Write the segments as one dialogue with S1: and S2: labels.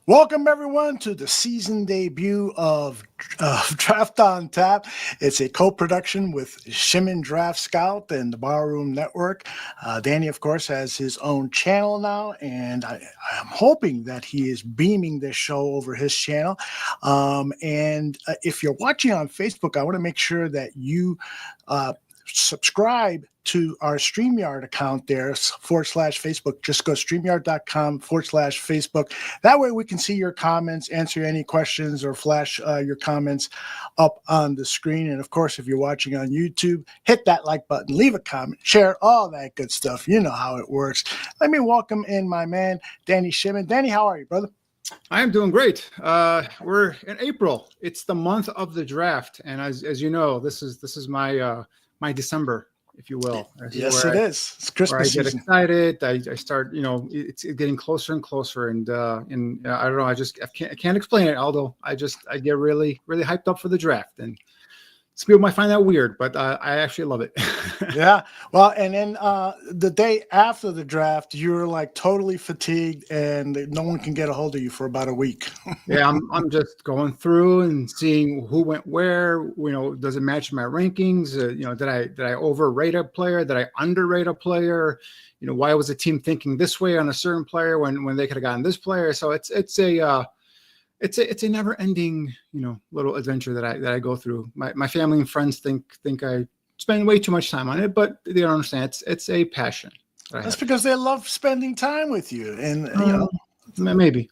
S1: Welcome, everyone, to the season debut of Draft on Tap. It's a co production with Shimon Draft Scout and the Barroom Network. Danny, of course, has his own channel now, and I'm hoping that he is beaming this show over his channel. And if you're watching on Facebook, I want to make sure that you subscribe to our StreamYard account there /Facebook. Just go StreamYard.com /Facebook. That way we can see your comments, answer any questions, or flash your comments up on the screen. And of course, if you're watching on YouTube, hit that like button, leave a comment, share, all that good stuff. You know how it works. Let me welcome in my man, Danny Shimon. Danny, how are you, brother?
S2: I am doing great. We're in April. It's the month of the draft, and as you know, this is my my December, if you will.
S1: Yes, it is. It's Christmas
S2: season. I get
S1: season.
S2: excited. I start, it's getting closer and closer, and I don't know. I can't explain it. Although I get really hyped up for the draft, and some people might find that weird, but I actually love it.
S1: Yeah. Well, and then the day after the draft, you're like totally fatigued, and no one can get a hold of you for about a week.
S2: Yeah, I'm just going through and seeing who went where. Does it match my rankings? Did I overrate a player? Did I underrate a player? Why was the team thinking this way on a certain player when they could have gotten this player? So it's a never-ending little adventure that I go through. My family and friends think I spend way too much time on it, but they don't understand. It's a passion.
S1: That's because they love spending time with you, and
S2: maybe.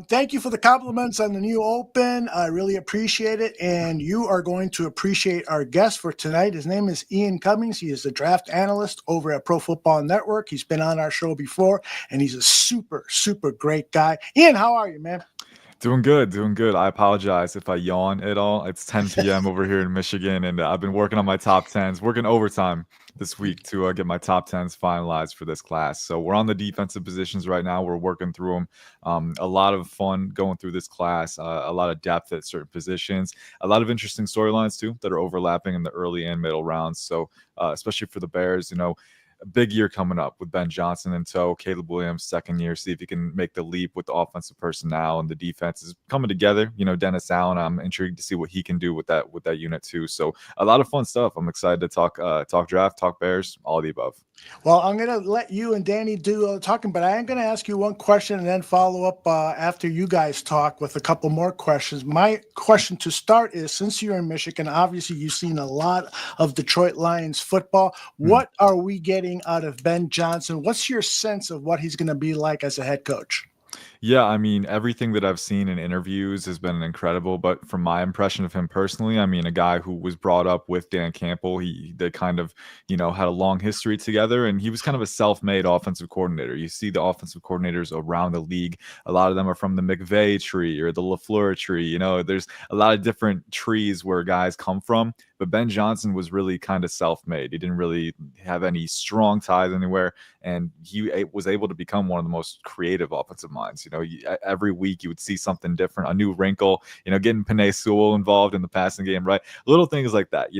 S1: Thank you for the compliments on the new open. I really appreciate it. And you are going to appreciate our guest for tonight. His name is Ian Cummings. He is the draft analyst over at Pro Football Network. He's been on our show before, and he's a super, super great guy. Ian, how are you, man?
S3: Doing good. I apologize if I yawn at all. It's 10 p.m. over here in Michigan, and I've been working on my top 10s, working overtime this week to get my top 10s finalized for this class. So we're on the defensive positions right now. We're working through them. A lot of fun going through this class, a lot of depth at certain positions, a lot of interesting storylines too that are overlapping in the early and middle rounds. So especially for the Bears, a big year coming up with Ben Johnson in tow, Caleb Williams second year, see if he can make the leap with the offensive personnel, and the defense is coming together. Dennis Allen, I'm intrigued to see what he can do with that unit too. So a lot of fun stuff. I'm excited to talk draft, talk Bears, all of the above.
S1: Well, I'm going to let you and Danny do the talking, but I am going to ask you one question and then follow up after you guys talk with a couple more questions. My question to start is, since you're in Michigan, obviously you've seen a lot of Detroit Lions football. What are we getting out of Ben Johnson? What's your sense of what he's going to be like as a head coach?
S3: Yeah, I mean, everything that I've seen in interviews has been incredible. But from my impression of him personally, I mean, a guy who was brought up with Dan Campbell, they kind of, had a long history together, and he was kind of a self-made offensive coordinator. You see the offensive coordinators around the league. A lot of them are from the McVay tree or the LaFleur tree. There's a lot of different trees where guys come from. But Ben Johnson was really kind of self-made. He didn't really have any strong ties anywhere, and he was able to become one of the most creative offensive minds. Every week you would see something different, a new wrinkle. Getting Penei Sewell involved in the passing game, right? Little things like that.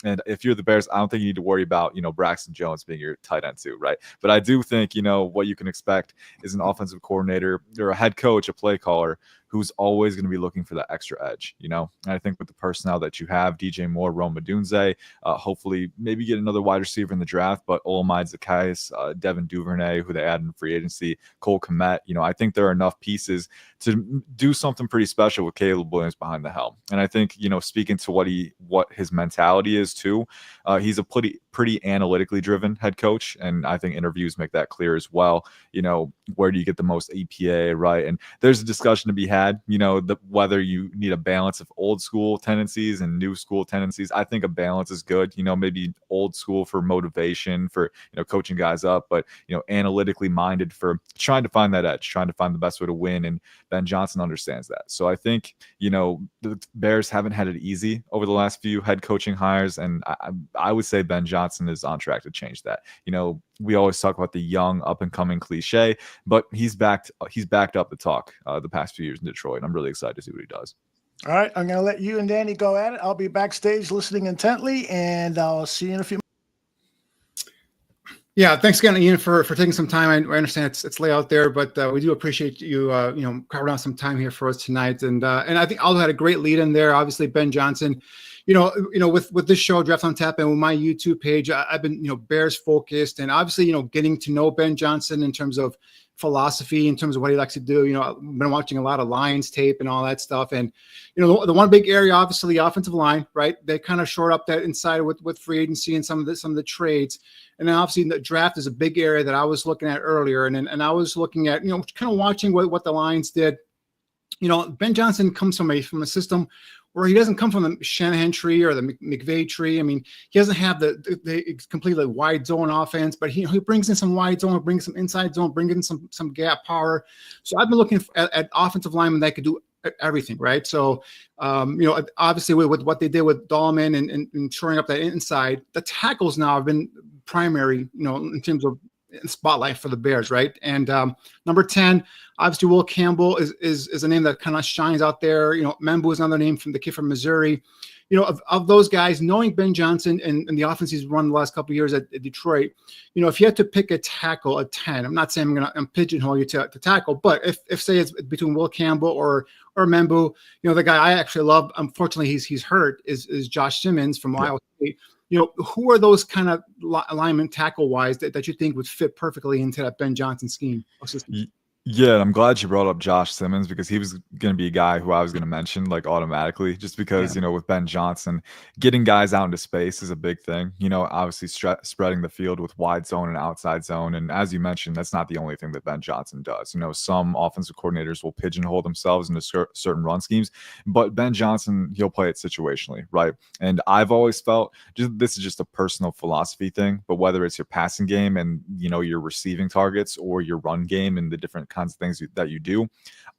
S3: And if you're the Bears, I don't think you need to worry about Braxton Jones being your tight end too, right? But I do think what you can expect is an offensive coordinator or a head coach, a play caller, who's always going to be looking for that extra edge, And I think with the personnel that you have, DJ Moore, Rome Odunze, hopefully maybe get another wide receiver in the draft, but Olamide Zacchaeus, Devin Duvernay, who they added in free agency, Cole Kmet, I think there are enough pieces to do something pretty special with Caleb Williams behind the helm. And I think, speaking to what his mentality is too, he's a pretty analytically driven head coach. And I think interviews make that clear as well. Where do you get the most EPA, right? And there's a discussion to be had, whether you need a balance of old school tendencies and new school tendencies. I think a balance is good, maybe old school for motivation, for, coaching guys up, but, analytically minded for trying to find that edge, trying to find the best way to win. And Ben Johnson understands that. So I think, the Bears haven't had it easy over the last few head coaching hires. And I would say Ben Johnson is on track to change that. We always talk about the young up and coming cliche, but he's backed up the talk the past few years in Detroit. And I'm really excited to see what he does.
S1: All right, I'm going to let you and Danny go at it. I'll be backstage listening intently, and I'll see you in a few minutes.
S2: Yeah, thanks again, Ian, for taking some time. I understand it's late out there, but we do appreciate you carving out some time here for us tonight. And I think Aldo had a great lead in there. Obviously, Ben Johnson, with this show, Draft on Tap, and with my YouTube page, I've been Bears focused, and obviously getting to know Ben Johnson in terms of philosophy, in terms of what he likes to do. I've been watching a lot of Lions tape and all that stuff. And, the one big area, obviously, the offensive line, right? They kind of shore up that inside with free agency and some of the trades. And then obviously the draft is a big area that I was looking at earlier. And I was looking at, kind of watching what the Lions did. Ben Johnson comes from a system where he doesn't come from the Shanahan tree or the McVay tree. I mean, he doesn't have the completely wide zone offense, but he brings in some wide zone, brings some inside zone, brings in some gap power. So I've been looking at offensive linemen that could do everything, right? So, obviously with what they did with Dahlman and shoring up that inside, the tackles now have been primary, in terms of spotlight for the Bears, right? And number 10, obviously Will Campbell is a name that kind of shines out there. Membu is another name from the kid from Missouri. Of those guys, knowing Ben Johnson and the offense he's run the last couple of years at Detroit, if you had to pick a tackle, a 10, I'm not saying I'm pigeonhole you to tackle, but if say it's between Will Campbell or Membu, the guy I actually love, unfortunately he's hurt, is Josh Simmons from Iowa State. Who are those kind of linemen tackle wise that you think would fit perfectly into that Ben Johnson scheme?
S3: Yeah, I'm glad you brought up Josh Simmons because he was going to be a guy who I was going to mention like automatically, just because, with Ben Johnson, getting guys out into space is a big thing. Obviously spreading the field with wide zone and outside zone. And as you mentioned, that's not the only thing that Ben Johnson does. Some offensive coordinators will pigeonhole themselves into certain run schemes, but Ben Johnson, he'll play it situationally, right? And I've always felt this is just a personal philosophy thing, but whether it's your passing game and, your receiving targets or your run game and the different kinds of things that you do,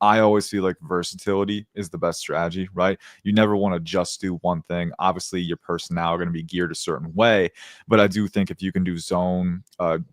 S3: I always feel like versatility is the best strategy, right? You never want to just do one thing. Obviously, your personnel are going to be geared a certain way, but I do think if you can do zone,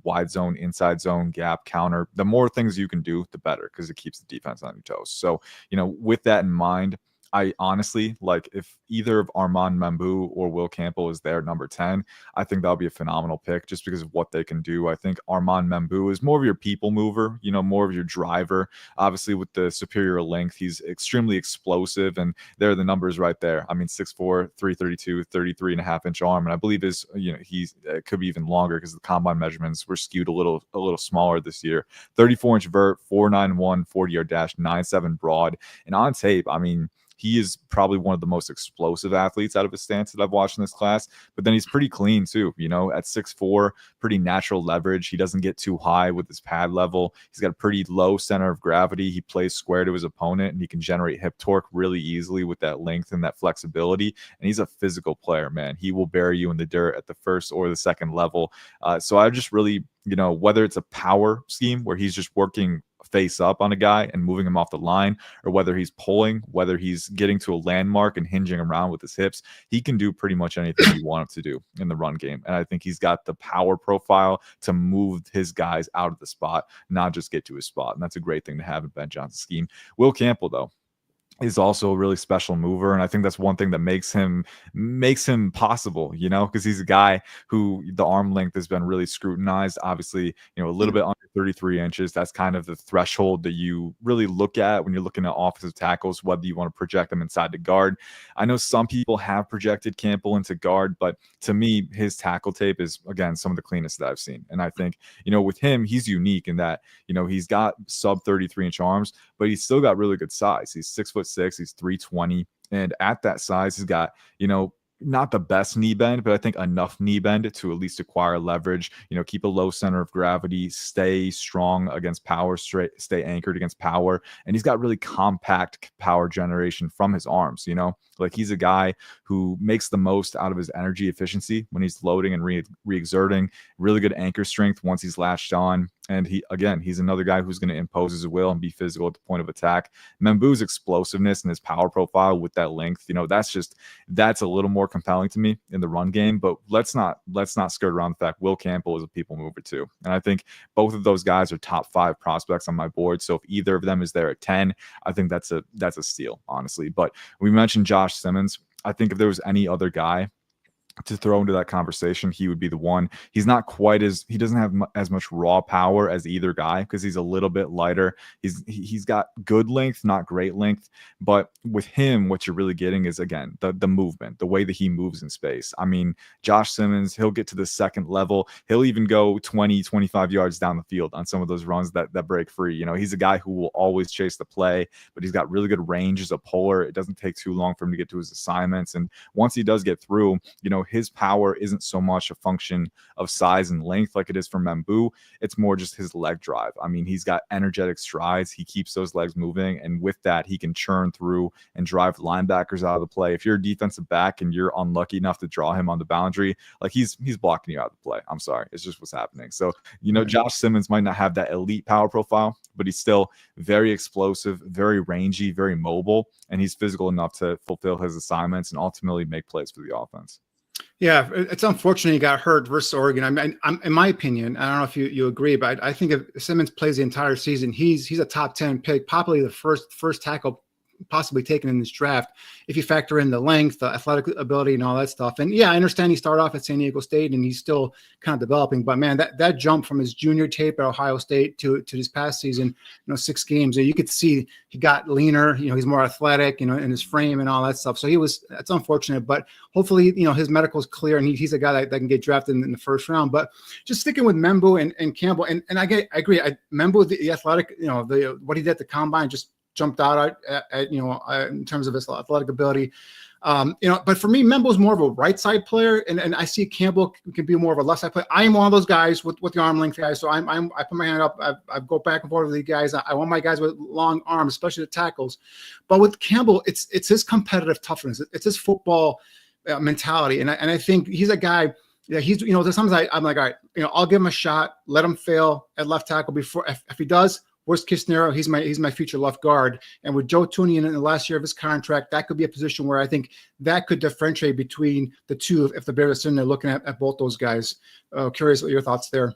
S3: wide zone, inside zone, gap, counter, the more things you can do, the better, because it keeps the defense on your toes. So, with that in mind, I honestly, like, if either of Armand Membu or Will Campbell is there number 10, I think that'll be a phenomenal pick just because of what they can do. I think Armand Membu is more of your people mover, more of your driver. Obviously, with the superior length, he's extremely explosive, and there are the numbers right there. I mean, 6'4", 332, 33.5-inch arm, and I believe it could be even longer because the combine measurements were skewed a little smaller this year. 34-inch vert, 4.91 40-yard dash, 9.7 broad, and on tape, I mean, he is probably one of the most explosive athletes out of his stance that I've watched in this class. But then he's pretty clean too, at 6'4", pretty natural leverage. He doesn't get too high with his pad level. He's got a pretty low center of gravity. He plays square to his opponent, and he can generate hip torque really easily with that length and that flexibility. And he's a physical player, man. He will bury you in the dirt at the first or the second level. So I just really, whether it's a power scheme where he's just working face up on a guy and moving him off the line, or whether he's pulling, whether he's getting to a landmark and hinging around with his hips, he can do pretty much anything you want him to do in the run game. And I think he's got the power profile to move his guys out of the spot, not just get to his spot. And that's a great thing to have in Ben Johnson's scheme. Will Campbell, though, is also a really special mover, and I think that's one thing that makes him possible, because he's a guy who the arm length has been really scrutinized. Obviously, a little bit under 33 inches. That's kind of the threshold that you really look at when you're looking at offensive tackles, whether you want to project them inside the guard. I know some people have projected Campbell into guard, but to me, his tackle tape is, again, some of the cleanest that I've seen. And I think, with him, he's unique in that, he's got sub 33-inch arms, but he's still got really good size. He's 6'6", he's 320. And at that size, he's got, not the best knee bend, but I think enough knee bend to at least acquire leverage, keep a low center of gravity, stay strong against power, stay anchored against power. And he's got really compact power generation from his arms, like he's a guy who makes the most out of his energy efficiency when he's loading and re-exerting, really good anchor strength once he's latched on. And he's another guy who's going to impose his will and be physical at the point of attack. Membu's explosiveness and his power profile with that length, that's a little more compelling to me in the run game. But let's not skirt around the fact Will Campbell is a people mover too. And I think both of those guys are top 5 prospects on my board. So if either of them is there at 10, I think that's a steal, honestly. But we mentioned Josh Simmons. I think if there was any other guy to throw into that conversation, he would be the one. He doesn't have as much raw power as either guy because he's a little bit lighter. He's got good length, not great length, but with him, what you're really getting is, again, the movement, the way that he moves in space. I mean, Josh Simmons, he'll get to the second level. He'll even go 20, 25 yards down the field on some of those runs that break free. You know, he's a guy who will always chase the play, but he's got really good range as a puller. It doesn't take too long for him to get to his assignments. And once he does get through, you know, his power isn't so much a function of size and length like it is for Membou. It's more just his leg drive. I mean, he's got energetic strides. He keeps those legs moving. And with that, he can churn through and drive linebackers out of the play. If you're a defensive back and you're unlucky enough to draw him on the boundary, like he's blocking you out of the play. I'm sorry. It's just what's happening. So, you know, Josh Simmons might not have that elite power profile, but he's still very explosive, very rangy, very mobile, and he's physical enough to fulfill his assignments and ultimately make plays for the offense.
S2: Yeah, it's unfortunate he got hurt versus Oregon. I mean, in my opinion, I don't know if you agree, but I think if Simmons plays the entire season, he's a top 10 pick, probably the first tackle possibly taken in this draft, if you factor in the length, the athletic ability, and all that stuff. And yeah, I understand he started off at San Diego State and he's still kind of developing, but man, that jump from his junior tape at Ohio State to this past season, you know, 6 games, you could see he got leaner, you know, he's more athletic, you know, in his frame and all that stuff. So that's unfortunate, but hopefully, you know, his medical is clear and he's a guy that can get drafted in the first round. But just sticking with Membou and Campbell, and I agree. Membou, the athletic, you know, what he did at the combine just jumped out at you know, in terms of his athletic ability. You know, but for me, Membou is more of a right side player, and I see Campbell can be more of a left side player. I am one of those guys with the arm length guys, so I put my hand up. I go back and forth with these guys. I want my guys with long arms, especially the tackles. But with Campbell, it's his competitive toughness. It's his football mentality, and I think he's a guy. Yeah, he's, you know, there's sometimes I'm like, all right, you know, I'll give him a shot, let him fail at left tackle before if he does. Worst case scenario, he's my future left guard. And with Joe Thuney in the last year of his contract, that could be a position where I think that could differentiate between the two if the Bears are sitting there looking at both those guys. Curious what your thoughts there.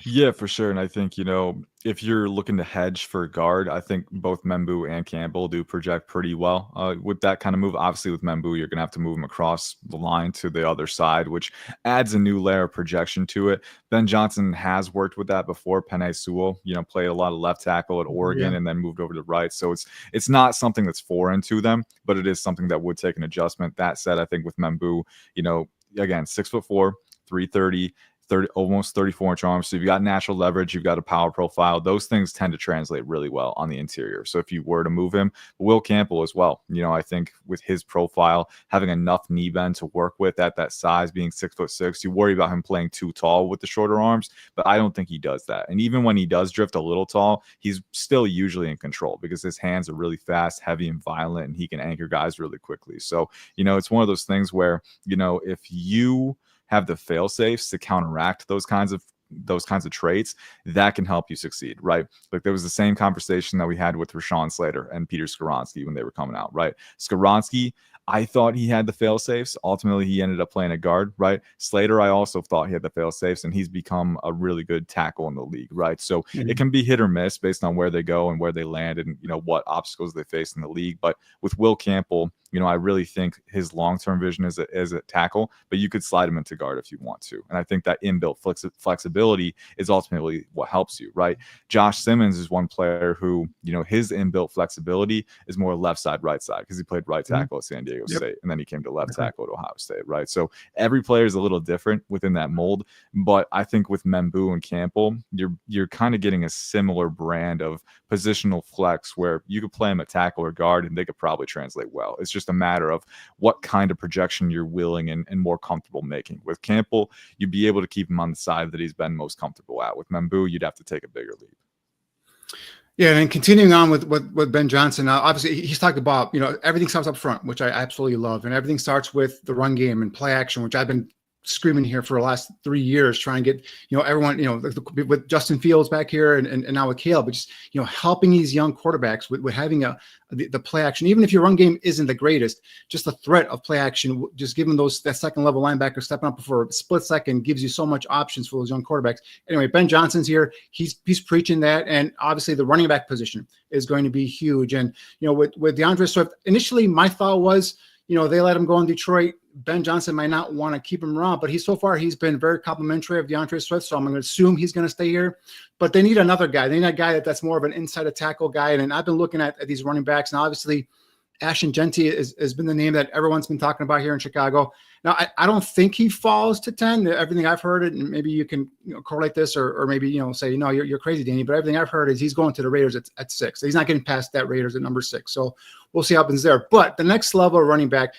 S3: Yeah, for sure. And I think, you know, if you're looking to hedge for guard, I think both Membou and Campbell do project pretty well with that kind of move. Obviously, with Membou, you're going to have to move him across the line to the other side, which adds a new layer of projection to it. Ben Johnson has worked with that before. Penei Sewell, you know, played a lot of left tackle at Oregon and then moved over to right. So it's not something that's foreign to them, but it is something that would take an adjustment. That said, I think with Membou, you know, again, 6'4", 330. Almost 34-inch arms. So you've got natural leverage, you've got a power profile. Those things tend to translate really well on the interior. So if you were to move him, Will Campbell as well, you know, I think with his profile, having enough knee bend to work with at that size, being 6'6", you worry about him playing too tall with the shorter arms, but I don't think he does that. And even when he does drift a little tall, he's still usually in control because his hands are really fast, heavy, and violent, and he can anchor guys really quickly. So, you know, it's one of those things where, you know, if you have the fail safes to counteract those kinds of traits, that can help you succeed, right? Like there was the same conversation that we had with Rashawn Slater and Peter Skoronski when they were coming out, right? Skoronski, I thought he had the fail safes. Ultimately, he ended up playing a guard, right? Slater, I also thought he had the fail safes, and he's become a really good tackle in the league, right? So it can be hit or miss based on where they go and where they land and, you know, what obstacles they face in the league. But with Will Campbell, you know, I really think his long-term vision is a tackle, but you could slide him into guard if you want to. And I think that inbuilt flexibility is ultimately what helps you, right? Josh Simmons is one player who, you know, his inbuilt flexibility is more left side, right side, because he played right tackle at San Diego State, and then he came to left tackle at Ohio State, right? So every player is a little different within that mold, but I think with Membou and Campbell, you're kind of getting a similar brand of positional flex where you could play him at tackle or guard and they could probably translate well. It's just a matter of what kind of projection you're willing and more comfortable making. With Campbell, you'd be able to keep him on the side that he's been most comfortable at. With Membou, you'd have to take a bigger leap.
S2: Yeah, and then continuing on with Ben Johnson, obviously he's talked about, you know, everything starts up front, which I absolutely love, and everything starts with the run game and play action, which I've been screaming here for the last 3 years, trying to get, you know, everyone, you know, with Justin Fields back here and now with Caleb, but just, you know, helping these young quarterbacks with having the play action, even if your run game isn't the greatest, just the threat of play action, just giving that second level linebacker stepping up for a split second gives you so much options for those young quarterbacks. Anyway, Ben Johnson's here. He's preaching that. And obviously the running back position is going to be huge. And, you know, with DeAndre Swift, initially my thought was, they let him go in Detroit. Ben Johnson might not want to keep him around, but so far he's been very complimentary of DeAndre Swift, so I'm going to assume he's going to stay here. But they need another guy. They need a guy that's more of an inside tackle guy. And I've been looking at these running backs, and obviously Ashton Jeanty has been the name that everyone's been talking about here in Chicago. Now, I don't think he falls to 10. Everything I've heard, and maybe you can correlate this or maybe, say, no, you're crazy, Danny. But everything I've heard is he's going to the Raiders at 6. He's not getting past that Raiders at number 6. So we'll see what happens there. But the next level of running back,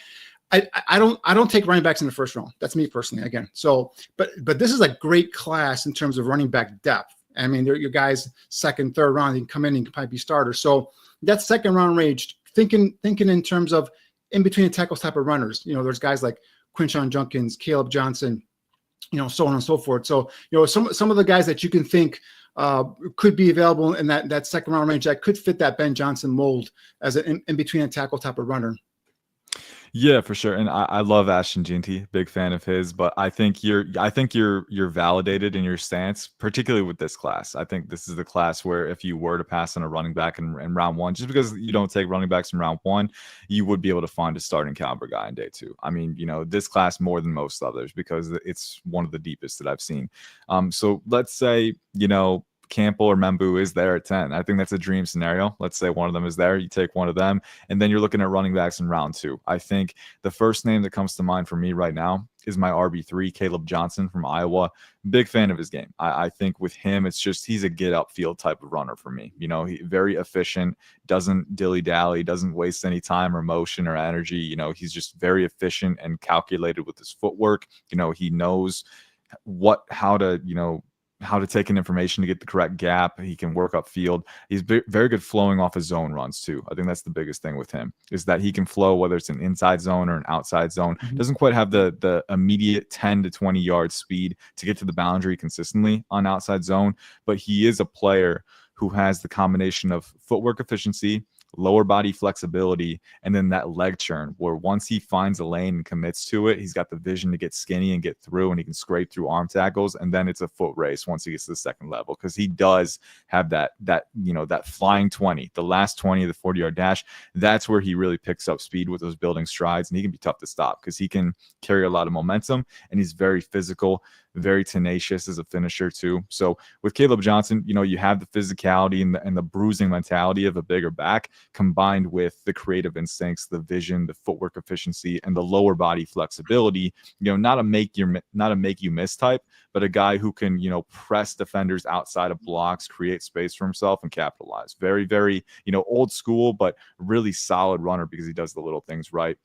S2: I don't take running backs in the first round. That's me personally, again. So, but this is a great class in terms of running back depth. I mean, your guys second, third round, you can come in and you can probably be starters. So that second round range, thinking in terms of in between the tackles type of runners. There's guys like Quinshon Judkins, Caleb Johnson, so on and so forth. So, some of the guys that you can think could be available in that second round range that could fit that Ben Johnson mold as an in between a tackle type of runner.
S3: Yeah, for sure. And I love Ashton Jeanty, big fan of his, but I think you're validated in your stance, particularly with this class. I think this is the class where if you were to pass on a running back in round 1, just because you don't take running backs in round 1, you would be able to find a starting caliber guy in day 2. I mean, this class more than most others because it's one of the deepest that I've seen. So let's say, Campbell or Membu is there at 10. I think that's a dream scenario. Let's say one of them is there. You take one of them, and then you're looking at running backs in round 2. I think the first name that comes to mind for me right now is my RB3, Caleb Johnson from Iowa. Big fan of his game. I think with him, it's just he's a get upfield type of runner for me. He very efficient, doesn't dilly-dally, doesn't waste any time or motion or energy. He's just very efficient and calculated with his footwork. He knows how to take in information to get the correct gap. He can work upfield. He's very good flowing off his zone runs too. I think that's the biggest thing with him is that he can flow, whether it's an inside zone or an outside zone.
S2: Mm-hmm.
S3: Doesn't quite have the immediate 10 to 20 yard speed to get to the boundary consistently on outside zone, but he is a player who has the combination of footwork efficiency, lower body flexibility, and then that leg churn where once he finds a lane and commits to it, he's got the vision to get skinny and get through, and he can scrape through arm tackles, and then it's a foot race once he gets to the second level because he does have that flying 20, the last 20 of the 40-yard dash. That's where he really picks up speed with those building strides, and he can be tough to stop because he can carry a lot of momentum, and he's very physical, very tenacious as a finisher too. So with Caleb Johnson, you have the physicality and the bruising mentality of a bigger back combined with the creative instincts, the vision, the footwork efficiency, and the lower body flexibility. Not a make you miss type, but a guy who can, press defenders outside of blocks, create space for himself, and capitalize. Very, very, old school, but really solid runner because he does the little things right.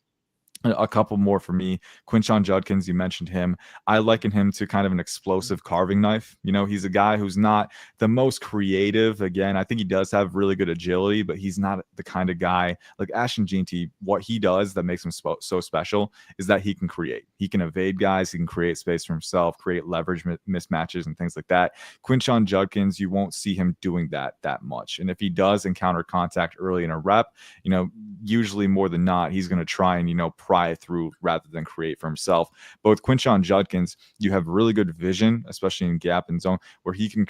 S3: A couple more for me. Quinshon Judkins, you mentioned him. I liken him to kind of an explosive carving knife. He's a guy who's not the most creative. Again, I think he does have really good agility, but he's not the kind of guy like Ashton Jeanty. What he does that makes him so special is that he can create. He can evade guys. He can create space for himself, create leverage mismatches and things like that. Quinshon Judkins, you won't see him doing that much. And if he does encounter contact early in a rep, usually more than not, he's going to try and, pry through rather than create for himself. But with Quinshon Judkins, you have really good vision, especially in gap and zone, where he can,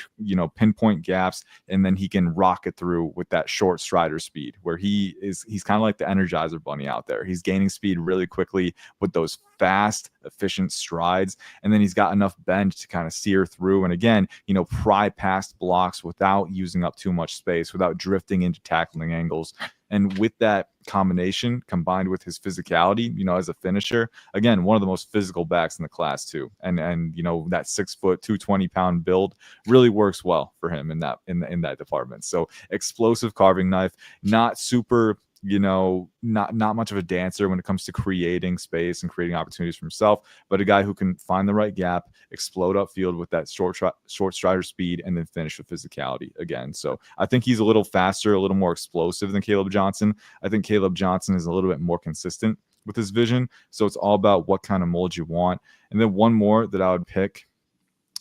S3: pinpoint gaps, and then he can rocket through with that short strider speed, where he's kind of like the Energizer Bunny out there. He's gaining speed really quickly with those fast, efficient strides, and then he's got enough bend to kind of sear through and again, pry past blocks without using up too much space, without drifting into tackling angles. And with that combination combined with his physicality, as a finisher, again, one of the most physical backs in the class too. And that 6 foot, 220-pound build really works well for him in that department. So explosive carving knife, not super, not much of a dancer when it comes to creating space and creating opportunities for himself, but a guy who can find the right gap, explode upfield with that short strider speed, and then finish with physicality again. So I think he's a little faster, a little more explosive than Caleb Johnson. I think Caleb Johnson is a little bit more consistent with his vision. So it's all about what kind of mold you want. And then one more that I would pick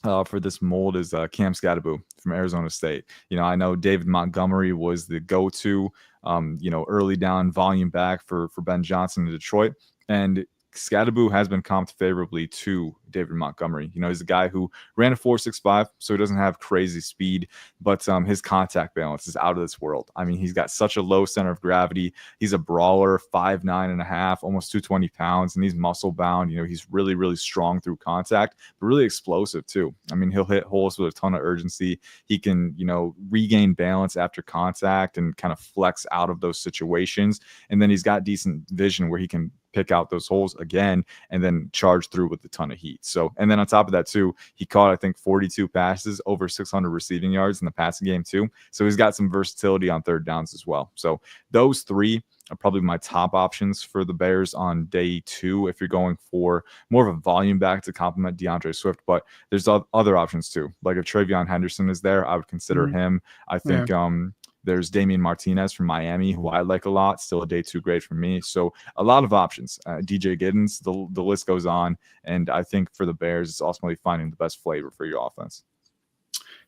S3: for this mold is Cam Skattebo from Arizona State. I know David Montgomery was the go-to, early down volume back for Ben Johnson in Detroit. And Skattebo has been comped favorably to David Montgomery. You know, he's a guy who ran a 4.65, so he doesn't have crazy speed, but his contact balance is out of this world. I mean, he's got such a low center of gravity. He's a brawler, 5'9.5", almost 220 pounds, and he's muscle bound. You know, he's really, really strong through contact, but really explosive too. I mean, he'll hit holes with a ton of urgency. He can, you know, regain balance after contact and kind of flex out of those situations. And then he's got decent vision where he can pick out those holes again and then charge through with a ton of heat. So, and then on top of that too, he caught, I think, 42 passes, over 600 receiving yards in the passing game too. So he's got some versatility on third downs as well. So those three are probably my top options for the Bears on day 2 if you're going for more of a volume back to complement DeAndre Swift. But there's other options too. Like if Travion Henderson is there, I would consider him. I think there's Damian Martinez from Miami, who I like a lot. Still a day 2 grade for me. So a lot of options. DJ Giddens, the list goes on. And I think for the Bears, it's ultimately finding the best flavor for your offense.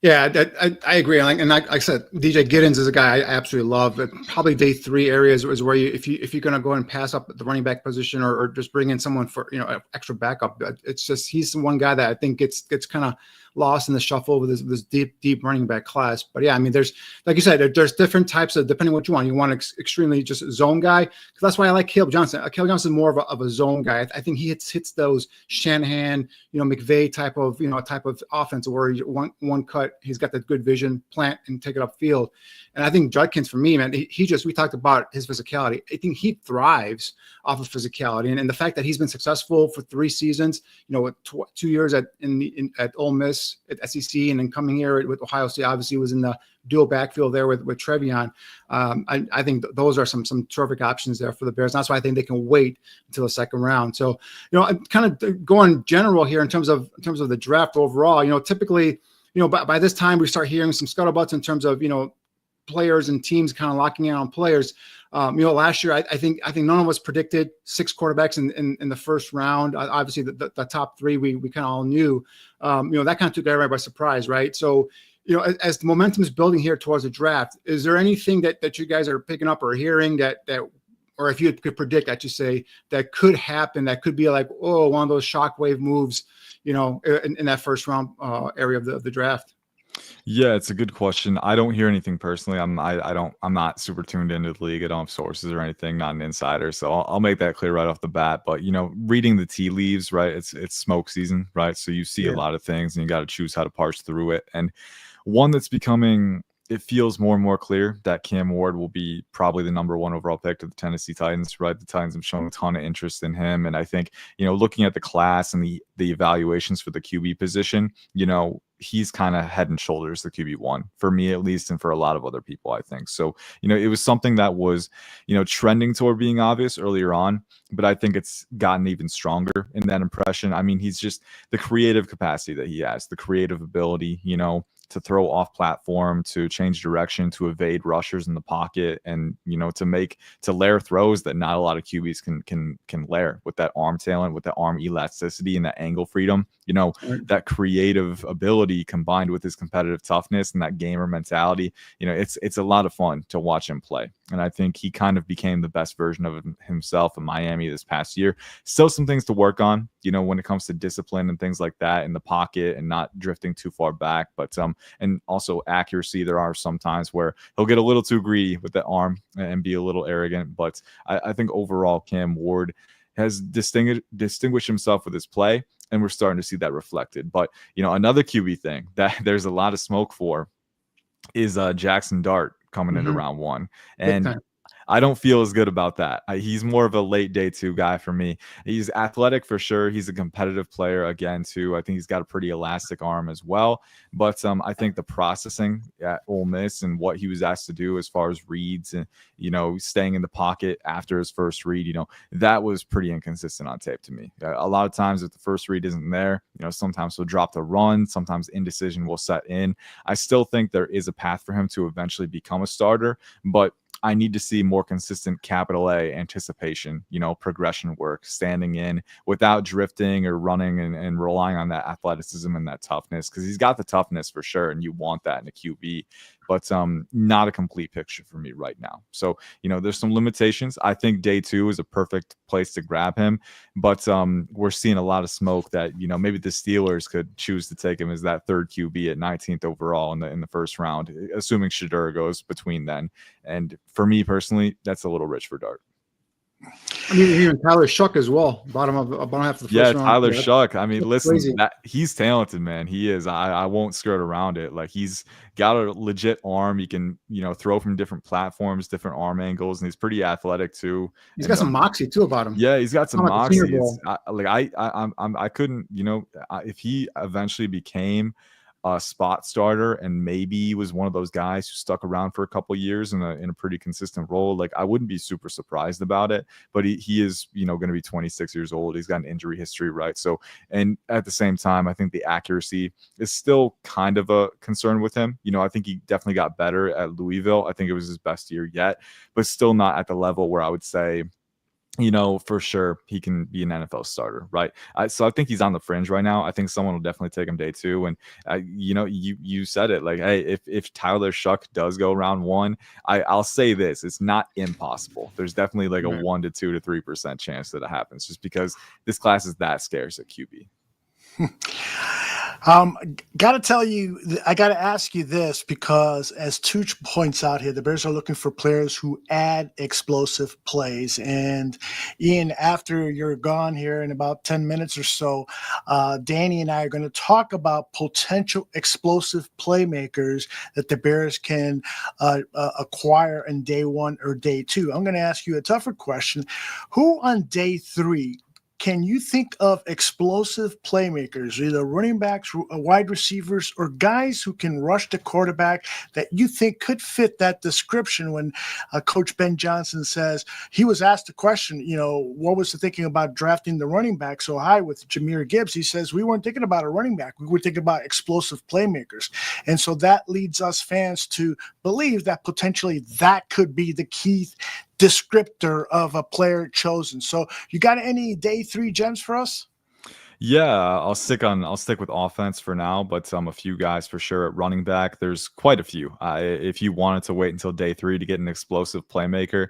S2: Yeah, I agree. And like I said, DJ Giddens is a guy I absolutely love. But probably day 3 areas is where if you're going to go and pass up the running back position or just bring in someone for, you know, extra backup. It's just he's the one guy that I think gets kind of lost in the shuffle with this deep running back class. But yeah, I mean, there's, like you said, there's different types of, depending on what you want. You want extremely just zone guy, because that's why I like Caleb Johnson. Caleb Johnson is more of a zone guy. I think he hits those Shanahan, you know, McVay type of offense where one cut, he's got that good vision, plant and take it upfield. And I think Judkins, for me, man, we talked about his physicality. I think he thrives off of physicality, and the fact that he's been successful for 3 seasons, you know, with 2 years at Ole Miss, at SEC, and then coming here with Ohio State, obviously was in the dual backfield there with Travion. I think those are some terrific options there for the Bears. And that's why I think they can wait until the second round. So, you know, I'm kind of going general here in terms of the draft overall. You know, typically, you know, by this time we start hearing some scuttlebutts in terms of, you know, players and teams kind of locking in on players. You know, last year, I think none of us predicted 6 quarterbacks in the first round. Obviously, the top 3 we kind of all knew. You know, that kind of took everybody by surprise, right? So, you know, as the momentum is building here towards the draft, is there anything that you guys are picking up or hearing that or if you could predict, that you say that could happen, that could be like, oh, one of those shockwave moves, you know, in that first round area of the draft?
S3: Yeah, it's a good question. I don't hear anything personally. I'm not super tuned into the league. I don't have sources or anything, not an insider. So I'll make that clear right off the bat. But, you know, reading the tea leaves, right? It's smoke season, right? So you see a lot of things and you got to choose how to parse through it. And one that's becoming, it feels more and more clear that Cam Ward will be probably the number 1 overall pick to the Tennessee Titans, right? The Titans have shown a ton of interest in him. And I think, you know, looking at the class and the evaluations for the QB position, you know, he's kind of head and shoulders the QB1 for me, at least, and for a lot of other people, I think. So, you know, it was something that was, you know, trending toward being obvious earlier on, but I think it's gotten even stronger in that impression. I mean, he's just the creative capacity that he has, the creative ability, you know, to throw off platform, to change direction, to evade rushers in the pocket, and, you know, to layer throws that not a lot of QBs can layer, with that arm talent, with that arm elasticity and that angle freedom. You know, that creative ability combined with his competitive toughness and that gamer mentality, you know, it's a lot of fun to watch him play. And I think he kind of became the best version of himself in Miami this past year. Still some things to work on, you know, when it comes to discipline and things like that in the pocket and not drifting too far back. But and also accuracy. There are some times where he'll get a little too greedy with the arm and be a little arrogant. But I think overall Cam Ward has distinguished himself with his play, and we're starting to see that reflected. But, you know, another QB thing that there's a lot of smoke for is Jackson Dart coming into round 1. And I don't feel as good about that. He's more of a late day 2 guy for me. He's athletic for sure. He's a competitive player again too. I think he's got a pretty elastic arm as well. But I think the processing at Ole Miss and what he was asked to do as far as reads and, you know, staying in the pocket after his first read, you know, that was pretty inconsistent on tape to me. A lot of times if the first read isn't there, you know, sometimes he'll drop the run, sometimes indecision will set in. I still think there is a path for him to eventually become a starter, but I need to see more consistent capital A anticipation, you know, progression work, standing in without drifting or running and relying on that athleticism and that toughness, because he's got the toughness for sure. And you want that in a QB. but not a complete picture for me right now. So, there's some limitations. I think day 2 is a perfect place to grab him, but we're seeing a lot of smoke that, maybe the Steelers could choose to take him as that third QB at 19th overall in the first round, assuming Shedeur goes between then. And for me personally, that's a little rich for Dart.
S2: I mean, even Tyler Shuck as well, bottom half of the first round.
S3: Tyler Shuck. I mean, listen,
S2: crazy.
S3: He's talented, man. He is. I won't skirt around it. Like, he's got a legit arm. He can, throw from different platforms, different arm angles, and he's pretty athletic too.
S2: He's got some moxie too about him.
S3: Yeah, he's got some moxie.
S2: I
S3: couldn't, if he eventually became a spot starter and maybe was one of those guys who stuck around for a couple of years in a pretty consistent role, like, I wouldn't be super surprised about it. But he is, going to be 26 years old. He's got an injury history, right? So, and at the same time, I think the accuracy is still kind of a concern with him. I think he definitely got better at Louisville. I think it was his best year yet, but still not at the level where I would say, for sure he can be an NFL starter, right? So I think he's on the fringe right now. I think someone will definitely take him day 2. And you said it, like, hey, if Tyler Shuck does go round 1, I'll say this: it's not impossible. There's definitely like a 1 to 2 to 3% chance that it happens, just because this class is that scarce at QB.
S1: Got to tell you, I got to ask you this, because as Tooch points out here, the Bears are looking for players who add explosive plays. And Ian, after you're gone here in about 10 minutes or so, Danny and I are going to talk about potential explosive playmakers that the Bears can acquire in day 1 or day 2. I'm going to ask you a tougher question. Who on day 3 can you think of explosive playmakers, either running backs, wide receivers, or guys who can rush the quarterback that you think could fit that description? When Coach Ben Johnson says, he was asked the question, what was the thinking about drafting the running back so high with Jahmyr Gibbs? He says, we weren't thinking about a running back. We were thinking about explosive playmakers. And so that leads us fans to believe that potentially that could be the key descriptor of a player chosen. So you got any day 3 gems for us?
S3: Yeah, I'll stick with offense for now, but a few guys for sure at running back. There's quite a few. If you wanted to wait until day 3 to get an explosive playmaker,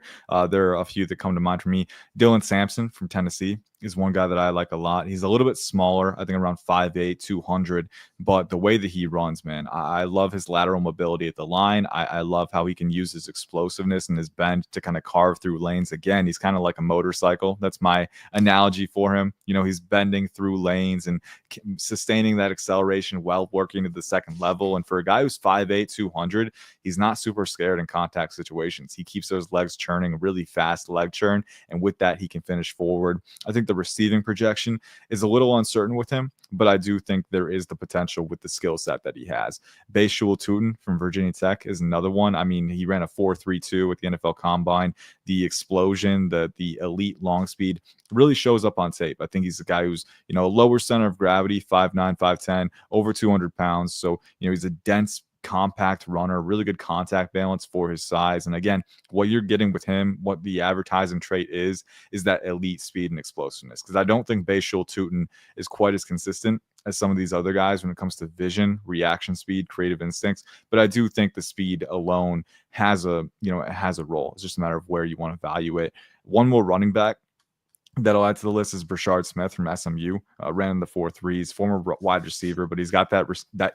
S3: there are a few that come to mind for me. Dylan Sampson from Tennessee is one guy that I like a lot. He's a little bit smaller, I think around 5'8", 200, but the way that he runs, man, I love his lateral mobility at the line. I love how he can use his explosiveness and his bend to kind of carve through lanes. Again, he's kind of like a motorcycle. That's my analogy for him. He's bending through lanes and sustaining that acceleration while working to the second level. And for a guy who's 5'8", 200, he's not super scared in contact situations. He keeps those legs churning, really fast leg churn, and with that, he can finish forward. I think the receiving projection is a little uncertain with him, but I do think there is the potential with the skill set that he has. Bashul Tutin from Virginia Tech is another one. I mean, he ran a 4.32 with the NFL Combine. The explosion, the elite long speed really shows up on tape. I think he's a guy who's, a lower center of gravity, 5'9", 5'10", over 200 pounds. So, he's a dense, compact runner, really good contact balance for his size. And again, what you're getting with him, what the advertising trait is that elite speed and explosiveness. Because I don't think Bashul Tutin is quite as consistent as some of these other guys when it comes to vision, reaction speed, creative instincts. But I do think the speed alone has a role. It's just a matter of where you want to value it. One more running back that'll add to the list is Brashard Smith from SMU. Ran in the 4.3s, former wide receiver, but he's got that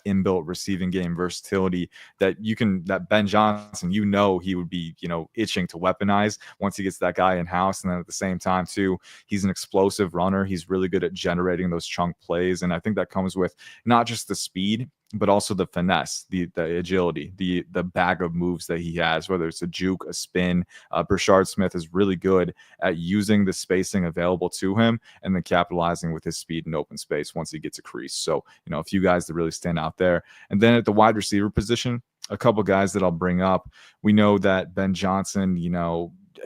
S3: inbuilt receiving game versatility that Ben Johnson, he would be, itching to weaponize once he gets that guy in house. And then at the same time too, he's an explosive runner. He's really good at generating those chunk plays. And I think that comes with not just the speed, but also the finesse, the agility, the bag of moves that he has, whether it's a juke, a spin. Brashard Smith is really good at using the spacing available to him and then capitalizing with his speed and open space once he gets a crease. So, a few guys that really stand out there. And then at the wide receiver position, a couple guys that I'll bring up. We know that Ben Johnson,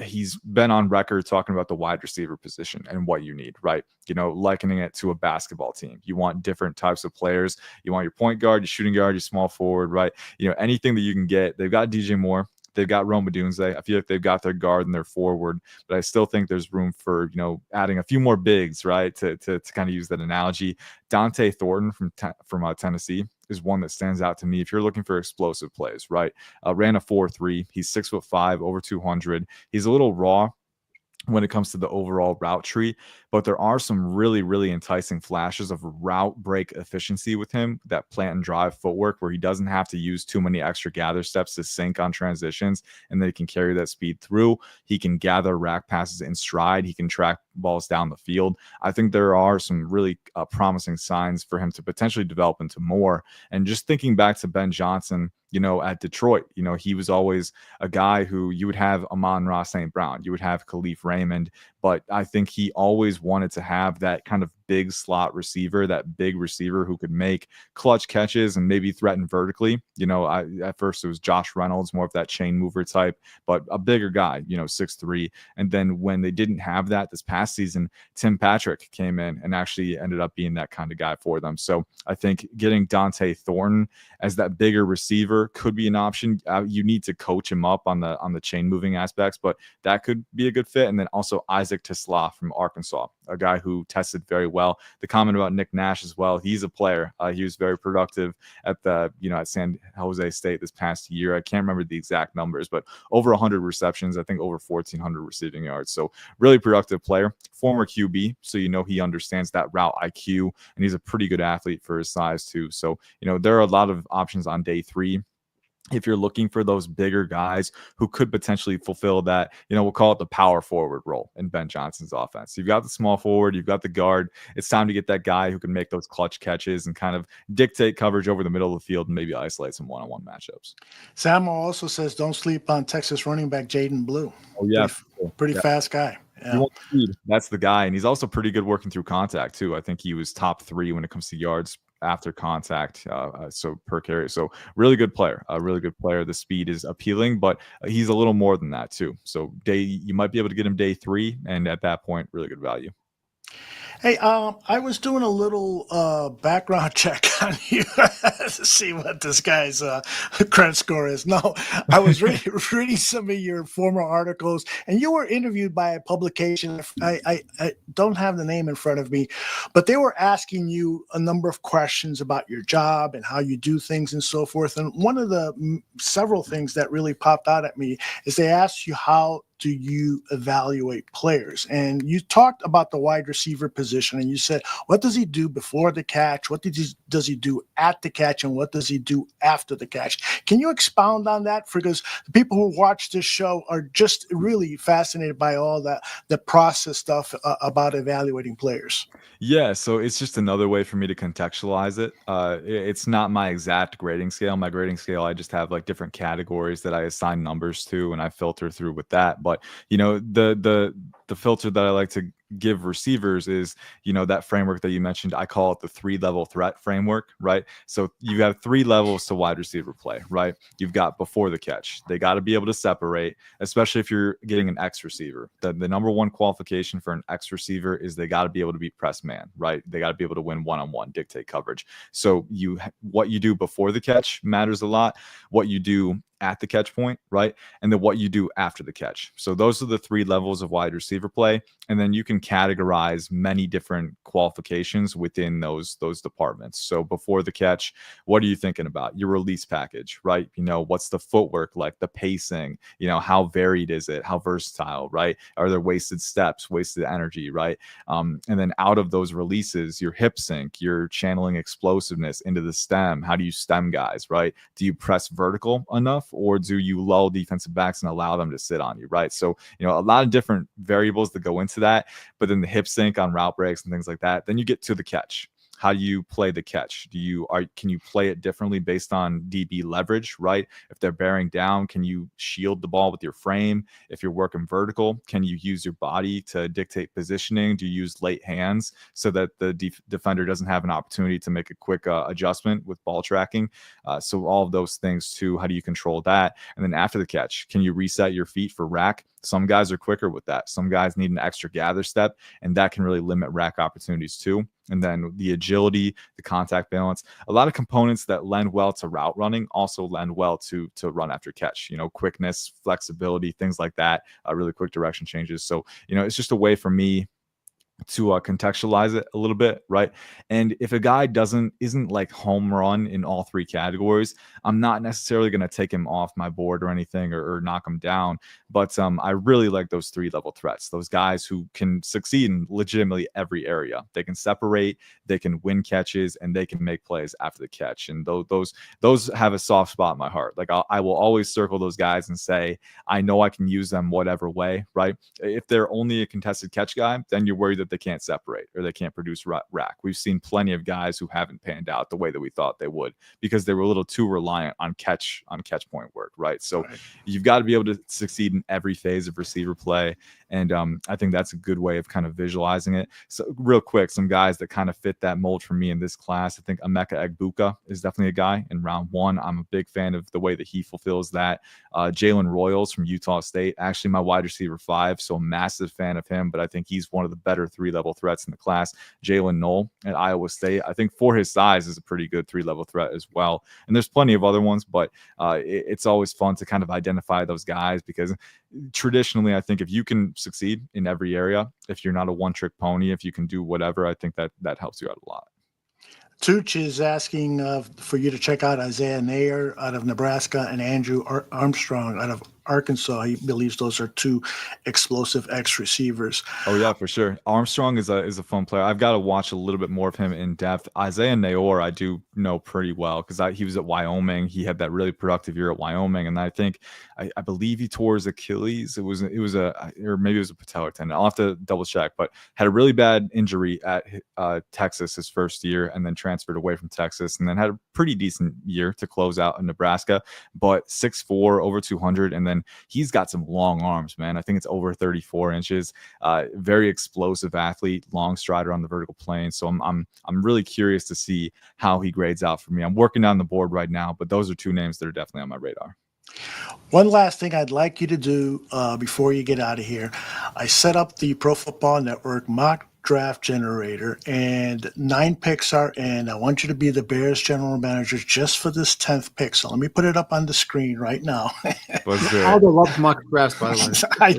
S3: he's been on record talking about the wide receiver position and what you need, right? Likening it to a basketball team. You want different types of players. You want your point guard, your shooting guard, your small forward, right? Anything that you can get. They've got DJ Moore. They've got Rome Odunze. I feel like they've got their guard and their forward, but I still think there's room for, adding a few more bigs, right? To kind of use that analogy. Dante Thornton from Tennessee is one that stands out to me. If you're looking for explosive plays, right? Ran a 4.3. He's 6'5", over 200. He's a little raw when it comes to the overall route tree, but there are some really, really enticing flashes of route break efficiency with him, that plant and drive footwork where he doesn't have to use too many extra gather steps to sync on transitions, and then he can carry that speed through. He can gather rack passes in stride. He can track balls down the field. I think there are some really promising signs for him to potentially develop into more. And just thinking back to Ben Johnson, at Detroit, he was always a guy who you would have Amon-Ra St. Brown, you would have Khalif Raymond, but I think he always wanted to have that kind of big slot receiver, that big receiver who could make clutch catches and maybe threaten vertically. At first it was Josh Reynolds, more of that chain mover type, but a bigger guy, 6'3". And then when they didn't have that this past season, Tim Patrick came in and actually ended up being that kind of guy for them. So I think getting Dante Thornton as that bigger receiver could be an option. You need to coach him up on the chain moving aspects, but that could be a good fit. And then also Isaac Tisla from Arkansas, a guy who tested very well. The comment about Nick Nash as well. He's a player. He was very productive at at San Jose State this past year. I can't remember the exact numbers, but over 100 receptions, I think over 1,400 receiving yards. So really productive player, former QB. So, he understands that route IQ, and he's a pretty good athlete for his size too. So, there are a lot of options on day 3. If you're looking for those bigger guys who could potentially fulfill that, we'll call it the power forward role in Ben Johnson's offense. You've got the small forward, you've got the guard. It's time to get that guy who can make those clutch catches and kind of dictate coverage over the middle of the field and maybe isolate some one-on-one matchups.
S1: Samuel also says, don't sleep on Texas running back Jaden Blue.
S3: Oh, yeah.
S1: Pretty fast guy. Yeah.
S3: That's the guy. And he's also pretty good working through contact too. I think he was top 3 when it comes to yards after contact, so per carry. So really good player, a really good player. The speed is appealing, but he's a little more than that too. So you might be able to get him day 3, and at that point, really good value.
S1: Hey, I was doing a little background check on you to see what this guy's credit score is. No, I was reading some of your former articles, and you were interviewed by a publication. I don't have the name in front of me, but they were asking you a number of questions about your job and how you do things and so forth. And one of the several things that really popped out at me is they asked you, how do you evaluate players? And you talked about the wide receiver position, and you said, what does he do before the catch? What does he do at the catch? And what does he do after the catch? Can you expound on that? Because the people who watch this show are just really fascinated by all the process stuff about evaluating players.
S3: Yeah, so it's just another way for me to contextualize it. It's not my exact grading scale. My grading scale, I just have like different categories that I assign numbers to, and I filter through with that. But the filter that I like to give receivers is, that framework that you mentioned. I call it the 3-level threat framework, right? So you have 3 levels to wide receiver play, right? You've got before the catch. They got to be able to separate, especially if you're getting an X receiver. The number one qualification for an X receiver is they got to be able to beat press man, right? They got to be able to win one-on-one, dictate coverage. So what you do before the catch matters a lot. What you do at the catch point, right? And then what you do after the catch. So those are the 3 levels of wide receiver play. And then you can categorize many different qualifications within those departments. So before the catch, what are you thinking about? Your release package, right? What's the footwork like, the pacing, how varied is it? How versatile, right? Are there wasted steps, wasted energy, right? And then out of those releases, your hip sync, you're channeling explosiveness into the stem. How do you stem guys, right? Do you press vertical enough, or do you lull defensive backs and allow them to sit on you, right? So, a lot of different variables that go into that, but then the hip sync on route breaks and things like that. Then you get to the catch. How do you play the catch? Can you play it differently based on DB leverage, right? If they're bearing down, can you shield the ball with your frame? If you're working vertical, can you use your body to dictate positioning? Do you use late hands so that the defender doesn't have an opportunity to make a quick adjustment with ball tracking? So all of those things too, how do you control that? And then after the catch, can you reset your feet for rack? Some guys are quicker with that. Some guys need an extra gather step, and that can really limit rack opportunities too. And then the agility, the contact balance, a lot of components that lend well to route running also lend well to run after catch, quickness, flexibility, things like that, really quick direction changes. So, it's just a way for me to contextualize it a little bit, right? And if a guy isn't like home run in all three categories, I'm not necessarily going to take him off my board or anything, or knock him down. But I really like those 3-level threats, those guys who can succeed in legitimately every area. They can separate, they can win catches, and they can make plays after the catch. And those have a soft spot in my heart. Like I will always circle those guys and say, I know I can use them whatever way, right? If they're only a contested catch guy, then you're worried that they can't separate or they can't produce rack. We've seen plenty of guys who haven't panned out the way that we thought they would because they were a little too reliant on catch point work, right? So you've got to be able to succeed in every phase of receiver play. And I think that's a good way of kind of visualizing it. So real quick, some guys that kind of fit that mold for me in this class. I think Emeka Egbuka is definitely a guy in round 1. I'm a big fan of the way that he fulfills that. Jalen Royals from Utah State, actually my wide receiver 5, so a massive fan of him, but I think he's one of the better 3-level threats in the class. Jalen Knoll at Iowa State, I think for his size is a pretty good 3-level threat as well. And there's plenty of other ones, but it's always fun to kind of identify those guys because traditionally, I think if you can succeed in every area, if you're not a one-trick pony, if you can do whatever, I think that helps you out a lot.
S1: Tooch is asking for you to check out Isaiah Nair out of Nebraska and Andrew Armstrong out of Arkansas. He believes those are 2 explosive X receivers.
S3: Oh yeah, for sure. Armstrong is a fun player. I've got to watch a little bit more of him in depth. Isaiah Naor, I do know pretty well because he was at Wyoming. He had that really productive year at Wyoming, and I think I believe he tore his Achilles. It was or maybe it was a patellar tendon. I'll have to double check, but had a really bad injury at Texas his first year, and then transferred away from Texas, and then had a pretty decent year to close out in Nebraska. But 6'4", over 200, and then he's got some long arms, man. I think it's over 34 inches. Very explosive athlete, long strider on the vertical plane. So I'm really curious to see how he grades out for me. I'm working down the board right now, but those are 2 names that are definitely on my radar.
S1: One last thing I'd like you to do before you get out of here. I set up the Pro Football Network mock draft generator, and 9 picks are in. I want you to be the Bears general manager just for this 10th pick. So let me put it up on the screen right now.
S2: Aldo loves mock drafts, by the way.
S1: I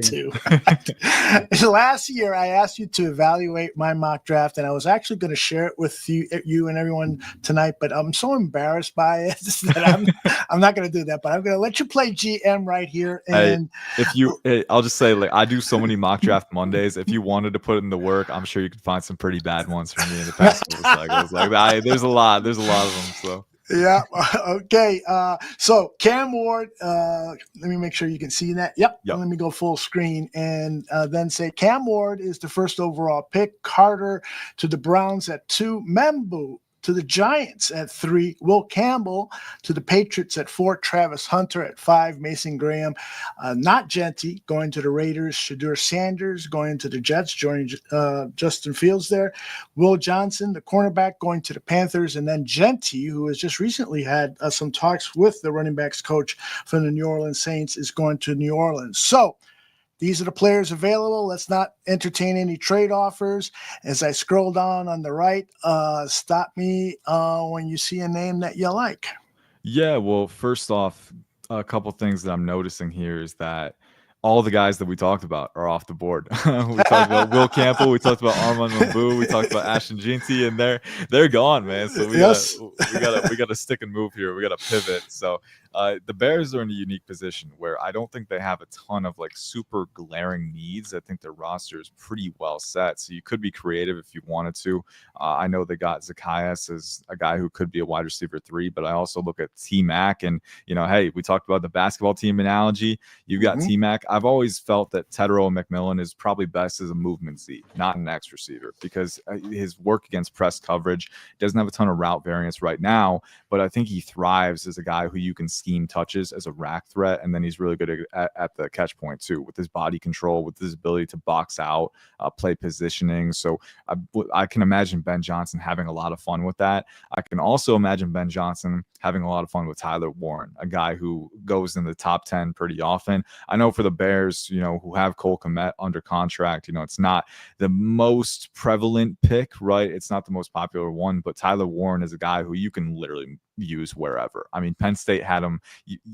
S1: do. Last year, I asked you to evaluate my mock draft, and I was actually going to share it with you and everyone tonight, but I'm so embarrassed by it that I'm not going to do that. But I'm going to let you play GM right here. And
S3: I'll just say, like, I do so many mock draft Mondays. If you wanted to put in the work, I'm sure you could find some pretty bad ones for me in the past couple cycles. Like there's a lot of them. So
S1: yeah. Okay. So Cam Ward, let me make sure you can see that. Yep. Let me go full screen and then say Cam Ward is the first overall pick. Carter to the Browns at 2. Membu to the Giants at 3. Will Campbell to the Patriots at 4. Travis Hunter at 5. Mason Graham, not Genty, going to the Raiders. Shadur Sanders going to the Jets, joining Justin Fields there. Will Johnson, the cornerback, going to the Panthers. And then Genty, who has just recently had some talks with the running backs coach from the New Orleans Saints, is going to New Orleans. So these are the players available. Let's not entertain any trade offers. As I scroll down on the right, stop me when you see a name that you like.
S3: Yeah, well, first off, a couple things that I'm noticing here is that all the guys that we talked about are off the board. We talked about Will Campbell, we talked about Armand Mambu, we talked about Ashton Jeanty, and they're gone, man. So we gotta stick and move here. We gotta pivot. So the Bears are in a unique position where I don't think they have a ton of like super glaring needs. I think their roster is pretty well set. So you could be creative if you wanted to. I know they got Zacchaeus as a guy who could be a wide receiver 3, but I also look at T-Mac and, hey, we talked about the basketball team analogy. You've got T-Mac. I've always felt that Tedero McMillan is probably best as a movement Z, not an X receiver, because his work against press coverage doesn't have a ton of route variance right now, but I think he thrives as a guy who you can scheme touches as a rack threat, and then he's really good at the catch point too, with his body control, with his ability to box out, play positioning. So I can imagine Ben Johnson having a lot of fun with that. I can also imagine Ben Johnson having a lot of fun with Tyler Warren, a guy who goes in the top 10 pretty often. I know for the Bears, who have Cole Kmet under contract, it's not the most prevalent pick, right? It's not the most popular one, but Tyler Warren is a guy who you can literally use wherever. I mean, Penn State had him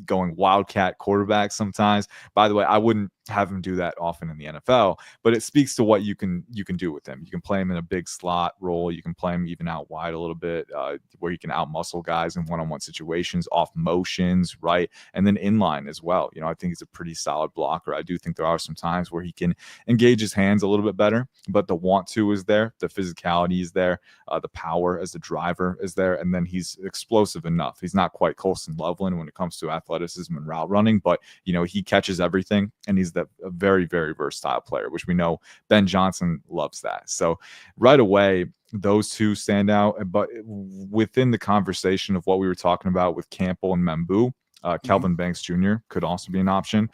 S3: going wildcat quarterback sometimes. By the way, I wouldn't have him do that often in the NFL, but it speaks to what you can do with him. You can play him in a big slot role. You can play him even out wide a little bit, where you can out muscle guys in one-on-one situations, off motions, right? And then inline as well. I think he's a pretty solid blocker. I do think there are some times where he can engage his hands a little bit better, but the want to is there, the physicality is there, the power as the driver is there, and then he's explosive enough. He's not quite Colston Loveland when it comes to athleticism and route running, but he catches everything, and he's a very, very versatile player, which we know Ben Johnson loves that. So right away, those two stand out. But within the conversation of what we were talking about with Campbell and Membu, Kelvin Banks Jr. could also be an option.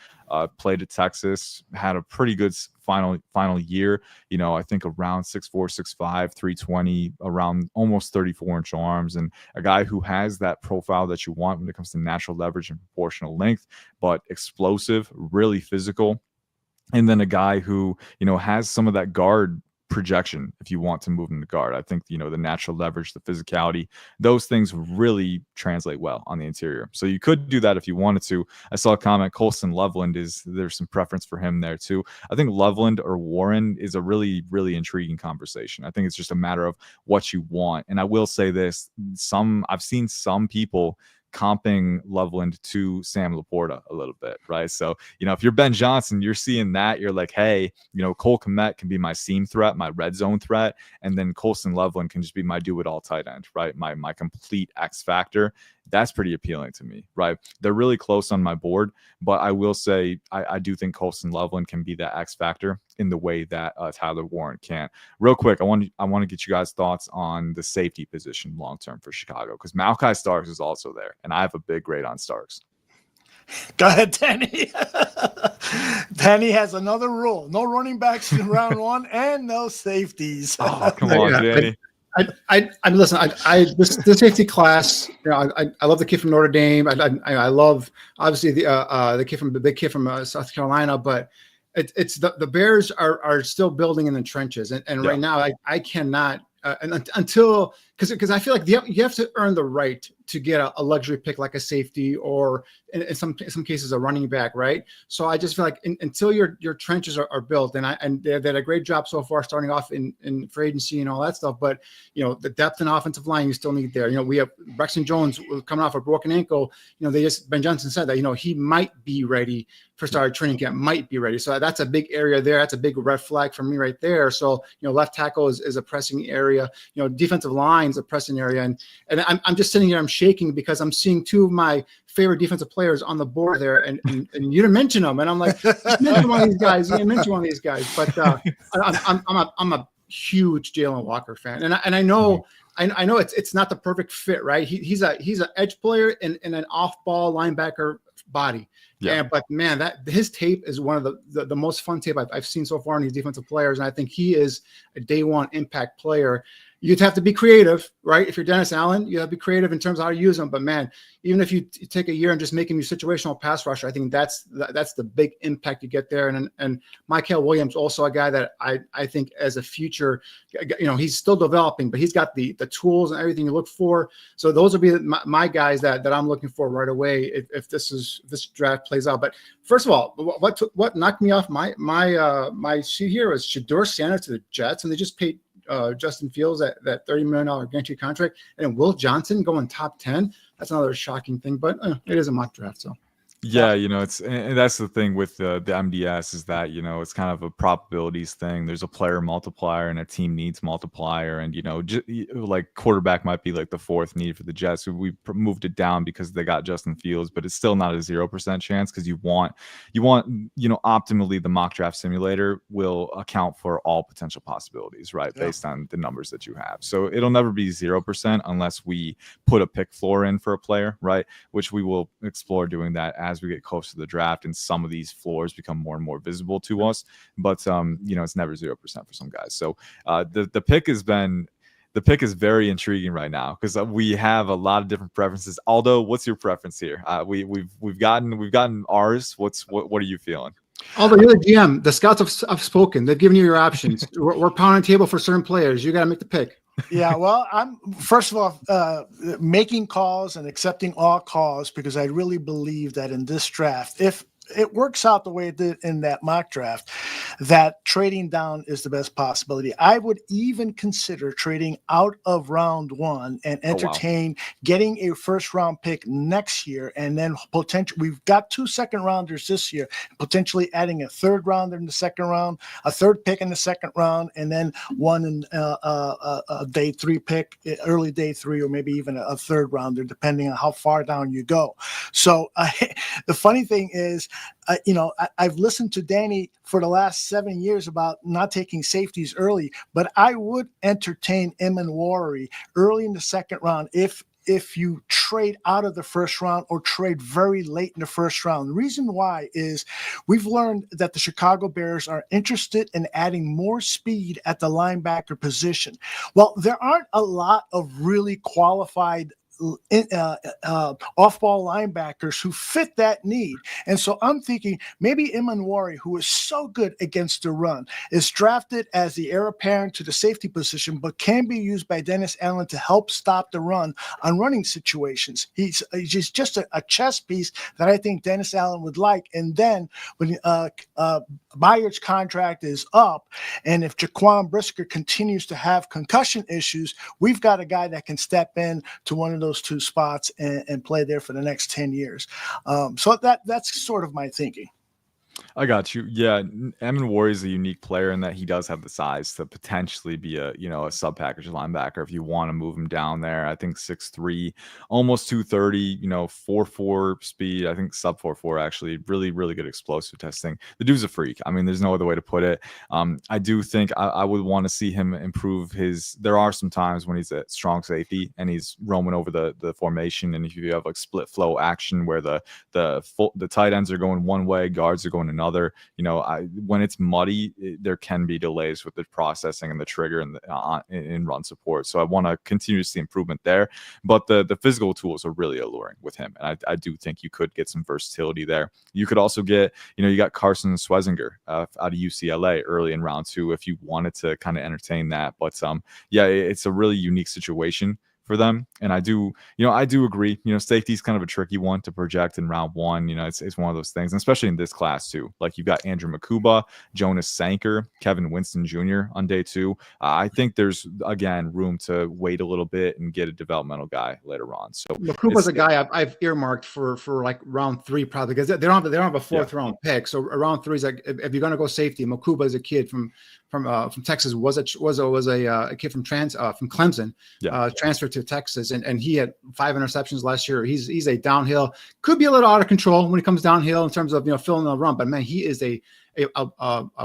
S3: Played at Texas, had a pretty good final year. I think around 6'4", 6'5", 320, around almost 34-inch arms, and a guy who has that profile that you want when it comes to natural leverage and proportional length, but explosive, really physical. And then a guy who, has some of that guard projection if you want to move him to guard. I think, the natural leverage, the physicality, those things really translate well on the interior. So you could do that if you wanted to. I saw a comment, Colston Loveland, there's some preference for him there too. I think Loveland or Warren is a really, really intriguing conversation. I think it's just a matter of what you want. And I will say this, I've seen some people comping Loveland to Sam Laporta a little bit, right? So, if you're Ben Johnson, you're seeing that, you're like, hey, Cole Kmet can be my seam threat, my red zone threat, and then Colston Loveland can just be my do-it-all tight end, right? My complete X factor. That's pretty appealing to me, right? They're really close on my board, but I will say I do think Colston Loveland can be that X factor in the way that Tyler Warren can't. Real quick, I want to get you guys' thoughts on the safety position long-term for Chicago, because Malachi Starks is also there, and I have a big grade on Starks.
S1: Go ahead, Danny. Danny has another rule: no running backs in round one and no safeties.
S3: Oh, come on, Danny.
S2: This safety class, I love the kid from Notre Dame. I love obviously the kid from South Carolina, but it's the Bears are still building in the trenches, and right now I cannot until because I feel like you have to earn the right to get a luxury pick like a safety or in some cases a running back, right? So I just feel like until your trenches are built, and they did a great job so far starting off in free agency and all that stuff, but the depth and offensive line you still need there. We have Braxton Jones coming off a broken ankle. Ben Johnson said that he might be ready for start training camp, might be ready. So that's a big area there. That's a big red flag for me right there. So left tackle is a pressing area. Defensive line is a pressing area, and I'm just sitting here, I'm shaking because I'm seeing two of my favorite defensive players on the board there, and you didn't mention them, and I'm like, mention one of these guys. You didn't mention one of these guys, but I'm a huge Jalen Walker fan, and I know. I know it's not the perfect fit, right? He's an edge player in an off-ball linebacker body. Yeah, but man, his tape is one of the most fun tape I've seen so far in these defensive players, and I think he is a day one impact player. You'd have to be creative, right? If you're Dennis Allen, you have to be creative in terms of how to use them. But man, even if you take a year and just make him your situational pass rusher, I think that's the big impact you get there. And Mykel Williams, also a guy that I think as a future, he's still developing, but he's got the tools and everything you look for. So those will be my guys that I'm looking for right away if this draft plays out. But first of all, what knocked me off my sheet here was Shedeur Sanders to the Jets, and they just paid Justin Fields that $30 million guaranteed contract, and Will Johnson going top 10. That's another shocking thing, but it is a mock draft. So
S3: yeah, and that's the thing with the MDS is that, it's kind of a probabilities thing. There's a player multiplier and a team needs multiplier. And, like quarterback might be like the fourth need for the Jets. We moved it down because they got Justin Fields, but it's still not a 0% chance because you want, optimally the mock draft simulator will account for all potential possibilities, right? Yeah. Based on the numbers that you have. So it'll never be 0% unless we put a pick floor in for a player, right? Which we will explore doing that as we get close to the draft and some of these floors become more and more visible to us, but it's never 0% for some guys. So the pick is very intriguing right now because we have a lot of different preferences. Aldo, what's your preference here? We've gotten ours. What are you feeling?
S2: Although you're the GM, the scouts have spoken. They've given you your options. We're pounding the table for certain players. You got to make the pick.
S1: Yeah, well, I'm first of all making calls and accepting all calls because I really believe that in this draft, if it works out the way it did in that mock draft, that trading down is the best possibility. I would even consider trading out of round one and
S3: Oh, wow.
S1: entertain getting a first round pick next year, and then potentially we've got 2 second rounders this year, potentially adding a third rounder in the second round, a third pick in the second round, and then one in a day 3 pick, early day 3, or maybe even a third rounder, depending on how far down you go. So the funny thing is, I've listened to Danny for the last 7 years about not taking safeties early, but I would entertain Emanwari early in the second round if you trade out of the first round or trade very late in the first round. The reason why is we've learned that the Chicago Bears are interested in adding more speed at the linebacker position. Well, there aren't a lot of really qualified off-ball linebackers who fit that need. And so I'm thinking maybe Emanwari, who is so good against the run, is drafted as the heir apparent to the safety position, but can be used by Dennis Allen to help stop the run on running situations. He's just a chess piece that I think Dennis Allen would like. And then when Byard's contract is up, and if Jaquan Brisker continues to have concussion issues, we've got a guy that can step in to one of those 2 spots and play there for the next 10 years. So that's sort of my thinking.
S3: I got you. Yeah, Emanwari is a unique player in that he does have the size to potentially be a sub package linebacker if you want to move him down there. I think 6'3", almost 230, 4.4 speed. I think sub 4.4 actually. Really, really good explosive testing. The dude's a freak. I mean, there's no other way to put it. I do think I would want to see him improve his. There are some times when he's a strong safety and he's roaming over the formation, and if you have like split flow action where the tight ends are going one way, guards are going another. When it's muddy, there can be delays with the processing and the trigger and in run support. So I want to continue to see improvement there. But the physical tools are really alluring with him, and I do think you could get some versatility there. You could also get, you got Carson Schwezinger out of UCLA early in round 2 if you wanted to kind of entertain that. But it's a really unique situation for them. And I do agree, safety is kind of a tricky one to project in round 1. It's one of those things, and especially in this class too. Like you've got Andrew Makuba, Jonas Sanker, Kevin Winston Jr. on day 2. I think there's, again, room to wait a little bit and get a developmental guy later on. So
S2: Makuba's a guy I've earmarked for like round 3 probably, because they don't have a 4th round pick. So around 3 is like, if you're going to go safety, Makuba is a kid from Texas, was a kid from Clemson, transferred to Texas, and he had 5 interceptions last year. He's a downhill, could be a little out of control when he comes downhill in terms of filling the run, but man, he is a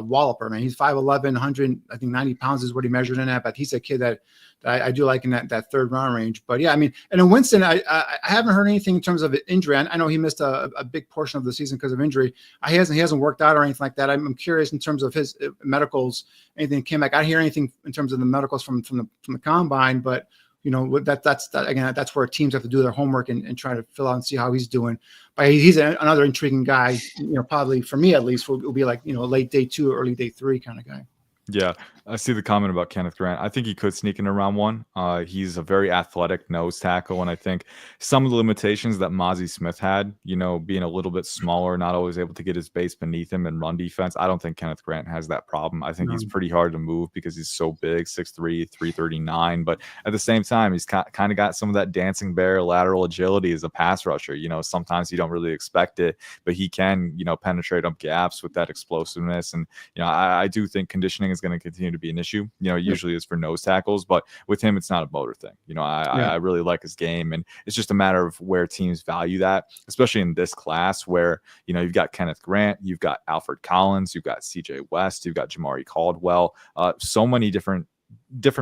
S2: walloper, man. He's 5'11", 190 pounds is what he measured in at, but he's a kid that I do like in that 3rd round range. But yeah, I mean, and in Winston, I haven't heard anything in terms of injury. I know he missed a big portion of the season because of injury. He hasn't worked out or anything like that. I'm curious in terms of his medicals, anything came back. I didn't hear anything in terms of the medicals from the combine, but that's where teams have to do their homework and try to fill out and see how he's doing. But he's another intriguing guy, probably for me at least, will be like, a late day 2 or early day 3 kind of guy.
S3: Yeah, I see the comment about Kenneth Grant. I think he could sneak into round 1. He's a very athletic nose tackle, and I think some of the limitations that Mozzie Smith had, being a little bit smaller, not always able to get his base beneath him and run defense, I don't think Kenneth Grant has that problem. I think he's pretty hard to move because he's so big, 6'3", 339, but at the same time, he's kind of got some of that dancing bear lateral agility as a pass rusher. Sometimes you don't really expect it, but he can, penetrate up gaps with that explosiveness, and I do think conditioning is going to continue to be an issue. It usually is for nose tackles, but with him, it's not a motor thing. I really like his game, and it's just a matter of where teams value that, especially in this class where, you've got Kenneth Grant, you've got Alfred Collins, you've got CJ West, you've got Jamari Caldwell, so many different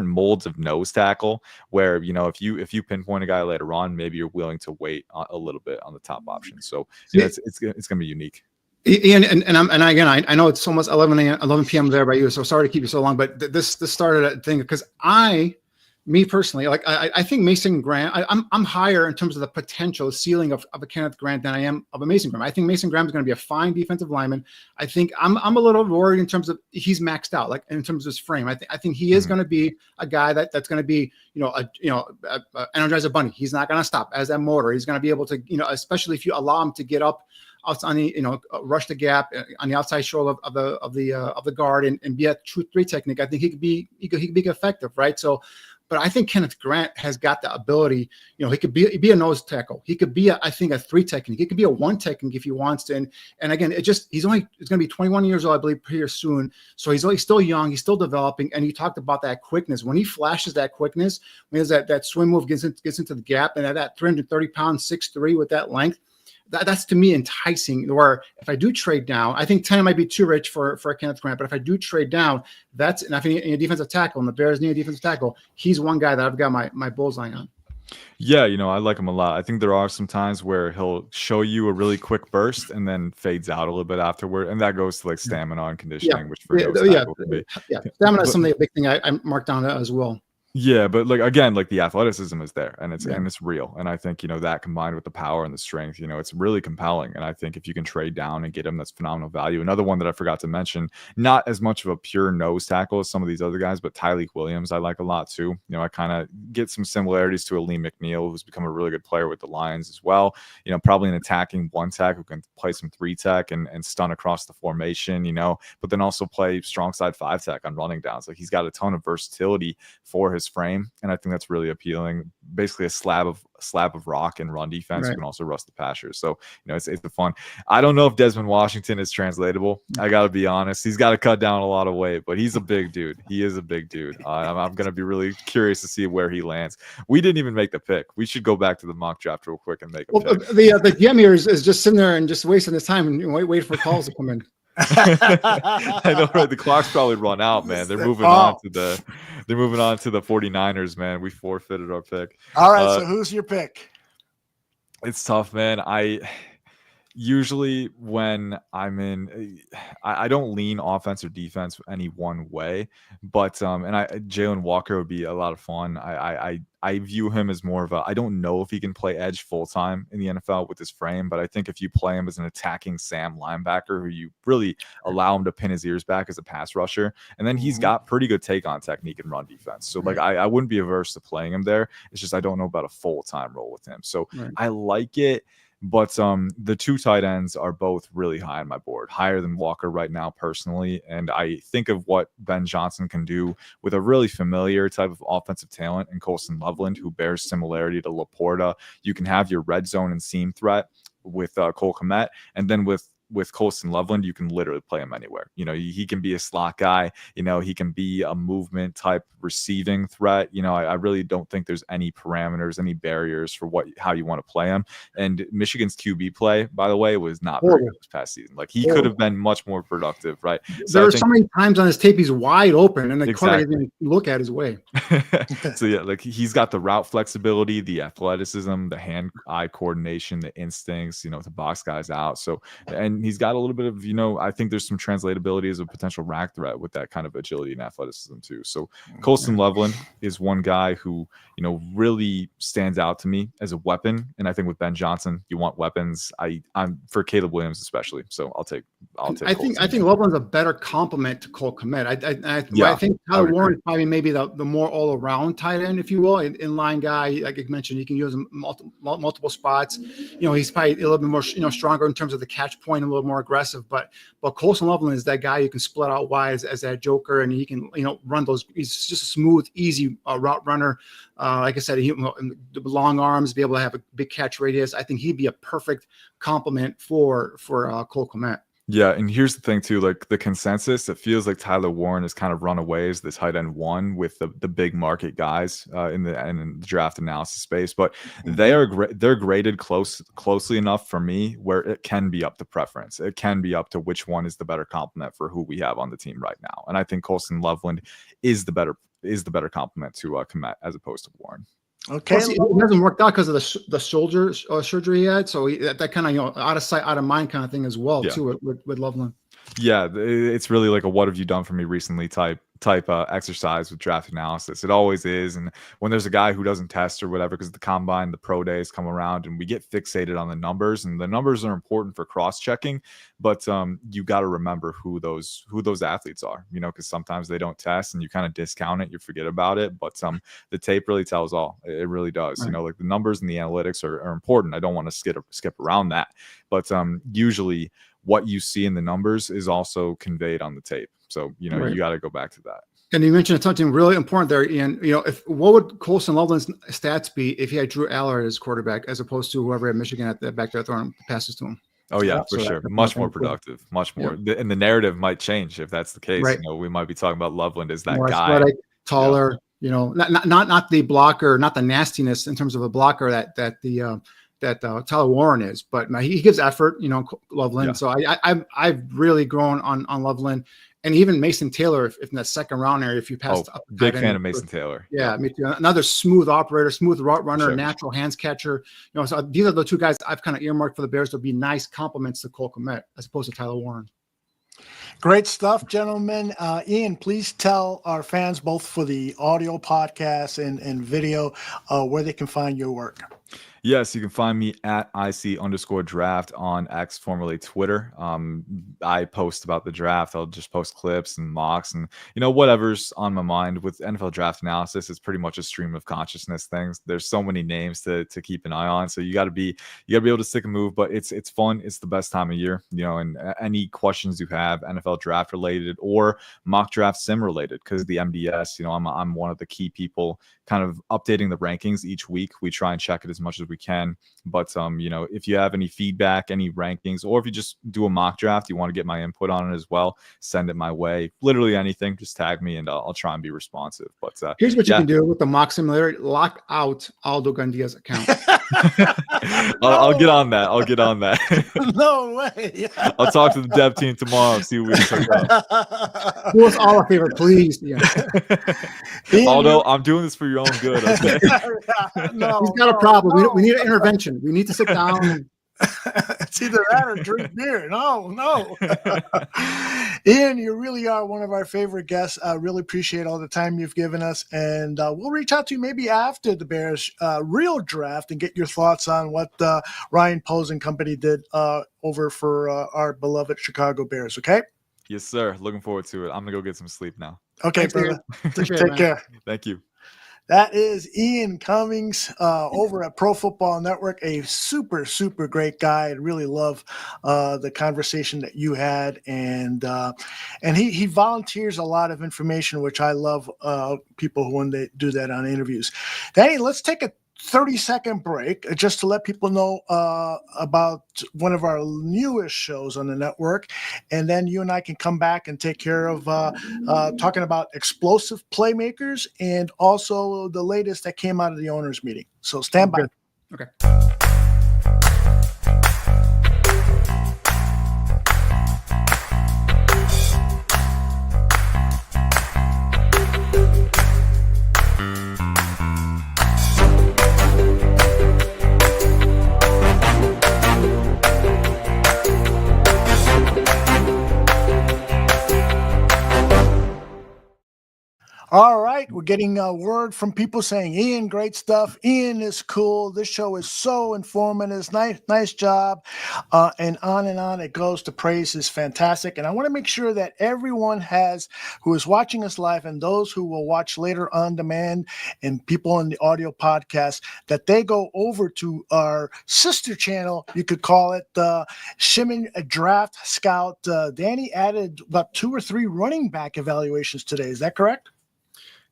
S3: molds of nose tackle where, if you pinpoint a guy later on, maybe you're willing to wait a little bit on the top option. So it's going to be unique.
S2: Ian, I know it's almost 11 p.m. there by you, so sorry to keep you so long, but this started a thing because me personally, like I think Mason Graham, I'm higher in terms of the potential ceiling of a Kenneth Grant than I am of a Mason Graham. I think Mason Graham is going to be a fine defensive lineman. I think I'm a little worried in terms of he's maxed out, like in terms of his frame. I think he is going to be a guy that's going to be Energizer Bunny. He's not going to stop as that motor. He's going to be able to, especially if you allow him to get up on the, rush the gap on the outside shoulder of the guard and be a true 3 technique, I think he could be effective, right? So, but I think Kenneth Grant has got the ability, he could be a nose tackle. He could be I think a 3 technique. He could be a 1 technique if he wants to. And again, he's going to be 21 years old, I believe, here soon. So he's still young. He's still developing. And you talked about that quickness. When he flashes that quickness, when there's that swim move gets into the gap, and that 330 pound 6'3" with that length, that's to me enticing. Where if I do trade down, I think 10 might be too rich for Kenneth Grant. But if I do trade down, and if I need a defensive tackle, and the Bears need a defensive tackle, he's one guy that I've got my bullseye on.
S3: Yeah, I like him a lot. I think there are some times where he'll show you a really quick burst and then fades out a little bit afterward, and that goes to like stamina and conditioning, which for nose tackle can be.
S2: Yeah, stamina is something, a big thing I marked down as well.
S3: Yeah, but again, the athleticism is there, and it's real. And I think, that combined with the power and the strength, it's really compelling. And I think if you can trade down and get him, that's phenomenal value. Another one that I forgot to mention, not as much of a pure nose tackle as some of these other guys, but Tyleik Williams I like a lot too. I kind of get some similarities to Aleem McNeil, who's become a really good player with the Lions as well. Probably an attacking 1 tech who can play some 3 tech and stun across the formation, but then also play strong side 5 tech on running downs. He's got a ton of versatility for his frame, and I think that's really appealing. Basically a slab of rock and run defense. Right. You can also rust the passers. So it's a fun. I don't know if Desmond Washington is translatable. I got to be honest. He's got to cut down a lot of weight, but he's a big dude. He is a big dude. I'm going to be really curious to see where he lands. We didn't even make the pick. We should go back to the mock draft real quick and make a pick.
S2: The GM here is just sitting there and just wasting his time and wait for calls to come in.
S3: I know, right? The clock's probably run out, man. They're moving on to the 49ers, man. We forfeited our pick.
S1: All right, so who's your pick?
S3: It's tough, man. Usually when I'm in, I don't lean offense or defense any one way, but Jalen Walker would be a lot of fun. I view him as more of I don't know if he can play edge full time in the NFL with his frame, but I think if you play him as an attacking Sam linebacker, who you really allow him to pin his ears back as a pass rusher, and then he's got pretty good take on technique and run defense. So I wouldn't be averse to playing him there. It's just I don't know about a full time role with him. So I like it. But the 2 tight ends are both really high on my board, higher than Walker right now personally. And I think of what Ben Johnson can do with a really familiar type of offensive talent in Colston Loveland, who bears similarity to Laporta. You can have your red zone and seam threat with Cole Kmet, and then with Colston Loveland, you can literally play him anywhere. He can be a slot guy. He can be a movement type receiving threat. I really don't think there's any parameters, any barriers for how you want to play him. And Michigan's QB play, by the way, was not very good this past season. He could have been much more productive, right?
S2: So there are so many times on his tape he's wide open, and the corner doesn't even look at his way.
S3: So yeah, he's got the route flexibility, the athleticism, the hand-eye coordination, the instincts, to box guys out. So and he's got a little bit of, I think there's some translatability as a potential rack threat with that kind of agility and athleticism too. So Colston Loveland is one guy who, really stands out to me as a weapon. And I think with Ben Johnson, you want weapons. I'm for Caleb Williams especially. So I'll take.
S2: I think Loveland's a better complement to Cole Kmet. I think Tyler Warren is probably maybe the more all around tight end, if you will, in-line guy. Like I mentioned, you can use him multiple spots. He's probably a little bit more stronger in terms of the catch point, a little more aggressive. But Colston Loveland is that guy you can split out wide as that joker, and he can run those. He's just a smooth, easy route runner. Like I said, long arms, be able to have a big catch radius. I think he'd be a perfect complement for Cole Kmet.
S3: Yeah, and here's the thing too, the consensus, it feels like Tyler Warren has kind of run away as the tight end 1 with the big market guys in the draft analysis space, but they're graded closely enough for me where it can be up to preference. It can be up to which one is the better complement for who we have on the team right now. And I think Colston Loveland is the better complement to Kmet as opposed to Warren.
S1: Okay,
S2: it hasn't worked out because of the shoulder surgery he had, so that kind of out of sight, out of mind kind of thing as well too with Loveland.
S3: Yeah, it's really like a "what have you done for me recently" type exercise with draft analysis. It always is. And when there's a guy who doesn't test or whatever, because the combine, the pro days come around, and we get fixated on the numbers, and the numbers are important for cross checking, but you got to remember who those athletes are, because sometimes they don't test, and you kind of discount it, you forget about it. But the tape really tells all. It really does.
S2: Right.
S3: Like the numbers and the analytics are important. I don't want to skip around that, but usually what you see in the numbers is also conveyed on the tape. So,
S2: Right.
S3: you got to go back to that.
S2: And you mentioned something really important there, Ian. What would Colson Loveland's stats be if he had Drew Allard as quarterback, as opposed to whoever at Michigan at the back there throwing passes to him?
S3: Oh yeah,
S2: So
S3: for sure.
S2: that's
S3: Much more
S2: cool.
S3: productive, much more. And the narrative might change if that's the case.
S2: Right.
S3: We might be talking about Loveland as that
S2: More
S3: guy.
S2: athletic, taller, not the blocker, not the nastiness in terms of a blocker that Tyler Warren is, but he gives effort, Loveland.
S3: Yeah.
S2: So I've really grown on Loveland, and even Mason Taylor, if in that second round area, if you passed up.
S3: Big fan of Mason Taylor.
S2: Yeah, me too. Another smooth operator, smooth route runner,
S3: Sure.
S2: natural hands catcher. So these are the two guys I've kind of earmarked for the Bears to be nice compliments to Cole Kmet as opposed to Tyler Warren.
S1: Great stuff, gentlemen. Ian, please tell our fans, both for the audio podcast and video, where they can find your work.
S3: Yes, you can find me at IC_draft on X, formerly Twitter. I post about the draft. I'll just post clips and mocks and whatever's on my mind. With NFL draft analysis, it's pretty much a stream of consciousness things. There's so many names to keep an eye on, so you got to be able to stick a move. But it's fun. It's the best time of year. And any questions you have, NFL draft related or mock draft sim related, because the MDS, I'm one of the key people kind of updating the rankings each week. We try and check it as much as we can. But if you have any feedback, any rankings, or if you just do a mock draft, you want to get my input on it as well, send it my way. Literally anything, just tag me and I'll try and be responsive. But
S2: here's what you can do with the mock simulator: lock out Aldo Gandia's account.
S3: I'll get on that.
S1: No way.
S3: I'll talk to the dev team tomorrow, see what we can check out.
S2: Do us all a favor, please. Yeah.
S3: Although I'm doing this for your own good. Okay?
S1: No,
S2: He's got a problem. We need an intervention. We need to sit down.
S1: It's either that or drink beer. No. Ian, you really are one of our favorite guests. I really appreciate all the time you've given us. And we'll reach out to you maybe after the Bears real draft and get your thoughts on what Ryan Poles and company did over for our beloved Chicago Bears. Okay?
S3: Yes, sir. Looking forward to it. I'm going to go get some sleep now.
S1: Okay,
S2: Thanks,
S1: brother.
S2: Take
S1: care.
S3: Thank you.
S1: That is Ian Cummings over at Pro Football Network, a super, super great guy. I really love the conversation that you had. And he volunteers a lot of information, which I love people when they do that on interviews. Danny, let's take a 30-second break just to let people know about one of our newest shows on the network. And then you and I can come back and take care of talking about explosive playmakers and also the latest that came out of the owners meeting. So stand by.
S2: Okay.
S1: All right, we're getting a word from people saying, Ian, great stuff. Ian is cool. This show is so informative. Nice job. And on it goes. The praise is fantastic. And I want to make sure that everyone who is watching us live and those who will watch later on demand and people in the audio podcast, that they go over to our sister channel. You could call it Shimon Draft Scout. Danny added about 2 or 3 running back evaluations today. Is that correct?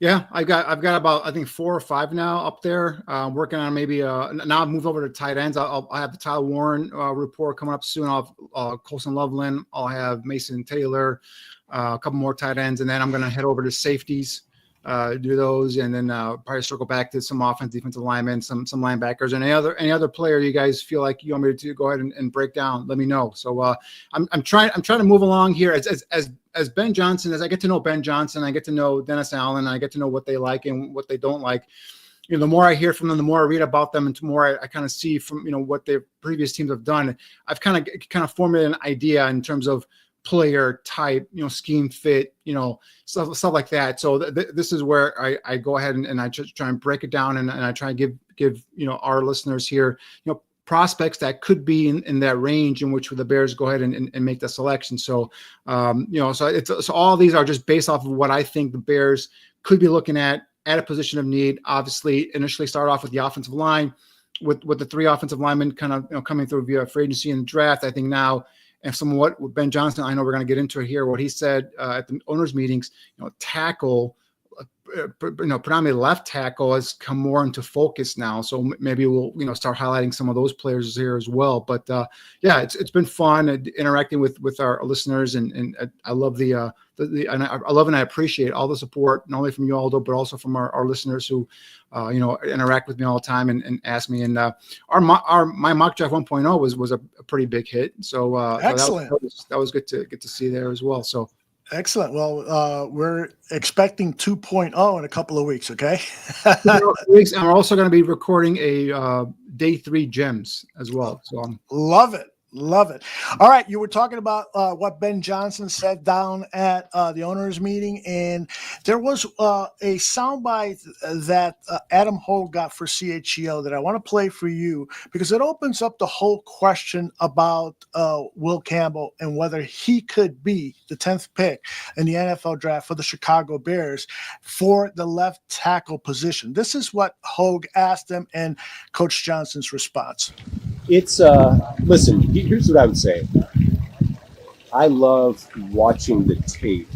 S2: Yeah, I've got about, I think, 4 or 5 now up there. Working on maybe now I've moved over to tight ends. I'll have the Tyler Warren report coming up soon. I'll have Colson Loveland. I'll have Mason Taylor, a couple more tight ends, and then I'm going to head over to safeties, do those, and then probably circle back to some offense, defensive linemen, some linebackers, and any other player you guys feel like you want me to go ahead and break down. Let me know. So I'm trying to move along here as Ben Johnson, as I get to know Ben Johnson, I get to know Dennis Allen, I get to know what they like and what they don't like. The more I hear from them, the more I read about them, and the more I kind of see from what their previous teams have done. I've kind of formulated an idea in terms of player type, scheme fit, stuff like that. So this is where I go ahead and I just try and break it down, and I try and give our listeners here, prospects that could be in that range in which the Bears go ahead and make the selection. So, so all these are just based off of what I think the Bears could be looking at a position of need. Obviously, initially start off with the offensive line, with the 3 offensive linemen kind of coming through via free agency and draft. I think now, and some of what Ben Johnson, I know we're going to get into it here, what he said at the owners' meetings, tackle, predominantly left tackle has come more into focus now. So maybe we'll, start highlighting some of those players here as well. But yeah, it's been fun interacting with our listeners, and I love and I love and I appreciate all the support, not only from you, Aldo, but also from our listeners who, interact with me all the time and ask me. And my mock draft 1.0 was a pretty big hit. So
S1: excellent.
S2: That was good to get to see there as well. So.
S1: Excellent. Well, we're expecting 2.0 in a couple of weeks. Okay.
S2: And we're also going to be recording a day 3 gems as well. So
S1: love it. Love it. All right. You were talking about what Ben Johnson said down at the owners meeting, and there was a soundbite that Adam Hogue got for CHGO that I want to play for you, because it opens up the whole question about Will Campbell and whether he could be the 10th pick in the NFL draft for the Chicago Bears for the left tackle position. This is what Hogue asked him and Coach Johnson's response.
S4: It's listen, here's what I would say. I love watching the tape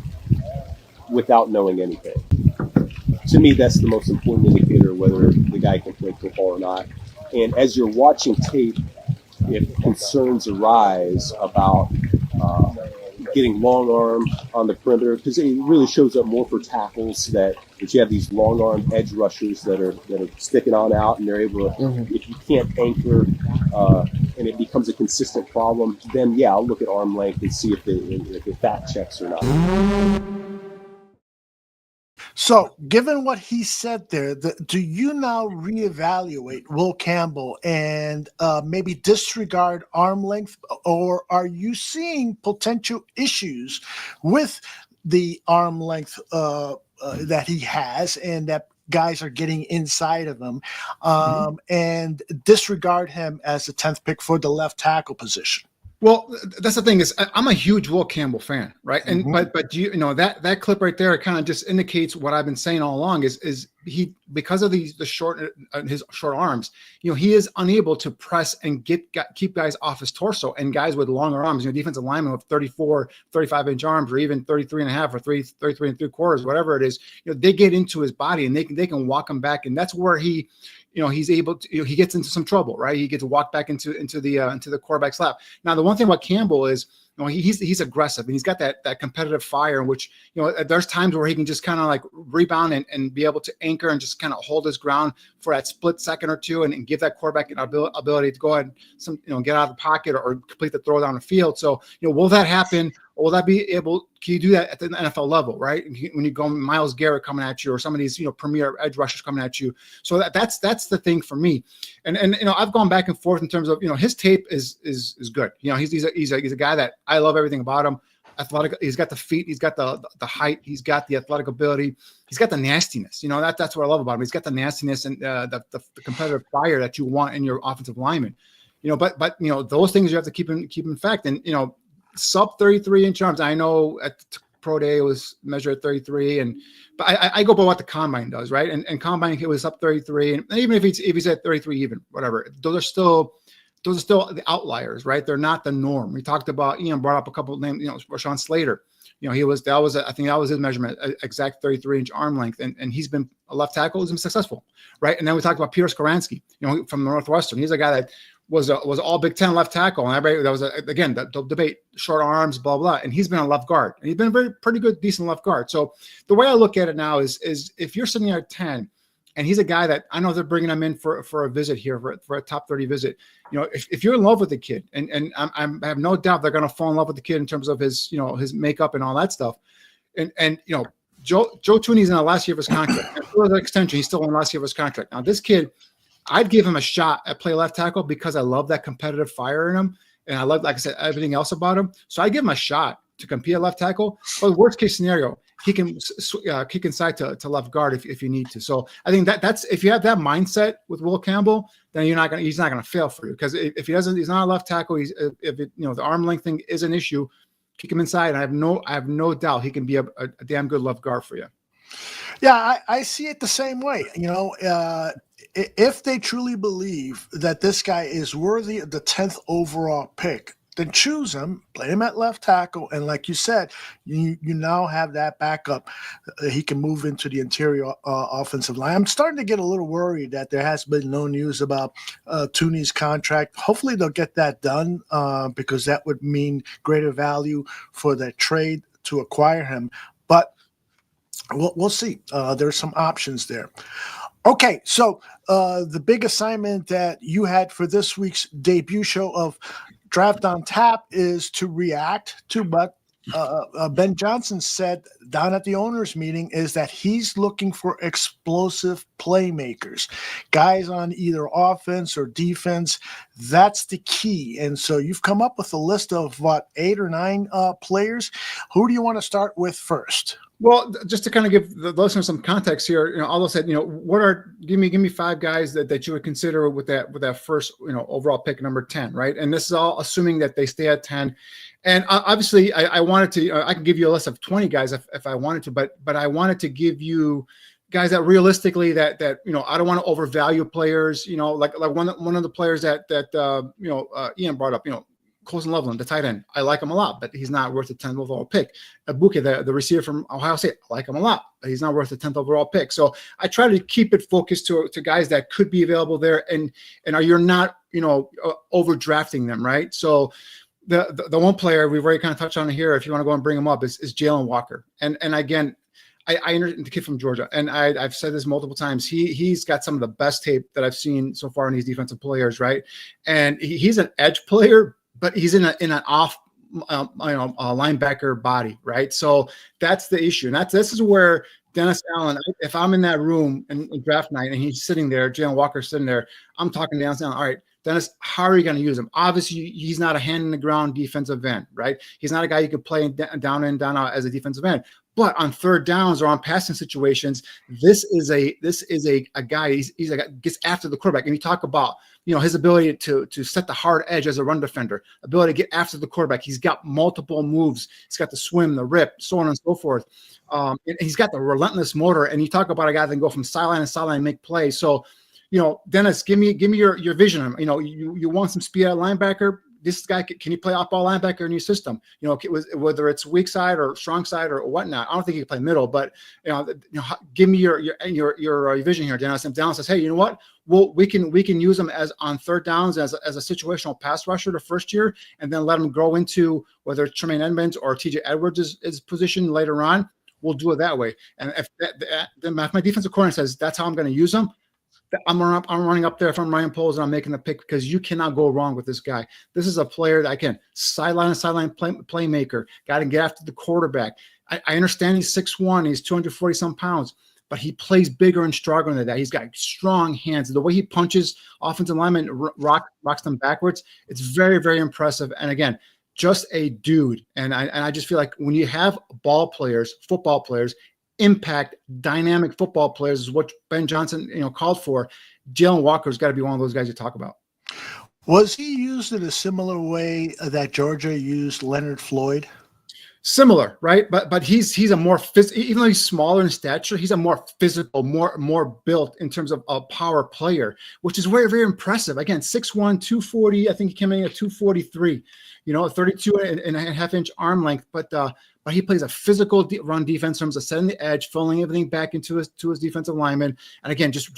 S4: without knowing anything. To me, that's the most important indicator whether the guy can play football or not. And as you're watching tape, if concerns arise about getting long armed on the perimeter, because it really shows up more for tackles that you have these long armed edge rushers that are sticking on out, and they're able to, if you can't anchor and it becomes a consistent problem, then yeah, I'll look at arm length and see if it fact checks or not.
S1: So, given what he said there, do you now reevaluate Will Campbell and maybe disregard arm length, or are you seeing potential issues with the arm length that he has, and that guys are getting inside of him, and disregard him as the 10th pick for the left tackle position?
S2: Well, that's the thing is I'm a huge Will Campbell fan, right? And but that clip right there kind of just indicates what I've been saying all along is he, because of his short arms, he is unable to press and keep guys off his torso, and guys with longer arms, defensive linemen with 34, 35-inch arms, or even 33 and a half or 33 and 3/4, whatever it is, they get into his body and they can walk him back, and that's where he's able to, he gets into some trouble, right? He gets to walk back into the quarterback's lap. Now, the one thing about Campbell is, he's aggressive, and he's got that competitive fire in which, there's times where he can just kind of like rebound and be able to anchor and just kind of hold his ground for that split second or two, and give that quarterback an ability to go ahead and get out of the pocket or complete the throw down the field. So, will that happen? Or will that be able? Can you do that at the NFL level, right? When you go Myles Garrett coming at you, or some of these premier edge rushers coming at you. So that's the thing for me. And I've gone back and forth in terms of his tape is good. He's a guy that I love everything about him. Athletic, he's got the feet, he's got the height, he's got the athletic ability, he's got the nastiness. That's what I love about him. He's got the nastiness and the competitive fire that you want in your offensive lineman. But those things you have to keep in fact. And sub 33-inch arms. I know at pro day it was measured at 33, but I go by what the combine does, right? And combine it was up 33, and even if he's at 33, even whatever, those are still the outliers, right? They're not the norm. We talked about, Ian brought up a couple of names, Rashawn Slater. I think that was his measurement, exact 33-inch arm length, and he's been a left tackle, he's been successful, right? And then we talked about Peter Skoransky, from Northwestern. He's a guy that was all Big Ten left tackle, and everybody, that was again the debate, short arms, blah blah, and he's been a left guard, and he's been a pretty good, decent left guard. So the way I look at it now is if you're sitting there at 10, and he's a guy that I know they're bringing him in for a visit here, for a top 30 visit. If you're in love with the kid, and I have no doubt they're going to fall in love with the kid in terms of his his makeup and all that stuff, and Joe Thuney's in the last year of his contract. And for the extension, he's still in the last year of his contract. Now this kid, I'd give him a shot at play left tackle because I love that competitive fire in him, and I love, like I said, everything else about him. So I give him a shot. to compete at left tackle. But worst case scenario, he can kick inside to left guard if you need to. So I think that's if you have that mindset with Will Campbell, then he's not gonna fail for you, because if he doesn't, he's not a left tackle. The arm length thing is an issue, kick him inside. And I have no doubt he can be a damn good left guard for you.
S1: Yeah, I see it the same way. If they truly believe that this guy is worthy of the 10th overall pick, then choose him, play him at left tackle, and like you said, you now have that backup. He can move into the interior offensive line. I'm starting to get a little worried that there has been no news about Tooney's contract. Hopefully they'll get that done, because that would mean greater value for that trade to acquire him. But we'll see. There's some options there. Okay, so the big assignment that you had for this week's debut show of Draft on Tap is to react to what Ben Johnson said down at the owners' meeting, is that he's looking for explosive playmakers, guys on either offense or defense. That's the key. And so you've come up with a list of 8 or 9 players. Who do you want to start with first?
S2: Well, just to kind of give the listeners some context here, Aldo said, give me 5 guys that you would consider with that first, overall pick, number 10, right? And this is all assuming that they stay at 10. And obviously, I wanted to, I can give you a list of 20 guys if I wanted to, but I wanted to give you guys that realistically that I don't want to overvalue players, like one of the players that Ian brought up, Colson Loveland, the tight end. I like him a lot, but he's not worth a 10th overall pick. Abuke, the receiver from Ohio State, I like him a lot, but he's not worth a 10th overall pick. So I try to keep it focused to guys that could be available there, and you're not overdrafting them, right? So the one player we've already kind of touched on here, if you want to go and bring him up, is Jalen Walker. And again, the kid from Georgia, and I've said this multiple times. He's got some of the best tape that I've seen so far in these defensive players, right? And he's an edge player, but he's in an off linebacker body, right? So that's the issue. And this is where Dennis Allen, if I'm in that room in draft night and he's sitting there, Jalen Walker's sitting there, I'm talking to Dennis Allen. All right, Dennis, how are you going to use him? Obviously, he's not a hand in the ground defensive end, right? He's not a guy you could play down in, down out as a defensive end. But on third downs or on passing situations, this is a guy. He's a guy gets after the quarterback. And you talk about his ability to set the hard edge as a run defender, ability to get after the quarterback. He's got multiple moves. He's got the swim, the rip, so on and so forth. And he's got the relentless motor. And you talk about a guy that can go from sideline to sideline and make plays. So, Dennis, give me your vision. You want some speed at linebacker. This guy, can you play off-ball linebacker in your system? Whether it's weak side or strong side or whatnot. I don't think he can play middle, but give me your vision here, Dennis. And Dennis says, hey, you know what? Well, we can use him as on third downs as a situational pass rusher the first year, and then let him grow into whether it's Tremaine Edmonds or TJ Edwards' is position later on. We'll do it that way. And if my defensive coordinator says that's how I'm going to use him, I'm running up there from Ryan Poles and I'm making the pick, because you cannot go wrong with this guy. This is a player that, again, sideline playmaker, got to get after the quarterback. I understand he's 6'1", he's 240 some pounds, but he plays bigger and stronger than that. He's got strong hands. The way he punches offensive linemen, rocks them backwards, it's very, very impressive. And again, just a dude. And I just feel like when you have football players, impact, dynamic football players is what Ben Johnson, called for. Jalen Walker's got to be one of those guys you talk about.
S1: Was he used in a similar way that Georgia used Leonard Floyd?
S2: Similar, right? But he's a more even though he's smaller in stature, he's a more physical, more built in terms of a power player, which is very, very impressive. Again, 6'1", 240. I think he came in at 243. 32 and a half inch arm length, but he plays a physical run defense in terms of setting the edge, filling everything back into his defensive lineman, and again, just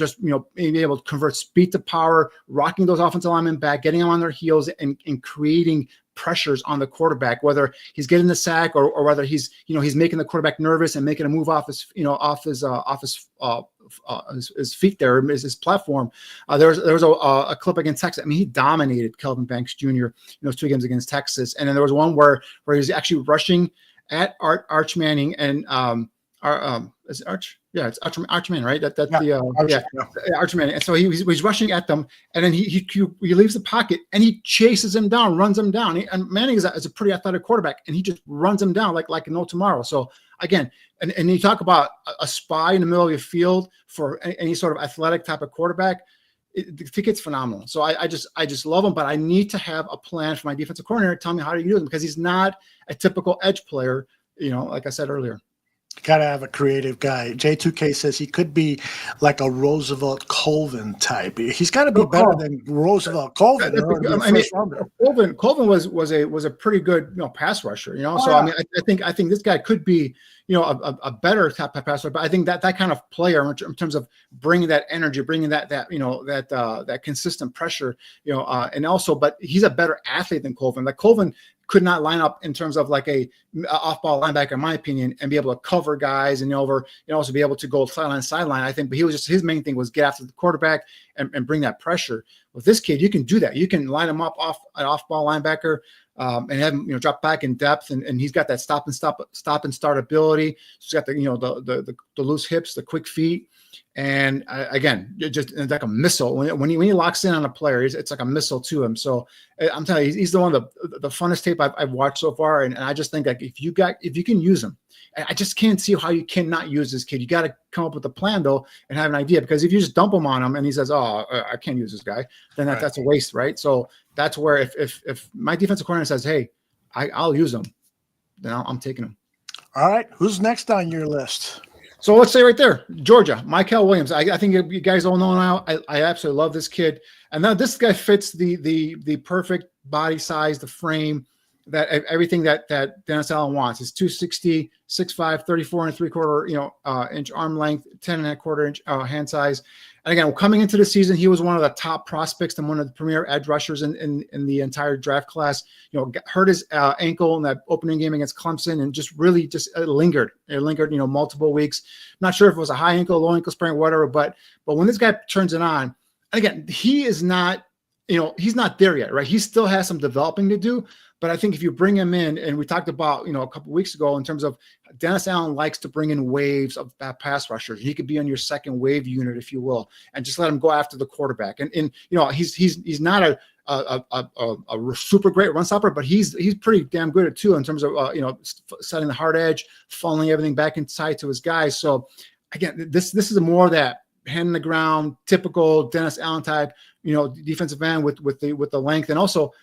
S2: being able to convert speed to power, rocking those offensive linemen back, getting them on their heels, and creating pressures on the quarterback, whether he's getting the sack or whether he's making the quarterback nervous and making a move off his feet there, his platform. There was a clip against Texas. I mean, he dominated Kelvin Banks Jr. Those 2 games against Texas, and then there was one where he was actually rushing at Arch Manning and is it Arch? Yeah, it's Archman, right? That's
S1: Yeah,
S2: the
S1: Archer,
S2: yeah, Archman. And so he's rushing at them, and then he leaves the pocket and he chases him down, runs him down. And Manning is a pretty athletic quarterback, and he just runs him down like no tomorrow. So again, and you talk about a spy in the middle of your field for any sort of athletic type of quarterback. The kid's phenomenal. So I just love him, but I need to have a plan for my defensive coordinator to tell me how to use him, because he's not a typical edge player. Like I said earlier.
S1: Gotta have a creative guy. J2K says he could be like a Roosevelt Colvin type. He's got to be better than Roosevelt Colvin.
S2: Colvin was a pretty good pass rusher. So I mean I think this guy could be a better type of pass rusher. But I think that kind of player in terms of bringing that energy, bringing that consistent pressure, and also, but he's a better athlete than Colvin. Like Colvin could not line up in terms of like a off-ball linebacker, in my opinion, and be able to cover guys and also be able to go sideline. I think, but his main thing was get after the quarterback and bring that pressure. With this kid, you can do that. You can line him up off an off-ball linebacker and have him drop back in depth, and he's got that stop and start ability. He's got the loose hips, the quick feet. And again, it's like a missile. When he locks in on a player, it's like a missile to him. So I'm telling you, he's the one of the funnest tape I've watched so far. And I just think like if you can use him, I just can't see how you cannot use this kid. You got to come up with a plan though and have an idea, because if you just dump him on him and he says, "Oh, I can't use this guy," then that's a waste, right? So that's where if my defensive coordinator says, "Hey, I'll use him," then I'm taking him.
S1: All right, who's next on your list?
S2: So let's say right there, Georgia, Michael Williams. I think you guys all know now. I absolutely love this kid, and now this guy fits the perfect body size, the frame, that everything that Dennis Allen wants. Is 260, 6'5", 34 and 3/4 inch arm length, 10 and 1/4 inch hand size. And again, coming into the season, he was one of the top prospects and one of the premier edge rushers in the entire draft class. Hurt his ankle in that opening game against Clemson, and just lingered. It lingered, multiple weeks. Not sure if it was a high ankle, low ankle sprain, whatever. But when this guy turns it on, and again, he is not, he's not there yet, right? He still has some developing to do. But I think if you bring him in, and we talked about, a couple of weeks ago in terms of Dennis Allen likes to bring in waves of pass rushers. He could be on your second wave unit, if you will, and just let him go after the quarterback. And he's not a super great run stopper, but he's pretty damn good at too in terms of setting the hard edge, funneling everything back inside to his guys. So again, this is more of that hand in the ground, typical Dennis Allen type, defensive end with the length, and also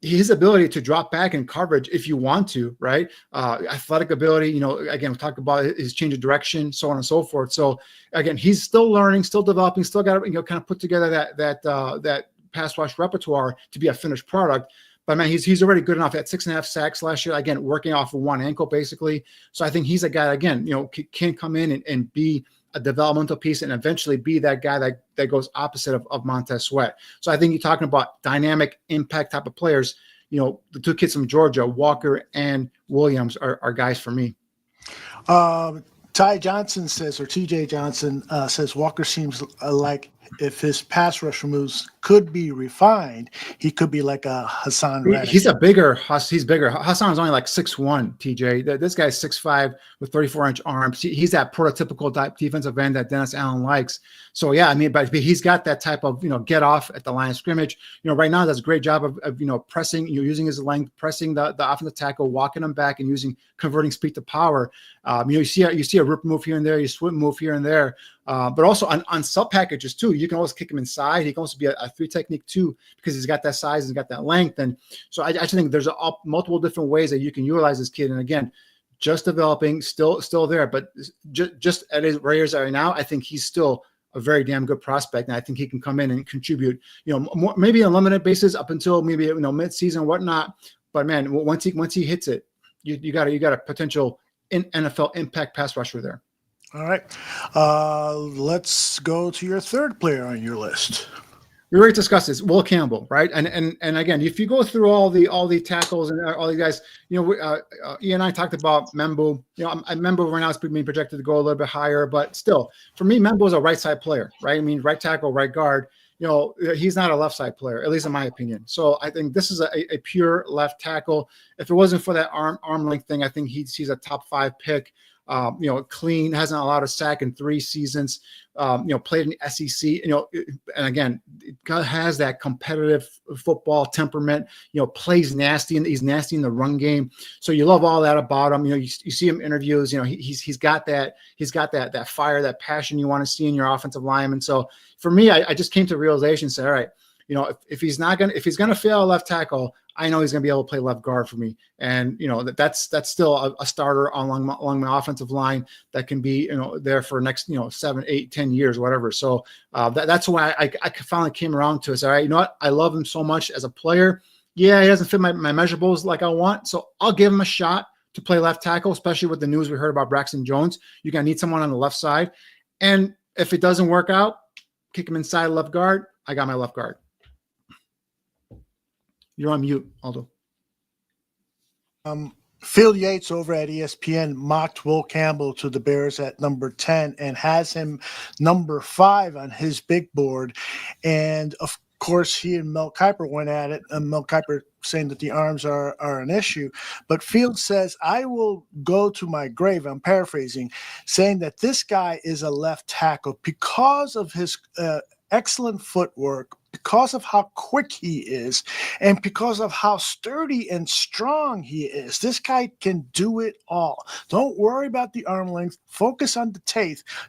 S2: his ability to drop back in coverage if you want to, right? Athletic ability, again, we talked about his change of direction, so on and so forth. So again, he's still learning, still developing, still got to kind of put together that pass rush repertoire to be a finished product. But man, he's already good enough at 6.5 sacks last year. Again, working off of one ankle basically. So I think he's a guy again, can come in and be a developmental piece and eventually be that guy that goes opposite of Montez Sweat. So I think you're talking about dynamic impact type of players. The two kids from Georgia, Walker and Williams, are guys for me.
S1: Ty Johnson says, or TJ Johnson says, Walker seems like if his pass rush moves could be refined, he could be like a Hassan Reddick.
S2: He's bigger. Hassan is only like 6'1", TJ. This guy's 6'5" with 34-inch arms. He's that prototypical type defensive end that Dennis Allen likes. So yeah, I mean, but he's got that type of, get off at the line of scrimmage. Right now does a great job of pressing, using his length, pressing the offensive tackle, walking him back and converting speed to power. You see a rip move here and there, you swim move here and there. But also on sub packages too, you can always kick him inside. He can also be a 3 technique too, because he's got that size, he's got that length. And so I just think there's multiple different ways that you can utilize this kid. And again, just developing, still there, but just at his Raiders right now, I think he's still a very damn good prospect. And I think he can come in and contribute, more, maybe on a limited basis up until maybe, mid-season, whatnot. But man, once he hits it, you got a potential NFL impact pass rusher there.
S1: All right. Let's go to your third player on your list.
S2: We already discussed this, Will Campbell, right? And again, if you go through all the tackles and all the guys, Ian and I talked about Membu. Membu right now is being projected to go a little bit higher, but still, for me, Membu is a right side player, right? I mean, right tackle, right guard. He's not a left side player, at least in my opinion. So I think this is a pure left tackle. If it wasn't for that arm length thing, I think he's a top 5 pick. Clean, hasn't allowed a sack in 3 seasons. Played in the SEC, and again, has that competitive football temperament, plays nasty, and he's nasty in the run game. So you love all that about him. You see him in interviews, he's got that fire, that passion you want to see in your offensive lineman. So for me, I just came to the realization and said, all right, if he's going to fail a left tackle, I know he's going to be able to play left guard for me. And, that's still a starter along my offensive line that can be, there for next, 7, 8, 10 years, whatever. So that's why I finally came around to it. All right, you know what? I love him so much as a player. Yeah, he doesn't fit my measurables like I want. So I'll give him a shot to play left tackle, especially with the news we heard about Braxton Jones. You're going to need someone on the left side. And if it doesn't work out, kick him inside left guard. I got my left guard. You're on mute, Aldo.
S1: Phil Yates over at ESPN mocked Will Campbell to the Bears at number 10 and has him number 5 on his big board. And of course, he and Mel Kiper went at it, and Mel Kiper saying that the arms are an issue. But Fields says, I will go to my grave, I'm paraphrasing, saying that this guy is a left tackle because of his excellent footwork, because of how quick he is, and because of how sturdy and strong he is. This guy can do it all. Don't worry about the arm length. Focus on the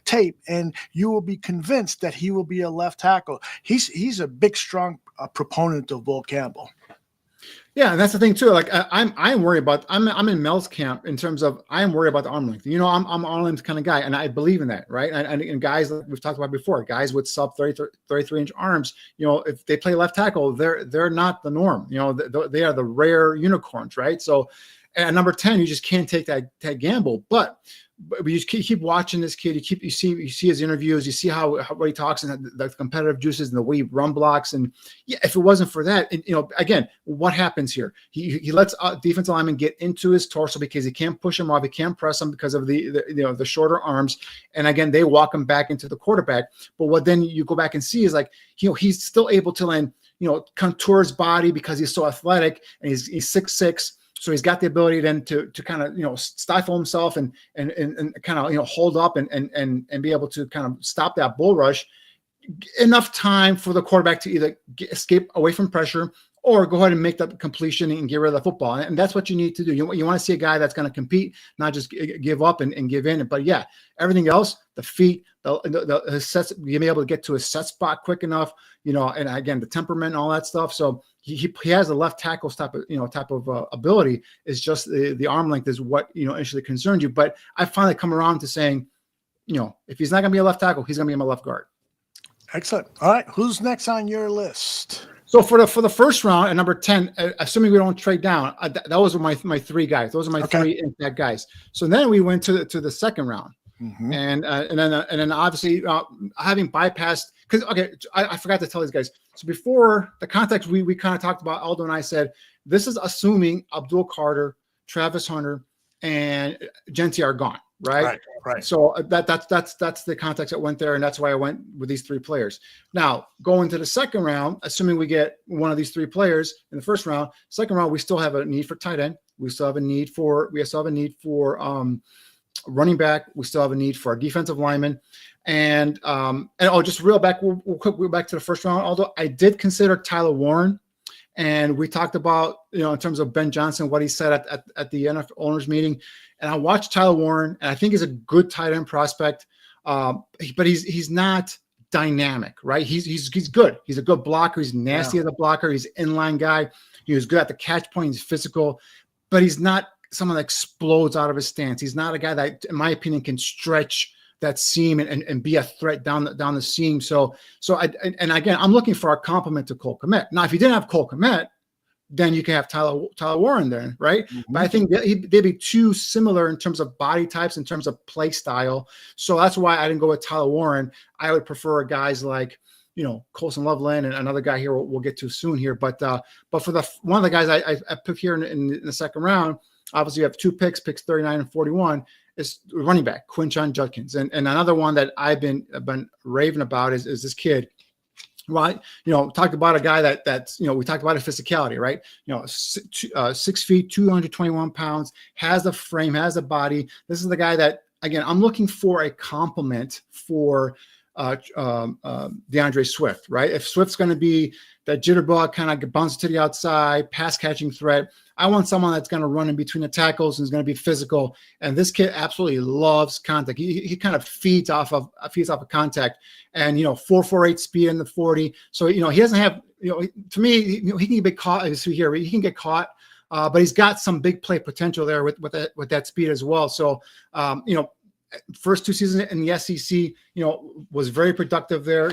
S1: tape, and you will be convinced that he will be a left tackle. He's a big, strong proponent of Will Campbell.
S2: Yeah, and that's the thing too. Like I'm worried about. I'm in Mel's camp in terms of I'm worried about the arm length. I'm an arm length kind of guy, and I believe in that, right? And guys like we've talked about before, guys with sub 33-inch arms, if they play left tackle, they're not the norm. They are the rare unicorns, right? So at number 10, you just can't take that gamble. But you keep watching this kid. You see his interviews. You see how he talks and the competitive juices and the way he run blocks. And yeah, if it wasn't for that, again, what happens here? He lets defensive linemen get into his torso because he can't push him off. He can't press him because of the shorter arms. And again, they walk him back into the quarterback. But what then you go back and see is like he's still able to then contour his body because he's so athletic and he's 6'6". So he's got the ability then to kind of stifle himself and kind of hold up and be able to kind of stop that bull rush. Enough time for the quarterback to either escape away from pressure or go ahead and make that completion and get rid of the football. And that's what you need to do. You want to see a guy that's going to compete, not just give up and give in. But yeah, everything else, the feet, the sets, you be able to get to a set spot quick enough, and again, the temperament and all that stuff. So he has a left tackle type of ability. It's just the arm length is what, initially concerns you. But I finally come around to saying, if he's not going to be a left tackle, he's going to be my left guard. Excellent.
S1: All right. Who's next on your list?
S2: So for the first round at number 10, assuming we don't trade down, that was my 3 guys. Those are my 3 impact guys. So then we went to the second round, and then obviously having bypassed because I forgot to tell these guys. So before the context, we kind of talked about, Aldo and I said this is assuming Abdul Carter, Travis Hunter, and Genty are gone. Right. So that's the context that went there, and that's why I went with these 3 players. Now, going to the second round, assuming we get one of these 3 players in the first round, second round, we still have a need for tight end. We still have a need for running back. We still have a need for our defensive lineman. And just real back, we'll back to the first round. Although I did consider Tyler Warren. And we talked about, in terms of Ben Johnson, what he said at the NFL owners meeting. And I watched Tyler Warren, and I think he's a good tight end prospect, but he's not dynamic, right? He's good. He's a good blocker. He's nasty as a blocker. He's an inline guy. He was good at the catch point. He's physical, but he's not someone that explodes out of his stance. He's not a guy that, in my opinion, can stretch that seam and be a threat down the seam. So again, I'm looking for a complement to Cole Kmet. Now, if you didn't have Cole Kmet, then you can have Tyler Warren there, right? But I think they'd be too similar in terms of body types, in terms of play style. So that's why I didn't go with Tyler Warren. I would prefer guys like, Colson Loveland and another guy here we'll get to soon here. But for one of the guys I picked here in the second round, obviously you have 2 picks 39 and 41. Is running back Quinshon Judkins, and another one that I've been raving about is this kid. Right, talked about a guy that's we talked about his physicality, right? 6 feet, 221 pounds, has the frame, has the body. This is the guy that again, I'm looking for a complement for DeAndre Swift, right? If Swift's going to be that jitterbug kind of bounce to the outside, pass catching threat, I want someone that's going to run in between the tackles and is going to be physical. And this kid absolutely loves contact. He kind of feeds off of contact, and 4.48 speed in the 40. So he doesn't have to me he can get caught. Here he can get caught. But he's got some big play potential there with that speed as well. So, first 2 seasons in the SEC, was very productive there.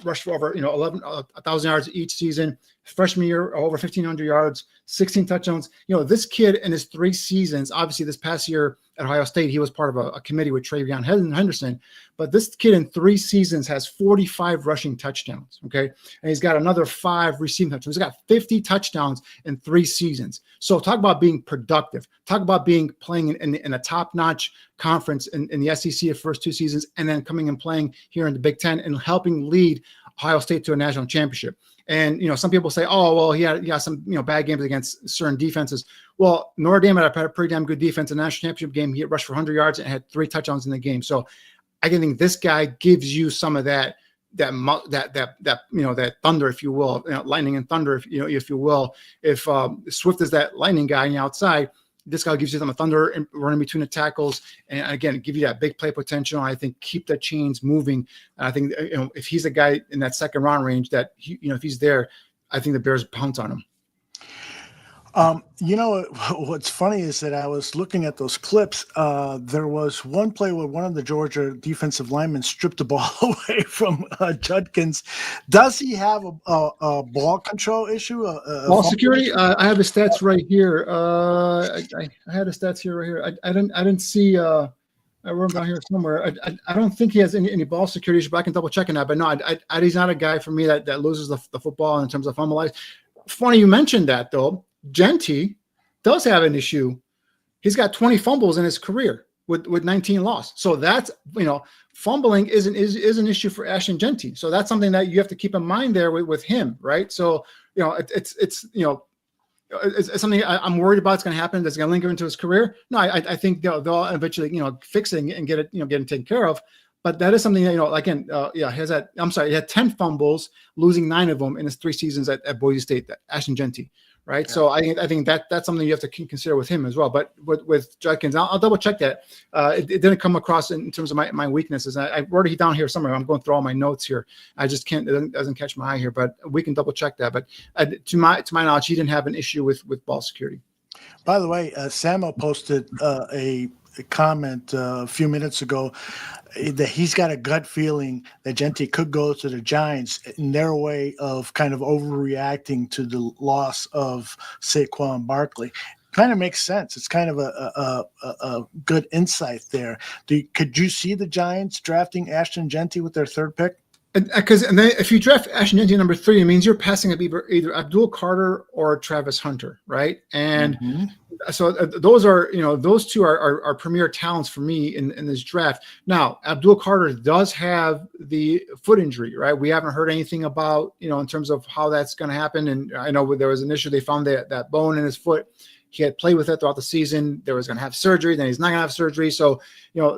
S2: Rushed for over 1,000 yards each season. Freshman year, over 1,500 yards, 16 touchdowns. This kid in his 3 seasons, obviously this past year at Ohio State, he was part of a committee with Travion Henderson. But this kid in 3 seasons has 45 rushing touchdowns. Okay, and he's got another 5 receiving touchdowns. He's got 50 touchdowns in 3 seasons. So talk about being productive. Talk about playing in a top-notch conference in the SEC of first 2 seasons, and then coming and playing here in the Big Ten and helping lead Ohio State to a national championship. And some people say, oh well, he had some bad games against certain defenses. Well, Notre Dame had a pretty damn good defense in the national championship game. He rushed for 100 yards and had 3 touchdowns in the game. So I think this guy gives you some of that thunder, if you will, lightning and thunder, if you will. If Swift is that lightning guy on the outside, this guy gives you some thunder and running between the tackles, and again, give you that big play potential. I think keep the chains moving. And I think if he's a guy in that second round range, that if he's there, I think the Bears pounce on him.
S1: What's funny is that I was looking at those clips. There was one play where one of the Georgia defensive linemen stripped the ball away from Judkins. Does he have a ball control issue?
S2: Ball security? I have the stats right here. I had the stats here right here. I didn't see. I wrote them down here somewhere. I don't think he has any ball security issue, but I can double check on that. But no, he's not a guy for me that loses the football in terms of fumble. Funny you mentioned that though. Jeanty does have an issue. He's got 20 fumbles in his career with 19 loss. So that's, fumbling is an issue for Ashton Jeanty. So that's something that you have to keep in mind there with him, right? So, it's something I'm worried about. It's going to happen. That's going to linger into his career. No, I think they'll eventually, fix it and get it taken care of. But that is something that, he had 10 fumbles, losing 9 of them in his 3 seasons at Boise State, Ashton Jeanty. Right. Yeah. So I think that's something you have to consider with him as well. But with Judkins, I'll double check that. It didn't come across in terms of my weaknesses. I wrote it down here somewhere. I'm going through all my notes here. I just can't, it doesn't catch my eye here, but we can double check that. But to my knowledge, he didn't have an issue with ball security.
S1: By the way, Samuel posted a comment a few minutes ago that he's got a gut feeling that Jeanty could go to the Giants in their way of kind of overreacting to the loss of Saquon Barkley. Kind of makes sense. It's kind of a good insight there. Could you see the Giants drafting Ashton Jeanty with their 3rd pick?
S2: Because then if you draft Ashton Jeanty number 3, it means you're passing up either Abdul Carter or Travis Hunter, right? And so those are, those 2 are premier talents for me in this draft. Now, Abdul Carter does have the foot injury, right? We haven't heard anything about, in terms of how that's going to happen. And I know there was an issue. They found that bone in his foot. He had played with it throughout the season. There was going to have surgery. Then he's not going to have surgery. So,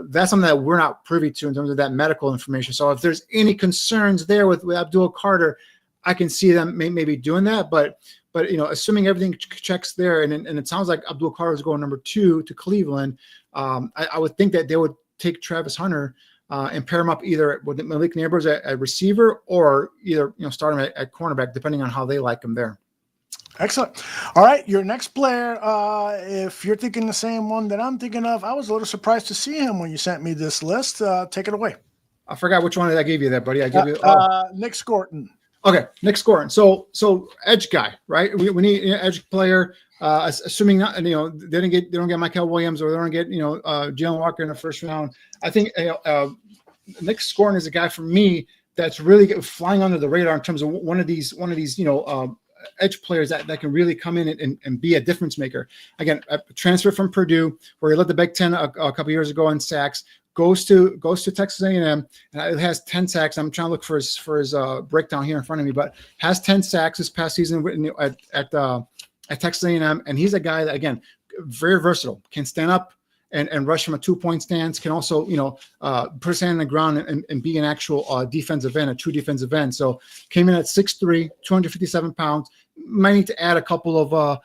S2: that's something that we're not privy to in terms of that medical information. So if there's any concerns there with Abdul Carter, I can see them maybe doing that. But assuming everything checks there, and it sounds like Abdul Carter is going number 2 to Cleveland, I would think that they would take Travis Hunter and pair him up either with Malik Neighbors at receiver or either start him at cornerback, depending on how they like him there.
S1: Excellent. All right, your next player, if you're thinking the same one that I'm thinking of, I was a little surprised to see him when you sent me this list. Take it away.
S2: I forgot which one I gave you there, buddy. I gave you
S1: Nick Scorton.
S2: Okay, Nick Scorton. So edge guy, right? We need an edge player. Assuming not, they don't get Michael Williams, or they don't get Jalen Walker in the 1st round. I think Nick Scorton is a guy for me that's really flying under the radar in terms of one of these edge players that can really come in and be a difference maker. Again, a transfer from Purdue, where he led the Big Ten a couple years ago in sacks, goes to Texas A&M, and it has 10 sacks. I'm trying to look for his breakdown here in front of me, but has 10 sacks this past season at Texas A&M, and he's a guy that, again, very versatile, can stand up and rush from a 2-point stance, can also, put his hand on the ground and be an actual defensive end, a true defensive end. So came in at 6'3", 257 pounds. Might need to add a couple of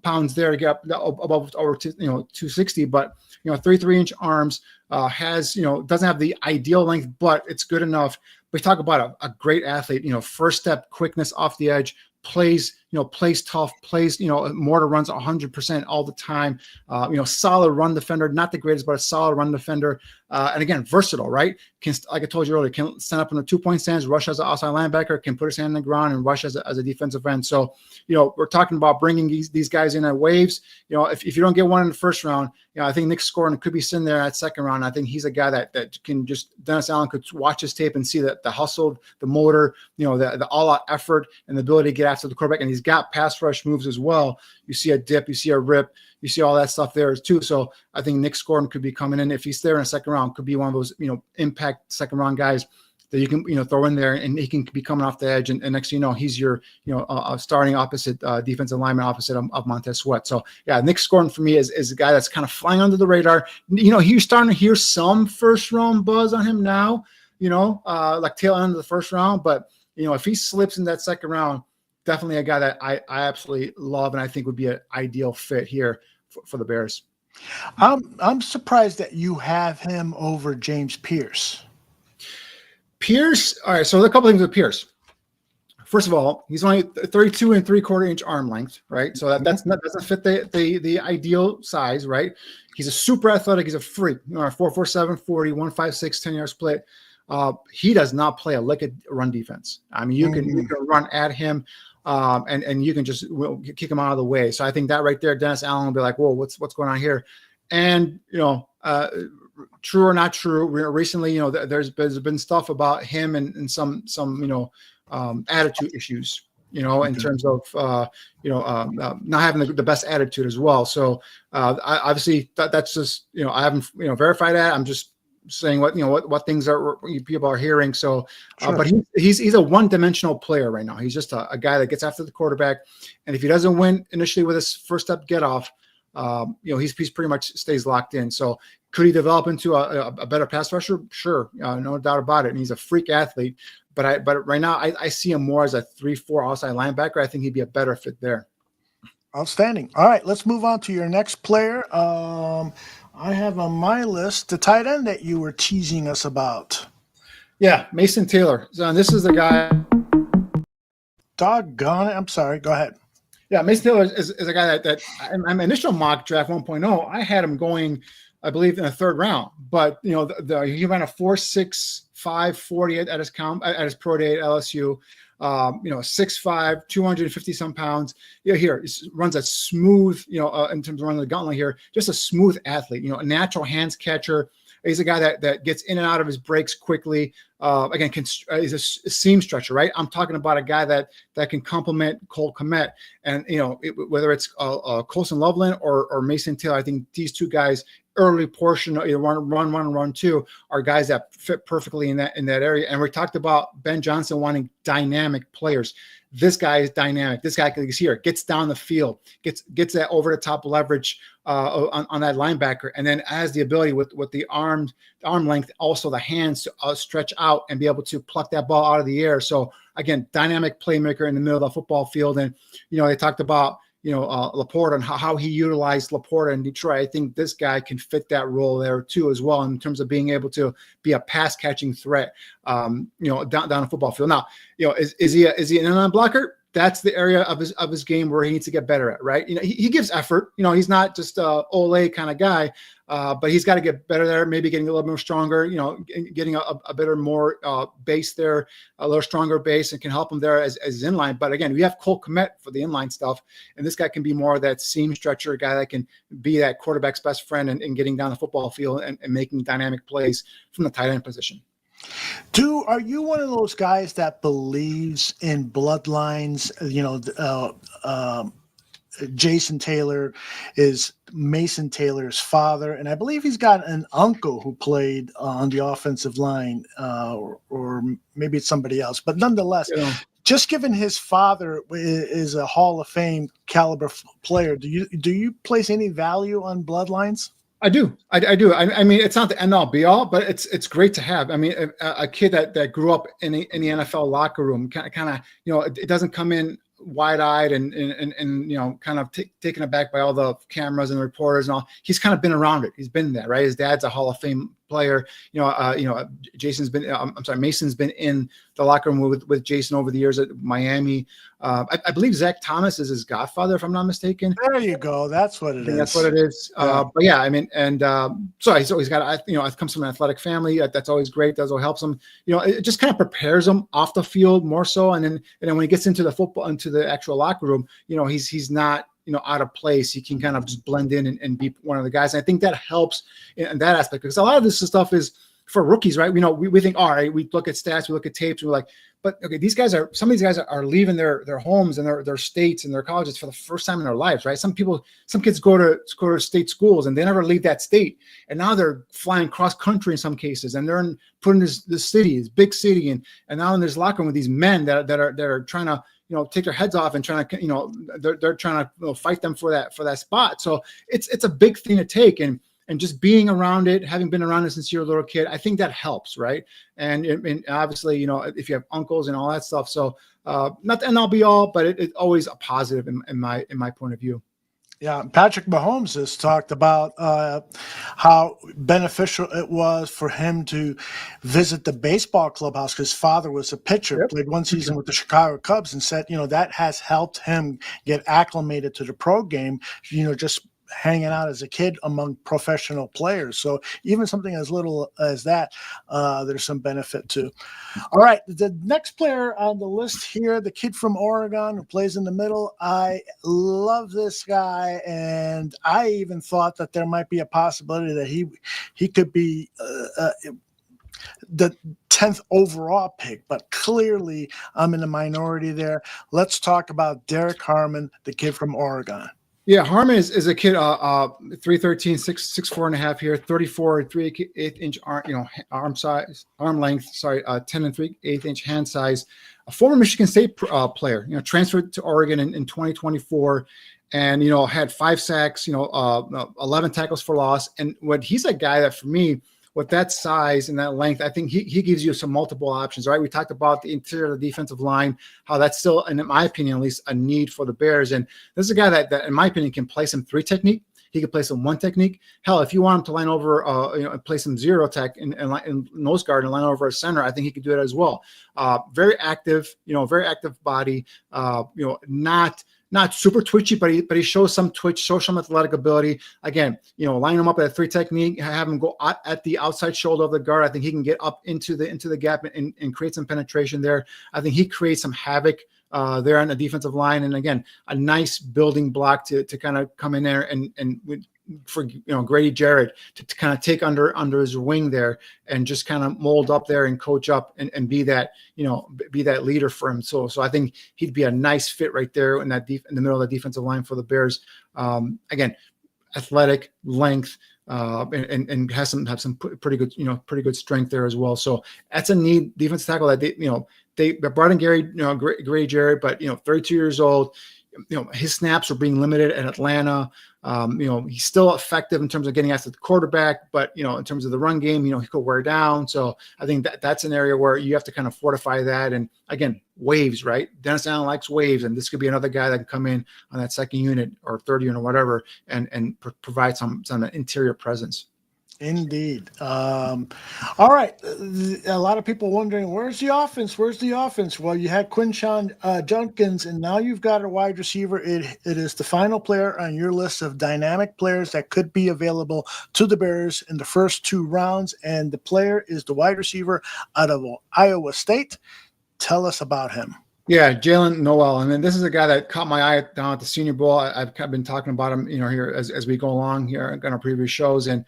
S2: pounds there to get up above over 260, but 33-inch arms, doesn't have the ideal length, but it's good enough. We talk about a great athlete, first step quickness off the edge, plays tough, plays, mortar runs 100% all the time, solid run defender, not the greatest, but a solid run defender. And again, versatile, right? Can, like I told you earlier, can stand up in a 2-point stance, rush as an outside linebacker, can put his hand on the ground and rush as a defensive end. So, we're talking about bringing these guys in at waves. If you don't get one in the first round, I think Nick Scoren could be sitting there at second round. I think he's a guy that can Dennis Allen could watch his tape and see that the hustle, the motor, the all-out effort and the ability to get after the quarterback. And he's got pass rush moves as well. You see a dip, you see a rip, you see all that stuff there too. So I think Nick Scoren could be coming in. If he's there in a second round, could be one of those, impact second round guys that you can, throw in there, and he can be coming off the edge. And next thing you know, he's your, starting opposite defensive lineman opposite of Montez Sweat. So yeah, Nick Scoren for me is a guy that's kind of flying under the radar. He's starting to hear some first round buzz on him now, like tail end of the first round. But, if he slips in that second round, definitely a guy that I absolutely love and I think would be an ideal fit here for the Bears.
S1: I'm surprised that you have him over James Pierce.
S2: Pierce, all right, so there are a couple things with Pierce. First of all, he's only 32 3/4 inch arm length, right? So that doesn't fit the ideal size, right? He's a super athletic. He's a freak. 4.47 40, 1.56 10-yard split. He does not play a lick of run defense. I mean, you can run at him, and you can just kick him out of the way. So I think that right there, Dennis Allen will be like, "Whoa, what's going on here?" And true or not true, recently, there's been stuff about him and some attitude issues, in terms of not having the best attitude as well. So obviously that's just I haven't verified that. I'm just saying what things are people are hearing. So,
S1: Sure.
S2: But he's a one-dimensional player right now. He's just a guy that gets after the quarterback, and if he doesn't win initially with his first step get off, he's pretty much stays locked in. So could he develop into a better pass rusher? Sure, no doubt about it. And he's a freak athlete. But right now I see him more as a 3-4 outside linebacker. I think he'd be a better fit there.
S1: Outstanding. All right, let's move on to your next player. I have on my list the tight end that you were teasing us about.
S2: Yeah, Mason Taylor. So this is the guy.
S1: Doggone it. I'm sorry. Go ahead.
S2: Yeah, Mason Taylor is a guy that in my initial mock draft 1.0, I had him going, I believe, in the third round. But he ran a 4.65 40 at his pro day at LSU. 6'5", 250 some pounds. Here he runs a smooth, in terms of running the gauntlet here, just a smooth athlete. A natural hands catcher. He's a guy that gets in and out of his breaks quickly. Again, he's a seam stretcher, right? I'm talking about a guy that can complement Cole Kmet, and whether it's Colson Loveland or Mason Taylor, I think these two guys, early portion of run two, are guys that fit perfectly in that area. And we talked about Ben Johnson wanting dynamic players. This guy is dynamic. This guy is here, gets down the field, gets that over the top leverage on that linebacker, and then has the ability with the arm length, also the hands to stretch out and be able to pluck that ball out of the air. So again, dynamic playmaker in the middle of the football field. And they talked about Laporta and how he utilized Laporta in Detroit. I think this guy can fit that role there too, as well, in terms of being able to be a pass catching threat, down the football field. Now, is he an inline blocker? That's the area of his game where he needs to get better at, right? He gives effort. He's not just a Ole kind of guy, but he's got to get better there. Maybe getting a little more stronger. Getting a better more base there, a little stronger base, and can help him there as inline. But again, we have Cole Kmet for the inline stuff, and this guy can be more of that seam stretcher, a guy that can be that quarterback's best friend and getting down the football field and making dynamic plays from the tight end position.
S1: Are you one of those guys that believes in bloodlines? Jason Taylor is Mason Taylor's father, and I believe he's got an uncle who played on the offensive line, or maybe it's somebody else. But nonetheless, just given his father is a Hall of Fame caliber player, do you place any value on bloodlines?
S2: I do. I do. I mean, it's not the end all be all, but it's great to have. I mean, a kid that grew up in the NFL locker room, kind of, it doesn't come in wide eyed and kind of taken aback by all the cameras and the reporters and all. He's kind of been around it. He's been there, right? His dad's a Hall of Fame player. Mason's been in the locker room with Jason over the years at Miami. I believe Zach Thomas is his godfather, if I'm not mistaken.
S1: There you go. That's what it is.
S2: That's what it is.
S1: Yeah.
S2: But yeah, I mean, and so he's always got, it comes from an athletic family. That's always great. That also helps him. It just kind of prepares him off the field more so. And then when he gets into the football, into the actual locker room, he's not, out of place. He can kind of just blend in and be one of the guys. And I think that helps in that aspect, because a lot of this stuff is for rookies, right? We think, all right, we look at stats, we look at tapes, we're like, but okay, some of these guys are leaving their homes and their states and their colleges for the first time in their lives, right? Some kids go to state schools and they never leave that state. And now they're flying cross country in some cases, and they're put in this city, this big city. And now in this locker room with these men that are trying to, take their heads off and trying to, they're trying to fight them for that spot. So it's a big thing to take. And just being around it, having been around it since you're a little kid, I think that helps, right? And obviously, if you have uncles and all that stuff. So not the end all be all, but it's always a positive in my point of view.
S1: Yeah, Patrick Mahomes has talked about how beneficial it was for him to visit the baseball clubhouse. His father was a pitcher,
S2: Yep.
S1: played one season with the Chicago Cubs, and said, that has helped him get acclimated to the pro game, just hanging out as a kid among professional players. So even something as little as that, there's some benefit to. All right, the next player on the list here, the kid from Oregon who plays in the middle. I love this guy, and I even thought that there might be a possibility that he could be the 10th overall pick, but clearly I'm in the minority there. Let's talk about Derek Harmon, the kid from Oregon.
S2: Yeah, Harmon is a kid, 313, 6'4" and a half here, 34 3/8 inch arm length, 10 and 3/8 inch hand size. A former Michigan State player, transferred to Oregon in 2024, and had 5 sacks, 11 tackles for loss. And he's a guy that, for me, with that size and that length, I think he gives you some multiple options, right? We talked about the interior of the defensive line, how that's still, and in my opinion, at least, a need for the Bears. And this is a guy that in my opinion, can play some 3 technique. He can play some 1 technique. Hell, if you want him to line over, play some 0 tech and nose guard and line over a center, I think he could do it as well. Very active, very active body. Not super twitchy, but he shows some twitch, shows some athletic ability. Again, line him up at a 3 technique, have him go at the outside shoulder of the guard. I think he can get up into the gap and create some penetration there. I think he creates some havoc there on the defensive line. And again, a nice building block to kind of come in there and for Grady Jarrett to kind of take under his wing there and just kind of mold up there and coach up and be that leader for him. So I think he'd be a nice fit right there in the middle of the defensive line for the Bears. Again, athletic, length, and have some pretty good strength there as well. So that's a need defensive tackle that they brought in Grady Jarrett, but 32 years old. His snaps are being limited at Atlanta. He's still effective in terms of getting after the quarterback, but in terms of the run game, he could wear down. So I think that's an area where you have to kind of fortify that. And again, waves, right? Dennis Allen likes waves, and this could be another guy that can come in on that second unit or third unit or whatever and provide some interior presence.
S1: Indeed. All right. A lot of people wondering, where's the offense? Well, you had Quinshon Judkins, and now you've got a wide receiver. It is the final player on your list of dynamic players that could be available to the Bears in the first 2 rounds, and the player is the wide receiver out of Iowa State. Tell us about him.
S2: Yeah, Jalen Noel. And then this is a guy that caught my eye down at the Senior Bowl. I've been talking about him, here as we go along here on our previous shows. And,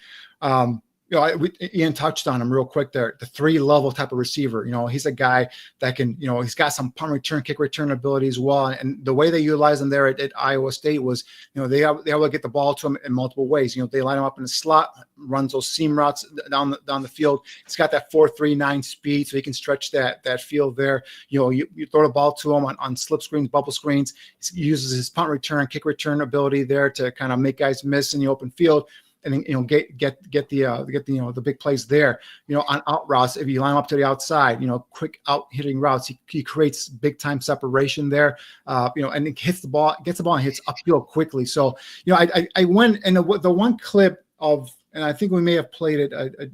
S2: Ian touched on him real quick there, the 3-level type of receiver. He's a guy that can, he's got some punt return, kick return ability as well. And the way they utilize him there at Iowa State was, they able to get the ball to him in multiple ways. They line him up in the slot, runs those seam routes down the field. He's got that 4.39 speed, so he can stretch that field there. You throw the ball to him on slip screens, bubble screens. He uses his punt return, kick return ability there to kind of make guys miss in the open field. then get the big plays there. On out routes, if you line up to the outside, quick out hitting routes, he creates big time separation there. And it gets the ball and hits upfield quickly. So I went, and the one clip of, and I think we may have played it,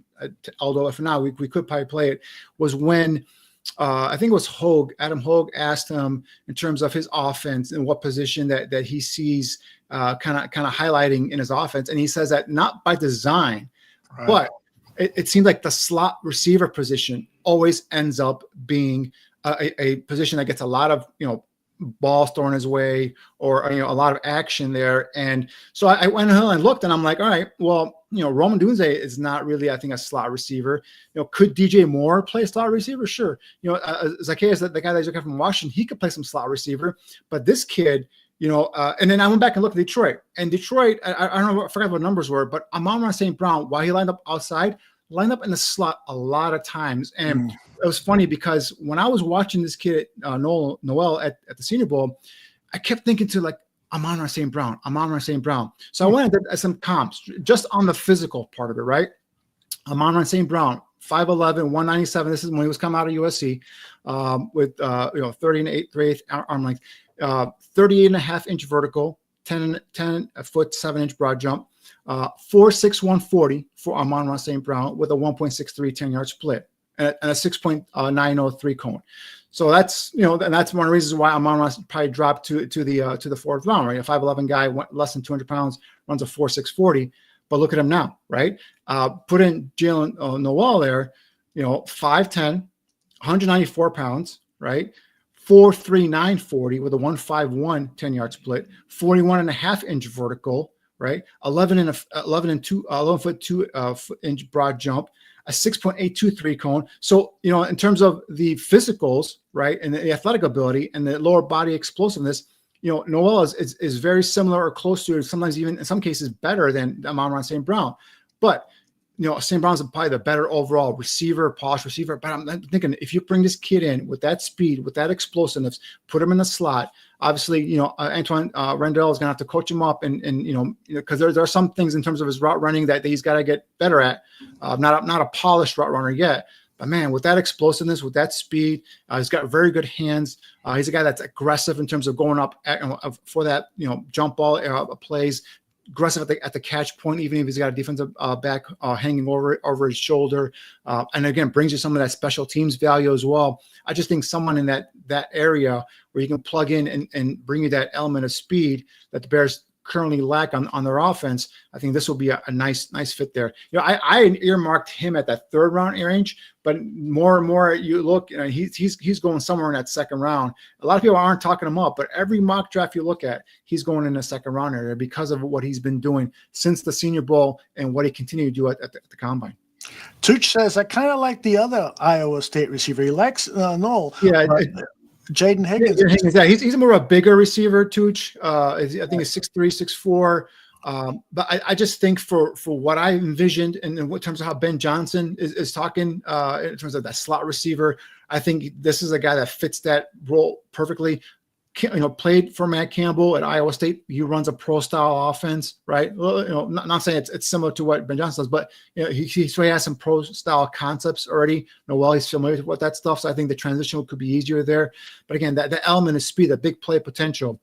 S2: although if not, we could probably play it, was when I think it was Adam Hogue asked him in terms of his offense and what position that he sees kind of highlighting in his offense. And he says that not by design, right, but it seems like the slot receiver position always ends up being a position that gets a lot of, balls thrown his way, or a lot of action there. And so I went ahead and looked, and I'm like, all right, well, Roman Dunze is not really, I think, a slot receiver. Could DJ Moore play slot receiver? Sure. Zacchaeus, the guy that you got from Washington, he could play some slot receiver. But this kid, and then I went back and looked at Detroit. And Detroit, I don't know, I forgot what numbers were, but Amon-Ra St. Brown, while he lined up outside, lined up in the slot a lot of times. And it was funny because when I was watching this kid, Noel at the Senior Bowl, I kept thinking to like, Amon-Ra St. Brown. So I went at some comps just on the physical part of it, right? Amon-Ra St. Brown, 5'11", 197. This is when he was coming out of USC, with 30 and 3/8 arm length, 38.5-inch vertical, 10 foot 7-inch broad jump, 4.6 140 for Amon-Ra St. Brown with a 1.63 10-yard split and a 6.903 cone. So that's, and that's one of the reasons why Amon-Ra probably dropped to the fourth round, right? A 5'11" guy, less than 200 pounds, runs a 4.6 40. But look at him now, right? Put in Jalen Noel there, 5'10", 194 pounds, right? 4.39 40 with a 1.51 10-yard split, 41.5-inch vertical, right? 11 foot 2 inch broad jump, a 6.823 cone. So, in terms of the physicals, right, and the athletic ability and the lower body explosiveness, Noel is very similar or close to, sometimes even in some cases better than Amon-Ra St. Brown. But, St. Brown's probably the better overall receiver, polished receiver. But I'm thinking if you bring this kid in with that speed, with that explosiveness, put him in the slot, obviously, Antoine Randall is going to have to coach him up and because there are some things in terms of his route running that he's got to get better at. Not a polished route runner yet. But man, with that explosiveness, with that speed, he's got very good hands. He's a guy that's aggressive in terms of going up for that, jump ball plays, aggressive at the catch point, even if he's got a defensive back hanging over his shoulder. And again, brings you some of that special teams value as well. I just think someone in that area where you can plug in and bring you that element of speed that the Bears currently lack on their offense, I think this will be a nice fit there. I earmarked him at that third round range, but more and more you look, he's going somewhere in that second round. A lot of people aren't talking him up, but every mock draft you look at, he's going in the second round area because of what he's been doing since the Senior Bowl and what he continued to do at the combine.
S1: Tooch says, I kind of like the other Iowa State receiver. He likes Noel.
S2: Yeah.
S1: Jaden Higgins.
S2: Yeah, he's more of a bigger receiver, Tooch. I think he's 6'3", 6'4". But I just think for what I envisioned and in terms of how Ben Johnson is talking in terms of that slot receiver, I think this is a guy that fits that role perfectly. Played for Matt Campbell at Iowa State. He runs a pro style offense, right? Well, not saying it's similar to what Ben Johnson does, but he has some pro style concepts already. Noel, he's familiar with that stuff, so I think the transition could be easier there. But again, that element of speed, the big play potential,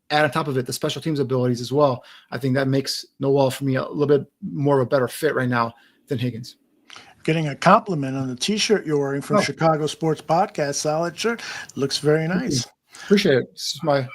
S2: add on top of it the special teams abilities as well. I think that makes Noel for me a little bit more of a better fit right now than Higgins.
S1: Getting a compliment on the T-shirt you're wearing from Chicago Sports Podcast. Solid shirt, looks very nice.
S2: Appreciate it. This is my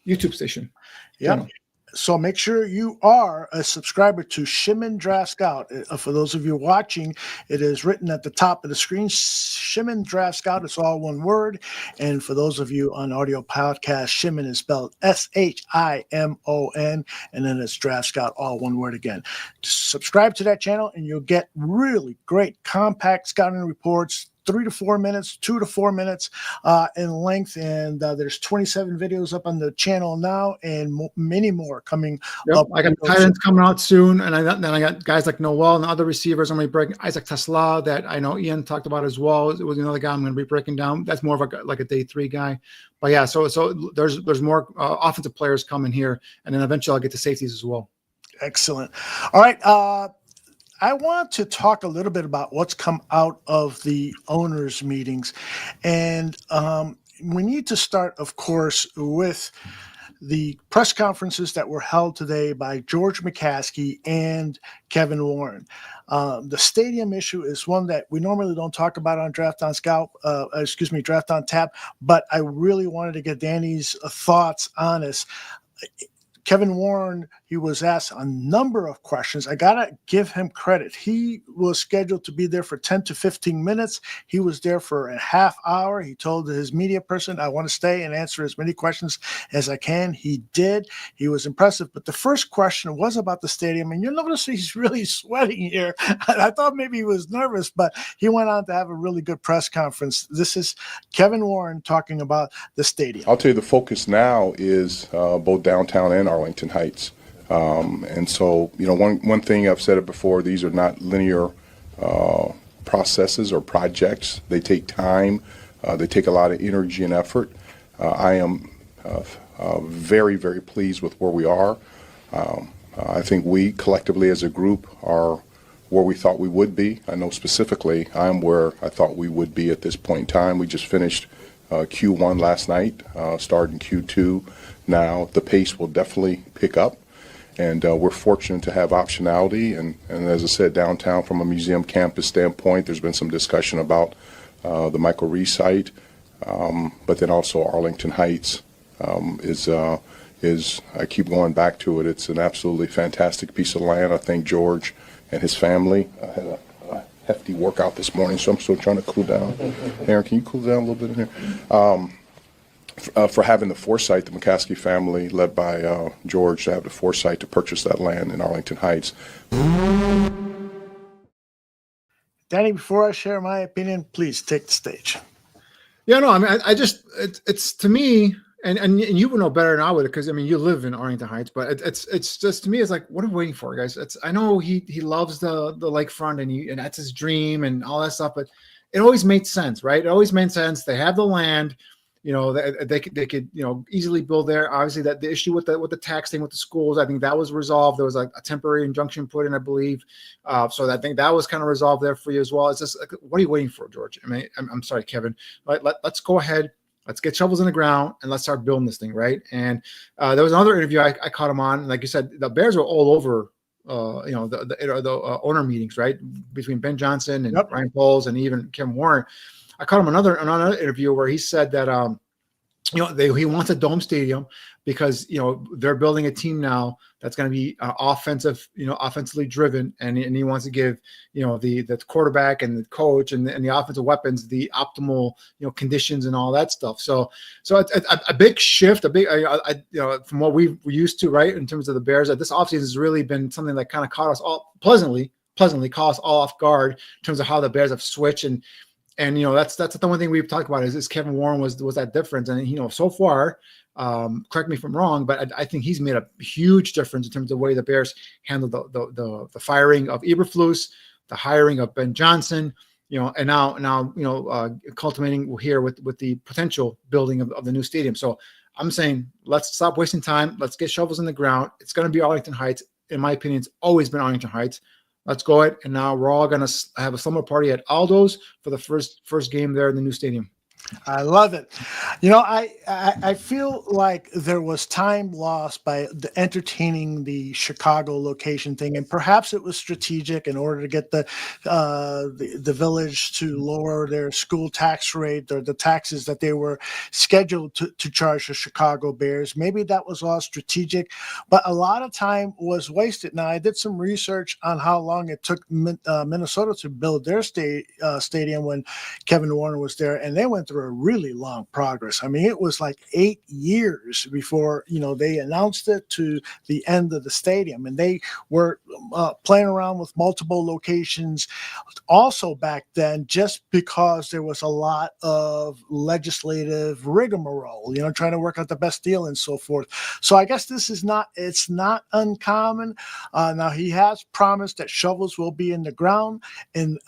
S2: YouTube station.
S1: Yeah. So make sure you are a subscriber to Shimon Draft Scout. For those of you watching, it is written at the top of the screen, Shimon Draft Scout. It's all one word. And for those of you on audio podcast, Shimon is spelled SHIMON, and then it's Draft Scout, all one word again. Subscribe to that channel, and you'll get really great compact scouting reports, 3 to 4 minutes, 2 to 4 minutes in length. And there's 27 videos up on the channel now and many more coming up.
S2: I got tight ends coming out soon. And then I got guys like Noel and other receivers. I'm going to be breaking Isaac Tesla that I know Ian talked about as well. It was another guy I'm going to be breaking down. That's more of a day 3 guy. But yeah, so there's more offensive players coming here. And then eventually I'll get to safeties as well.
S1: Excellent. All right. I want to talk a little bit about what's come out of the owners' meetings. And we need to start, of course, with the press conferences that were held today by George McCaskey and Kevin Warren. The stadium issue is one that we normally don't talk about on Draft on Draft on Tap, but I really wanted to get Danny's thoughts on this. Kevin Warren, he was asked a number of questions. I got to give him credit. He was scheduled to be there for 10 to 15 minutes. He was there for a half hour. He told his media person, I want to stay and answer as many questions as I can. He did. He was impressive. But the first question was about the stadium. And you'll notice he's really sweating here. I thought maybe he was nervous, but he went on to have a really good press conference. This is Kevin Warren talking about the stadium.
S5: I'll tell you, the focus now is both downtown and Arlington Heights. And so, one thing I've said it before, these are not linear processes or projects. They take time. They take a lot of energy and effort. I am very, very pleased with where we are. I think we collectively as a group are where we thought we would be. I know specifically I'm where I thought we would be at this point in time. We just finished Q1 last night, starting Q2 now. The pace will definitely pick up. And we're fortunate to have optionality. And as I said, downtown from a museum campus standpoint, there's been some discussion about the Michael Reese site. But then also Arlington Heights is, I keep going back to it, it's an absolutely fantastic piece of land. I thank George and his family. I had a hefty workout this morning, so I'm still trying to cool down. Aaron, can you cool down a little bit in here? For having the foresight, the McCaskey family, led by George, to have the foresight to purchase that land in Arlington Heights.
S1: Danny, before I share my opinion, please take the stage.
S2: Yeah, no, I mean, I just, it's to me, and you would know better than I would, because I mean, you live in Arlington Heights, but it's just, to me, it's like, what are we waiting for, guys? I know he loves the lakefront and that's his dream and all that stuff, but it always made sense, right? It always made sense. They have the land. They could easily build there. Obviously, that the issue with the tax thing with the schools, I think that was resolved. There was like a temporary injunction put in, I believe. So I think that was kind of resolved there for you as well. It's just like, what are you waiting for, George? I mean, I'm sorry, Kevin. Let's go ahead. Let's get shovels in the ground and let's start building this thing, right? And there was another interview I caught him on. Like you said, the Bears were all over. The owner meetings, right, between Ben Johnson and Ryan Poles and even Kevin Warren. I caught him another interview where he said that he wants a dome stadium because they're building a team now that's going to be offensively driven, and he wants to give the quarterback and the coach and the offensive weapons the optimal conditions and all that stuff. So it's a big shift, from what we're used to, right, in terms of the Bears. That this offseason has really been something that kind of caught us all pleasantly caught us all off guard in terms of how the Bears have switched. And that's the one thing we've talked about is Kevin Warren was that difference. And so far, correct me if I'm wrong, but I think he's made a huge difference in terms of the way the Bears handled the firing of Eberflus, the hiring of Ben Johnson, and now culminating here with the potential building of the new stadium. So I'm saying let's stop wasting time. Let's get shovels in the ground. It's going to be Arlington Heights. In my opinion, it's always been Arlington Heights. Let's go ahead, and now we're all going to have a slumber party at Aldo's for the first game there in the new stadium.
S1: I love it. I feel like there was time lost by entertaining the Chicago location thing, and perhaps it was strategic in order to get the village to lower their school tax rate or the taxes that they were scheduled to charge the Chicago Bears. Maybe that was all strategic, but a lot of time was wasted. Now, I did some research on how long it took Minnesota to build their stadium when Kevin Warren was there, and they went through a really long progress. I mean, it was like 8 years before they announced it to the end of the stadium, and they were playing around with multiple locations also back then, just because there was a lot of legislative rigmarole, trying to work out the best deal and so forth. So I guess it's not uncommon. Now he has promised that shovels will be in the ground in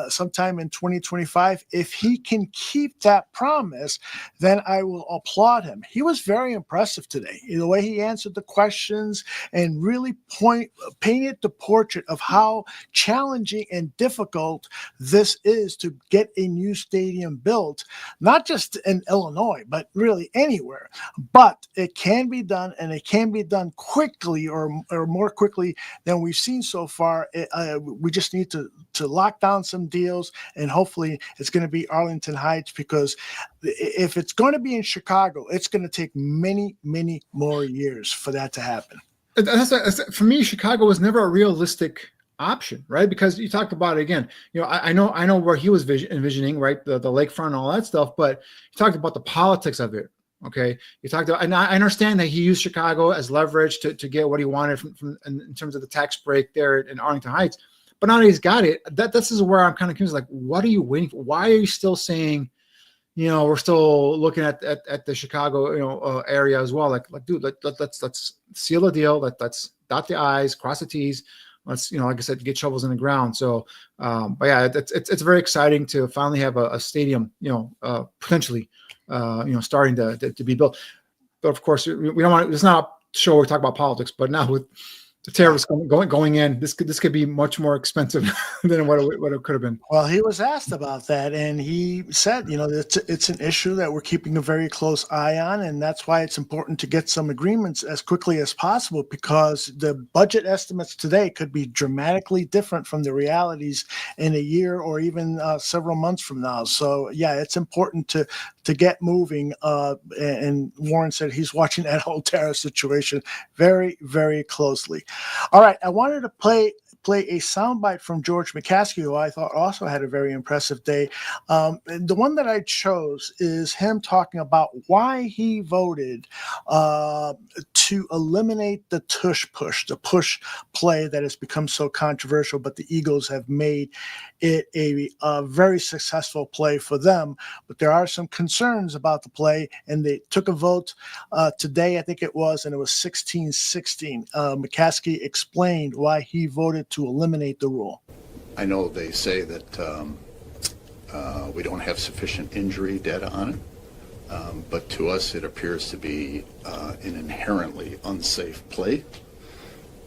S1: sometime in 2025. If he can keep that that promise, then I will applaud him. He was very impressive today. The way he answered the questions and really painted the portrait of how challenging and difficult this is to get a new stadium built, not just in Illinois, but really anywhere. But it can be done, and it can be done quickly, or more quickly than we've seen so far. We just need to lock down some deals, and hopefully it's going to be Arlington Heights, because if it's going to be in Chicago, it's going to take many, many more years for that to happen.
S2: For me, Chicago was never a realistic option, right? Because you talked about it again. I know where he was envisioning, right, the lakefront and all that stuff. But you talked about the politics of it. Okay, you talked about, and I understand that he used Chicago as leverage to get what he wanted from in terms of the tax break there in Arlington Heights. But now that he's got it, this is where I'm kind of confused. Like, what are you waiting for? Why are you still saying, we're still looking at the Chicago, area as well? Like, dude, let's seal the deal. Let's dot the I's, cross the T's. Let's, like I said, get shovels in the ground. So, but yeah, it's very exciting to finally have a stadium, potentially, starting to be built. But of course, we don't want. It's not a show where we talk about politics. But now with the tariffs going in, this could be much more expensive than what it could have been.
S1: Well, he was asked about that, and he said, it's an issue that we're keeping a very close eye on, and that's why it's important to get some agreements as quickly as possible, because the budget estimates today could be dramatically different from the realities in a year or even several months from now. So, yeah, it's important to get moving. And Warren said he's watching that whole tariff situation very, very closely. All right, I wanted to play a soundbite from George McCaskey, who I thought also had a very impressive day. And the one that I chose is him talking about why he voted to eliminate the tush push, the push play that has become so controversial, but the Eagles have made it a very successful play for them. But there are some concerns about the play, and they took a vote today, I think it was, and it was 16-16. McCaskey explained why he voted to eliminate the rule.
S6: I know they say that we don't have sufficient injury data on it, but to us it appears to be an inherently unsafe play.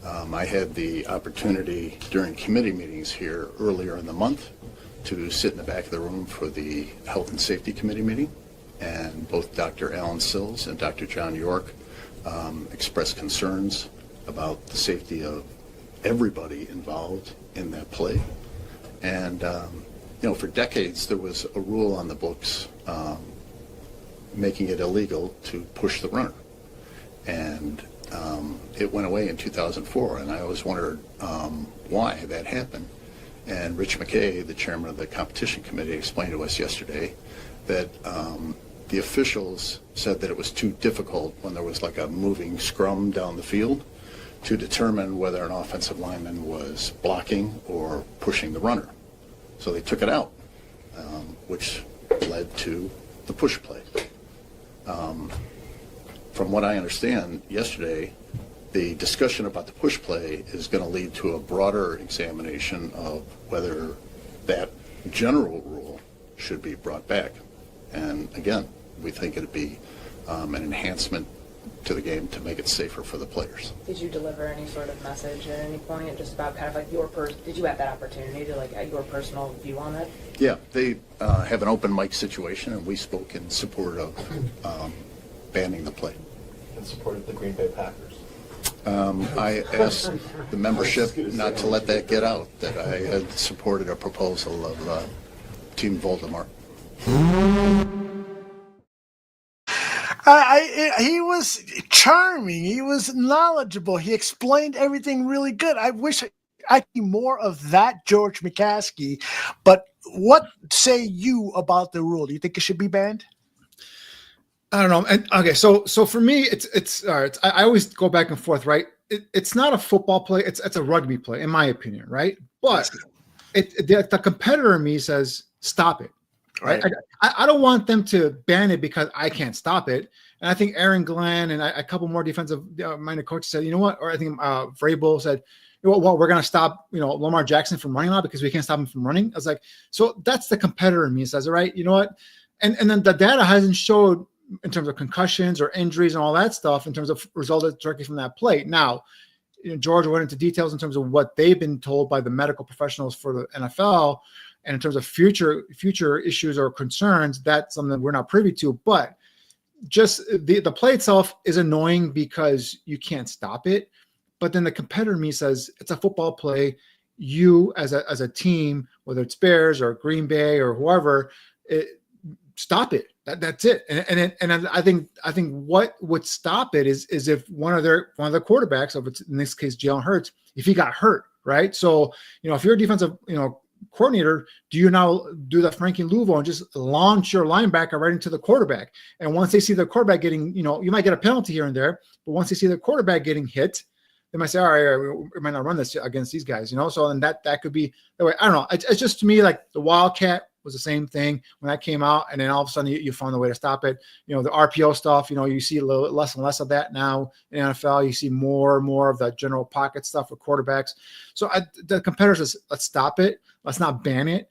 S6: I had the opportunity during committee meetings here earlier in the month to sit in the back of the room for the Health and Safety Committee meeting, and both Dr. Alan Sills and Dr. John York expressed concerns about the safety of everybody involved in that play. And for decades there was a rule on the books making it illegal to push the runner, and it went away in 2004, and I always wondered why that happened. And Rich McKay, the chairman of the competition committee, explained to us yesterday that the officials said that it was too difficult when there was like a moving scrum down the field to determine whether an offensive lineman was blocking or pushing the runner. So they took it out, which led to the push play. From what I understand yesterday, the discussion about the push play is going to lead to a broader examination of whether that general rule should be brought back. And again, we think it'd be an enhancement to the game to make it safer for the players.
S7: Did you deliver any sort of message at any point, just about kind of like did you have that opportunity to like your personal view on it?
S6: Yeah, they have an open mic situation, and we spoke in support of banning the play.
S8: And supported the Green Bay Packers.
S6: I asked the membership not to let that get out, that I had supported a proposal of Team Voldemort.
S1: He was charming. He was knowledgeable. He explained everything really good. I wish I could see more of that George McCaskey. But what say you about the rule? Do you think it should be banned?
S2: I don't know. And okay, so for me, it's all right. I always go back and forth, right? It's not a football play. It's a rugby play, in my opinion, right? But the competitor in me says stop it. Right. I don't want them to ban it because I can't stop it. And I think Aaron Glenn and a couple more defensive minded coaches said, you know what? Or I think Vrabel said, well, we're going to stop, Lamar Jackson from running now because we can't stop him from running. I was like, so that's the competitor in me says, all right, you know what? and then the data hasn't showed in terms of concussions or injuries and all that stuff in terms of resulted directly from that play. Now, George went into details in terms of what they've been told by the medical professionals for the NFL, and in terms of future issues or concerns, that's something we're not privy to. But just the play itself is annoying because you can't stop it. But then the competitor in me says it's a football play. You as a team, whether it's Bears or Green Bay or whoever, stop it. That's it. And I think what would stop it is if one of the quarterbacks, of in this case Jalen Hurts, if he got hurt, right? So if you're a defensive coordinator, do you now do the Frankie Louvo and just launch your linebacker right into the quarterback? And once they see the quarterback getting, you might get a penalty here and there, but once they see the quarterback getting hit, they might say, all right, we might not run this against these guys, So then that could be the way. I don't know. It's just, to me, like the Wildcat was the same thing when that came out, and then all of a sudden you found a way to stop it. The RPO stuff, you see a little less and less of that now in the NFL. You see more and more of the general pocket stuff for quarterbacks. So the competitors says, let's stop it. Let's not ban it.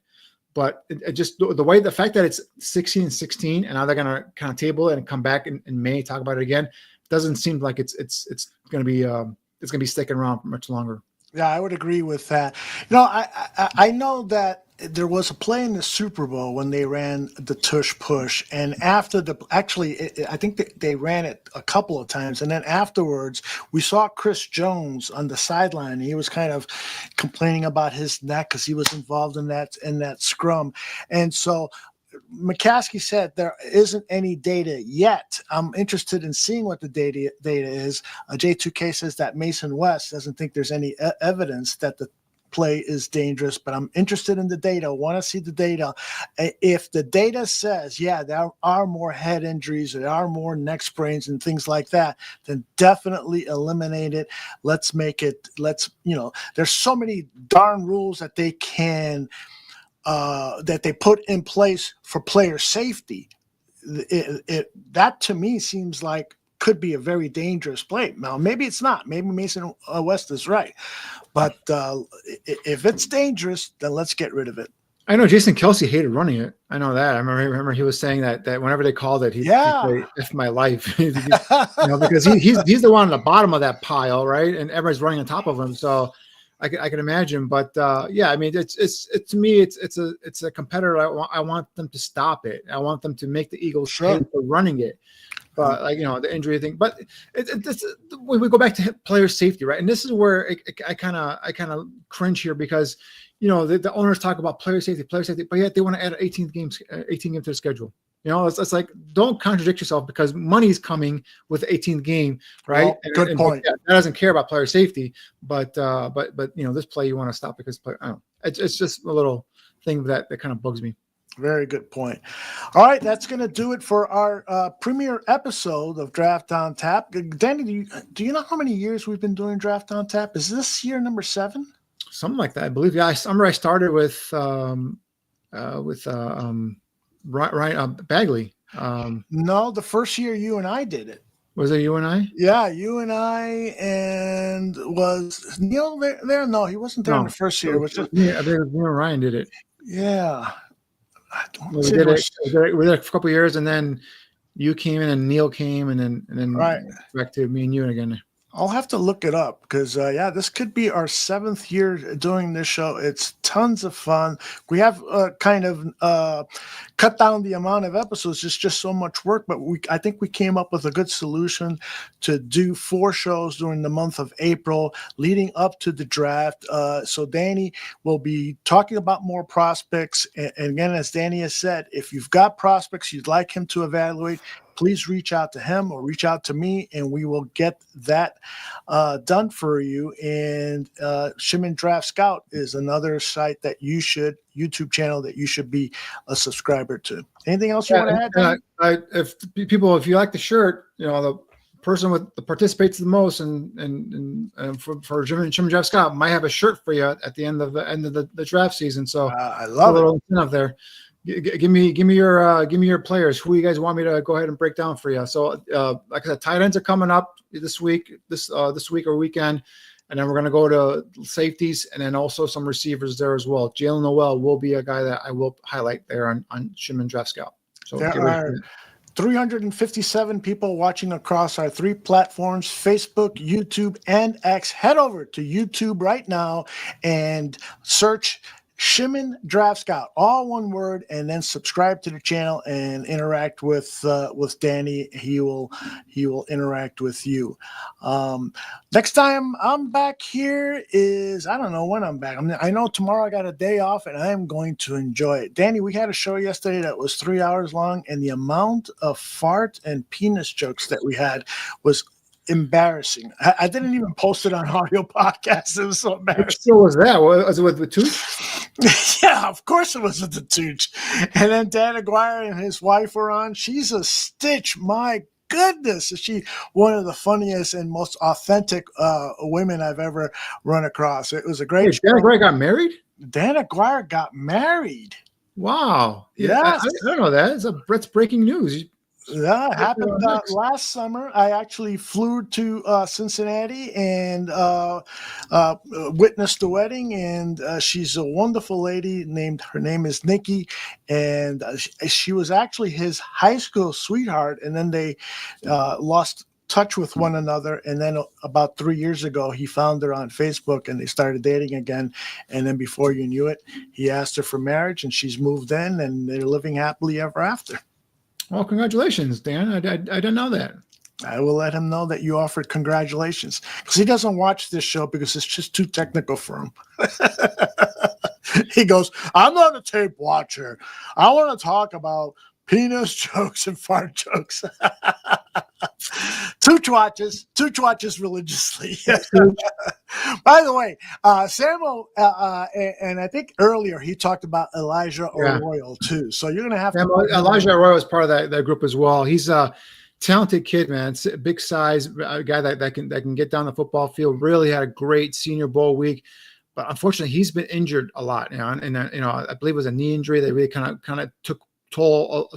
S2: But it just the fact that it's 16-16 and now they're going to kind of table it and come back in May, talk about it again, doesn't seem like it's going to be it's going to be sticking around for much longer.
S1: Yeah, I would agree with that. I know that there was a play in the Super Bowl when they ran the tush push, and after I think they ran it a couple of times, and then afterwards we saw Chris Jones on the sideline. He was kind of complaining about his neck because he was involved in that scrum, and so McCaskey said there isn't any data yet. I'm interested in seeing what the data is. J2K says that Mason West doesn't think there's any evidence that the play is dangerous, but I'm interested in the data. Want to see the data. If the data says, yeah, there are more head injuries, there are more neck sprains and things like that, then definitely eliminate it. Let's make it. There's so many darn rules that they can. That they put in place for player safety. That to me seems like could be a very dangerous play. Now, maybe it's not. Maybe Mason West is right. But if it's dangerous, then let's get rid of it.
S2: I know Jason Kelce hated running it. I know that. I remember he was saying that whenever they called it, he'd say, F my life. Because he's the one on the bottom of that pile, right? And everybody's running on top of him. So I can imagine, but I mean, it's to me, it's a competitor. I want them to stop it. I want them to make the Eagles pay for running it. But the injury thing. But when we go back to player safety, right? And this is where I kind of cringe here because the owners talk about player safety, but yet they want to add 18 games to the schedule. It's like, don't contradict yourself because money's coming with the 18th game, right?
S1: Well, good point.
S2: That doesn't care about player safety, but this play you want to stop because I don't know. It's just a little thing that kind of bugs me.
S1: Very good point. All right, that's going to do it for our premiere episode of Draft on Tap. Danny, do you know how many years we've been doing Draft on Tap? Is this year number 7?
S2: Something like that, I believe. Yeah, I remember I started with Ryan Bagley.
S1: No, the first year you and I did it.
S2: Was it you and I?
S1: Yeah, you and I, and was Neil there? No, he wasn't there in the first year. It was just
S2: I think Neil and Ryan did it.
S1: Yeah.
S2: We did it. We did it for a couple of years, and then you came in, and Neil came, and then
S1: right
S2: back to me and you again.
S1: I'll have to look it up because, this could be our 7th year doing this show. It's tons of fun. We have kind of cut down the amount of episodes. It's just so much work, but I think we came up with a good solution to do 4 shows during the month of April leading up to the draft. So Danny will be talking about more prospects. And again, as Danny has said, if you've got prospects you'd like him to evaluate, please reach out to him or reach out to me, and we will get that done for you. And Shimon Draft Scout is another site that YouTube channel that you should be a subscriber to. Anything else you want to add?
S2: If you like the shirt, the person that participates the most and for Shimon Draft Scout might have a shirt for you at the end of the draft season. So
S1: I love it.
S2: Incentive there. Give me your players. Who you guys want me to go ahead and break down for you? So, like I said, tight ends are coming up this week or weekend, and then we're going to go to safeties and then also some receivers there as well. Jalen Noel will be a guy that I will highlight there on Shimon Draft Scout. So
S1: There
S2: get ready for
S1: are
S2: that.
S1: 357 people watching across our 3 platforms, Facebook, YouTube, and X. Head over to YouTube right now and search Shimon Draft Scout, all one word, and then subscribe to the channel and interact with Danny. He will interact with you. Next time I'm back here is, I don't know when I'm back. I know tomorrow I got a day off and I am going to enjoy it. Danny, we had a show yesterday that was 3 hours long, and the amount of fart and penis jokes that we had was embarrassing. I didn't even post it on audio podcast. It was so
S2: Which
S1: embarrassing.
S2: show was that? Was it with Tooch?
S1: Yeah, of course it was at the Tooch. And then Dan Aguirre and his wife were on. She's a stitch. My goodness, is she one of the funniest and most authentic women I've ever run across. It was a great
S2: Hey,
S1: show.
S2: Dan Aguirre got married?
S1: Dan Aguirre got married.
S2: Wow.
S1: Yes.
S2: I don't know that. That's breaking news.
S1: Yeah, it happened
S2: next?
S1: last summer. I actually flew to Cincinnati and witnessed the wedding. And she's a wonderful lady. Her name is Nikki, and she was actually his high school sweetheart. And then they lost touch with one another. And then about 3 years ago, he found her on Facebook, and they started dating again. And then before you knew it, he asked her for marriage, and she's moved in, and they're living happily ever after.
S2: Well, congratulations, Dan. I didn't know that.
S1: I will let him know that you offered congratulations, because he doesn't watch this show because it's just too technical for him. He goes, I'm not a tape watcher. I want to talk about penis jokes and fart jokes. Tooch watches religiously. By the way, Samuel, and I think earlier he talked about Elijah Arroyo too. So you're going to have to.
S2: Elijah Arroyo is part of that group as well. He's a talented kid, man. It's a big size, a guy that can get down the football field. Really had a great Senior Bowl week, but unfortunately he's been injured a lot. And I believe it was a knee injury that really kind of took toll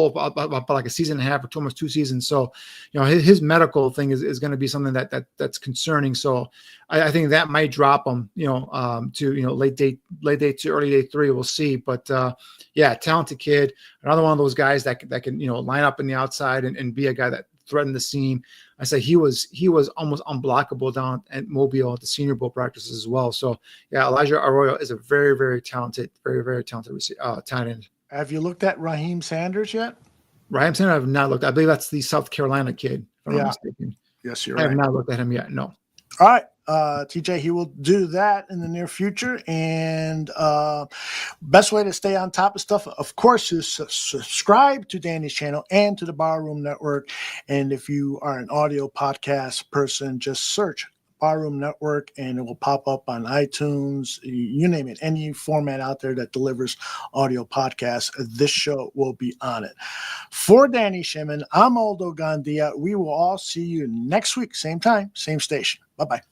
S2: about like a season and a half or almost 2 seasons. So, his medical thing is going to be something that's concerning. So I think that might drop him, to, late day 2, early day 3, we'll see. But talented kid, another one of those guys that can, line up in the outside and be a guy that threatened the seam. I say he was almost unblockable down at Mobile at the Senior Bowl practices as well. So Elijah Arroyo is a very, very talented, very, very talented tight end.
S1: Have you looked at Raheem Sanders yet?
S2: Raheem Sanders, I have not looked. I believe that's the South Carolina kid, if I'm not mistaken.
S1: Yes, you're
S2: I
S1: right.
S2: have not looked at him yet. No.
S1: All right. TJ, he will do that in the near future. And best way to stay on top of stuff, of course, is subscribe to Danny's channel and to the Barroom Network. And if you are an audio podcast person, just search Barroom Network and it will pop up on iTunes, you name it, any format out there that delivers audio podcasts. This show will be on it. For Danny Shimon, I'm Aldo Gandia. We will all see you next week, same time, same station. Bye-bye.